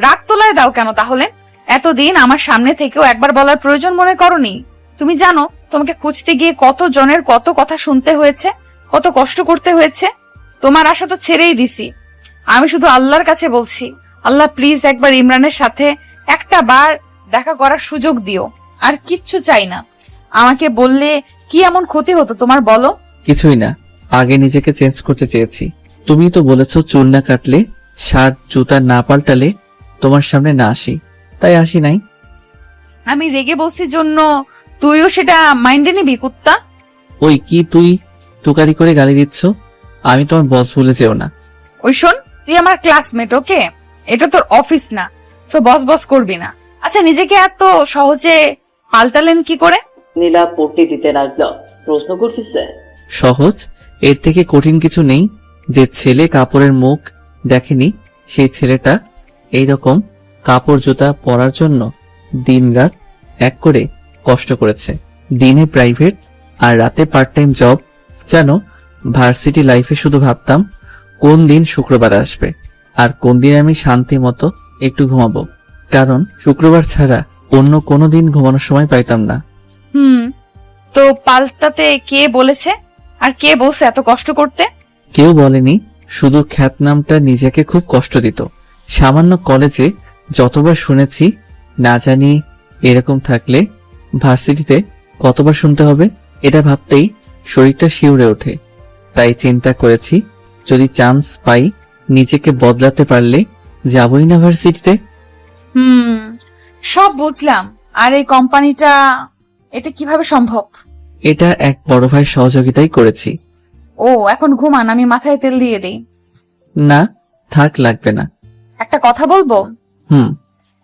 রাগ তোলায় দাও কেন তাহলে? এতদিন আমার সামনে থেকেও একবার বলার প্রয়োজন মনে করনি? তুমি জানো তোমাকে খুঁজতে গিয়ে কত জনের কত কথা শুনতে হয়েছে, কত কষ্ট করতে হয়েছে। তোমার আশা তো ছেড়েই দিছি। আমি শুধু আল্লাহর কাছে বলছি, আল্লাহ প্লিজ একবার ইমরানের সাথে একটা বার দেখা করার সুযোগ দিও। আর কিচ্ছু চাই না। আমাকে বললে কি এমন ক্ষতি হতো তোমার, বলো? কিছুই না, আগে নিজেকে চেঞ্জ করতে চেয়েছি। তুমি তো বলেছো চুল না কাটলে, শার্ট জুতা না পাল্টালে তোমার সামনে না আসি, তাই আসি নাই। আমি রেগে বসি জন্য তুইও সেটা মাইন্ডে নিবি কুত্তা? ওই কি তুই তুকারি করে গালি দিচ্ছ? আমি তোমার বস ভুলে যেও না। ওই শোন, তুই আমার ক্লাসমেট, ওকে? এটা তোর অফিস না, তো বস বস করবি না। আচ্ছা, নিজেকে এত সহজে পাল্টালেন কি করে? নীলা পট্টি দিতে লাগলো, প্রশ্ন করতেছে। সহজ, এর থেকে কঠিন কিছু নেই। যে ছেলে কাপড়ের মুখ দেখেনি সেই ছেলেটা এইরকম কাপড় জুতা পরার জন্য দিনরাত এক করে কষ্ট করেছে। দিনে প্রাইভেট আর রাতে পার্ট টাইম জব। যেন ভার্সিটি লাইফে শুধু ভাবতাম কোন দিন শুক্রবার আসবে আর কোন দিন আমি শান্তি মতো একটু ঘুমাবো, কারণ শুক্রবার ছাড়া অন্য কোনো দিন ঘুমানোর সময় পাইতাম না। তো পাল্টাতে কে বলেছে? আর কে বলছে এত কষ্ট করতে? কেউ বলেনি, শুধু খ্যাতনামটা নিজেকে খুব কষ্ট দিত। সামান্য কলেজে যতবার শুনেছি, না জানি এরকম থাকলে ভার্সিটিতে কতবার শুনতে হবে। এটা ভাবতেই শরীরটা শিউরে ওঠে। তাই চিন্তা করেছি, যদি চান্স পাই নিজেকে বদলাতে পারলে যাবই না ভার্সিটিতে। সব বুঝলাম। আর এই কোম্পানিটা, এটা কিভাবে সম্ভব? এটা এক বড় ভাই সহযোগিতাই করেছি। ও, এখন ঘুমান, আমি মাথায় তেল দিয়ে দেই। না থাক, লাগবে না। একটা কথা বলবো?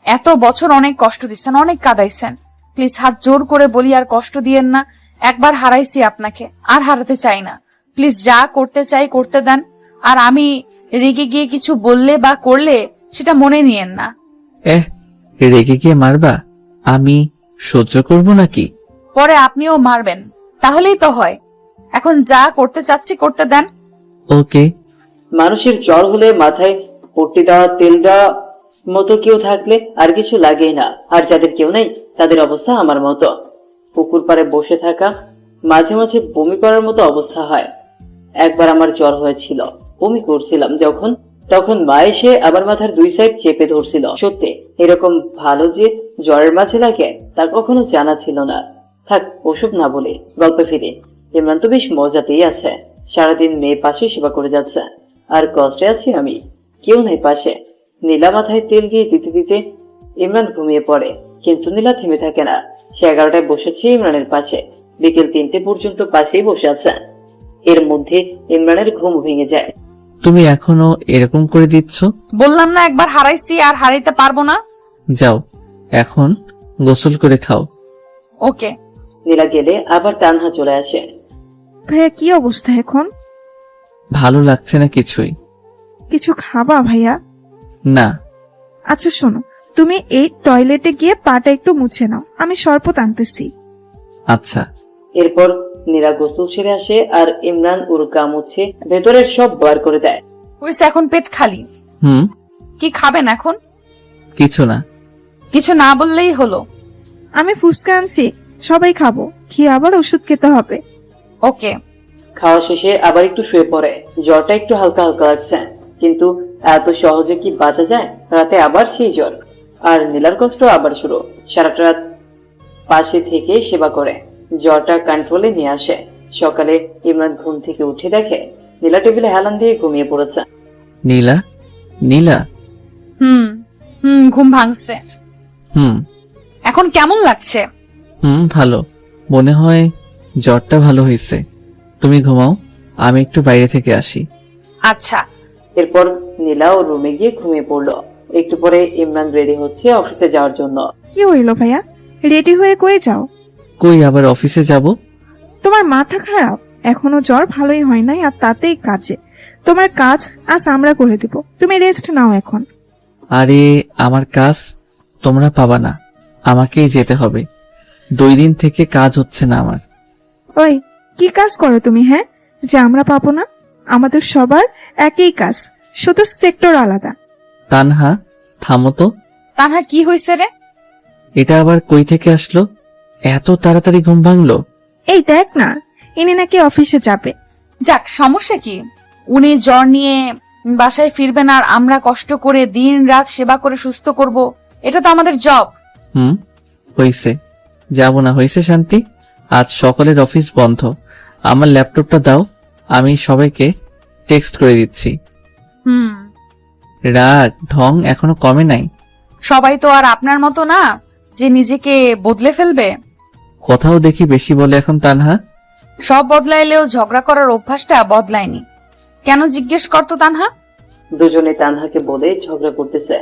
এত বছর অনেক কষ্ট দিচ্ছেন, অনেক কাঁদাইছেন। প্লিজ হাত জোর করে বলি, আর কষ্ট দিয়েন না। একবার হারাইছি আপনাকে, আর হারাতে চাই না। প্লিজ যা করতে চাই করতে দেন। আর আমি রেগে গিয়ে কিছু বললে বা করলে সেটা মনে নিয়েন না। রেগে গিয়ে মারবা? আমি সহ্য করব নাকি? পরে আপনিও মারবেন, তাহলেই তো হয়। এখন যা করতে চাচ্ছি করতে দেন। ওকে। মানুষের জ্বর হলে মাথায় পট্টি দেওয়া, তেল দেওয়া মতো কেউ থাকলে আর কিছু লাগেই না। আর যাদের কেউ নেই তাদের অবস্থা আমার মতো। পুকুর পাড়ে বসে থাকা, মাঝে মাঝে বমি করার মতো অবস্থা হয়। একবার আমার জ্বর হয়েছিল, বমি করছিলাম যখন, তখন মা এসে আমার মাথার 2 সাইড চেপে ধরছিল। সত্যি এরকম ভালো যে জ্বরের মাঝে লাগে তা কখনো জানা ছিল না। থাক ওসব না বলে গল্পে ফিরে। ইমরান তো বেশ মজাতেই আছে, সারাদিন মেয়ে পাশে সেবা করে যাচ্ছে, আর কষ্টে আছি আমি, কেউ নেই পাশে। নীলা মাথায় তেল দিয়ে দিতে দিতে ইমরান ঘুমিয়ে পড়ে, কিন্তু নীলা থেমে থাকে না। সে 11টায় বসেছে ইমরানের পাশে, বিকেল 3টে পর্যন্ত পাশেই বসে আছে। এর মধ্যে ইমরানের ঘুম ভেঙে যায়। তুমি এখনো এরকম করে দিচ্ছ? বললাম না একবার হারাইছি আর হারাইতে পারবো না। যাও এখন গোসল করে খাও। ওকে। নীলা গেলে আবার তানহা চলে আসে। ভাইয়া কি অবস্থা এখন? ভালো লাগছে না কিছুই। কিছু খাবা ভাইয়া? না। আচ্ছা শোনো, তুমি এই টয়লেটে গিয়ে পাটা একটু মুছে নাও, আমি শরবত আনতেছি। আচ্ছা। এরপর নীলা গোসল সেরে আসে আর ইমরান ওর গা মুছে ভেতরের সব বার করে দেয়। হইছে, এখন পেট খালি। কি খাবেন এখন? কিছু না। কিছু না বললেই হলো। আমি ফুচকা আনছি, সবাই খাবো, খেয়ে আবার ওষুধ খেতে হবে। ওকে। খাওয়া শেষে আবার একটু শুয়ে পড়ে। জ্বরটা একটু হালকা হালকা লাগছে, কিন্তু এত সহজে কি বাঁচা যায়? রাতে আবার সেই জ্বর, আর নীলার কষ্ট আবার শুরু। সারাটা রাত পাশে থেকে সেবা করে জ্বরটা কন্ট্রোলে নিয়ে আসে। সকালে ইমরান ঘুম থেকে উঠে দেখে নীলা টেবিলে হেলান দিয়ে ঘুমিয়ে পড়েছে। নীলা? নীলা? ঘুম ভাঙছে। এখন কেমন লাগছে? ভালো। মনে হয় জ্বরটা ভালো হয়েছে। তুমি ঘুমাও, আমি একটু বাইরে থেকে আসি। আচ্ছা। এরপর নীলা ওর রুমে গিয়ে ঘুমিয়ে পড়লো। একটু পরে ইমরান রেডি হচ্ছে অফিসে যাওয়ার জন্য। কি হইলো ভাইয়া, রেডি হয়ে কই যাও? কই আবার অফিসে যাব? তোমার মাথা খারাপ? এখনো জ্বর ভালোই হয় নাই আর তাতেই কাজে। তোমার কাজ আজ আমরা করে দিব, তুমি রেস্ট নাও এখন। আরে আমার কাজ তোমরা পাবা না, আমাকেই যেতে হবে। 2 দিন থেকে কাজ হচ্ছে না আমার। ওই কি কাজ করো তুমি, হ্যাঁ, যে আমরা পাবো না? আমাদের সবার একই কাজ, শুধু সেক্টর আলাদা। তানহা থামো তো। তানহা কি হয়েছে রে? এটা আবার কই থেকে আসলো? এত তাড়াতাড়ি ঘুম ভাঙলো? এই দেখ না, ইনি নাকি অফিসে যাবে। যাক, সমস্যা কি? উনি জ্বর নিয়ে বাসায় ফিরবেন আর আমরা কষ্ট করে দিন রাত সেবা করে সুস্থ করব, এটা তো আমাদের জব। হইছে, যাব না। হইছে শান্তি, আজ সকালের অফিস বন্ধ। আমার ল্যাপটপটা দাও, আমি সবাইকে টেক্সট করে দিচ্ছি। রাগ ঢং এখনো কমে নাই। সবাই তো আর আপনার মতো না যে নিজেকে বদলে ফেলবে। কথাও দেখি বেশি বলে এখন তানহা। সব বদলাইলেও ঝগড়া করার অভ্যাসটা বদলায়নি। কেন জিজ্ঞেস করতো তানহা? দুজনে তানহাকে বলে ঝগড়া করতেছে।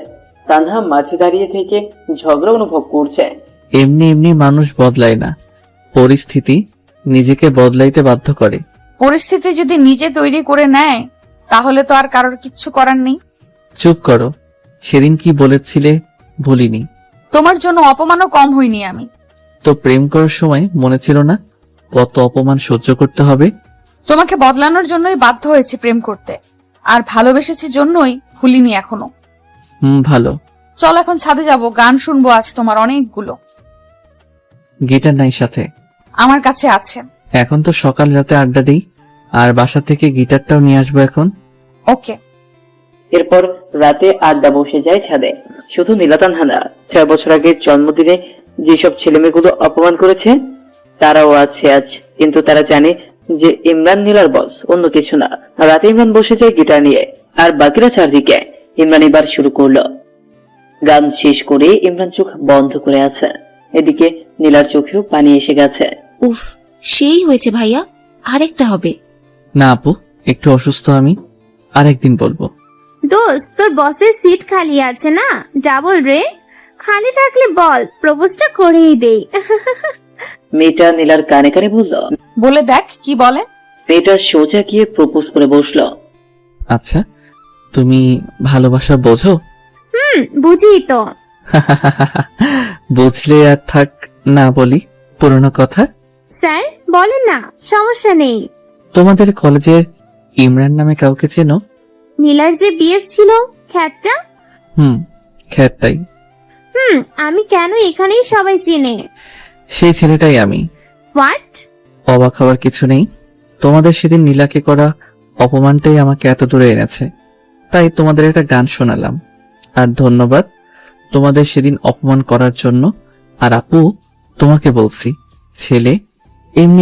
তানহা মাঝে দাঁড়িয়ে থেকে ঝগড়া অনুভব করছে। এমনি এমনি মানুষ বদলায় না, পরিস্থিতি নিজেকে বদলাইতে বাধ্য করে। পরিস্থিতি যদি নিজে তৈরি করে নেয় তাহলে তো আর কারোর কিচ্ছু করার নেই। চুপ করো, সেদিন কি বলেছিলে ভুলিনি। তোমার জন্য অপমানও কম হইনি আমি। তো প্রেম করার সময় মনে ছিল না কত অপমান সহ্য করতে হবে? তোমাকে বদলানোর জন্যই বাধ্য হয়েছে প্রেম করতে, আর ভালোবেসেছি জন্যই ভুলিনি এখনো। ভালো। চল এখন ছাদে যাব, গান শুনবো আজ তোমার অনেকগুলো। গিটার নাই সাথে? আমার কাছে আছে। এখন তো সকাল রাতে আড্ডা দিই, আর বাসা থেকে গিটারটাও নিয়ে আসবো এখন। ওকে। এরপর রাতে আড্ডা বসে যায় ছাদে। শুধু নীলা তানহা না, 6 বছর আগে জন্মদিনে যেসব ছেলেমেয়েগুলো অপমান করেছে তারাও আছে আজ। কিন্তু তারা জানে যে ইমরান নীলার বস, অন্য কিছু না। রাতে ইমরান বসে যায় গিটার নিয়ে, আর বাকিরা চারদিকে। ইমরান এবার শুরু করলো গান। শেষ করে ইমরান চোখ বন্ধ করে আছে। এদিকে নীলার চোখেও পানি এসে গেছে। উফ, সেই হয়েছে ভাইয়া, আরেকটা হবে। না আপু, একটু অসুস্থ আমি, আরেকদিন বলবো। দোস্ত, তোর বসের সিট খালি আছে না, ডাবল রে। খালি থাকলে বল, প্রপোজটা করেই দেই। মেয়েটা নীলার কানে কানে বলল। বলে দেখ কি বলে। মেয়েটা সোজা গিয়ে প্রপোজ করে বসলো। আচ্ছা তুমি ভালোবাসা বোঝো? বুঝি তো। বুঝলে আর থাক না বলি পুরনো কথা। স্যার বলেন না, সমস্যা নেই। তোমাদের কলেজের ইমরান নামে কাউকে চেনো? নীলার যে বিয়ের ছিল খ্যাতটা? খ্যাতটাই। আমি কেন এখানেই সবাই চিনে। সেই ছেলেটাই আমি। হোয়াট? অবাক হওয়ার কিছু নেই। তোমাদের সেদিন নীলাকে করা অপমানটাই আমাকে এত দূরে এনেছে। তাই তোমাদের একটা গান শোনালাম। আর ধন্যবাদ তোমাদের সেদিন অপমান করার জন্য। আর আপু, তোমাকে বলছি, ছেলে এমনি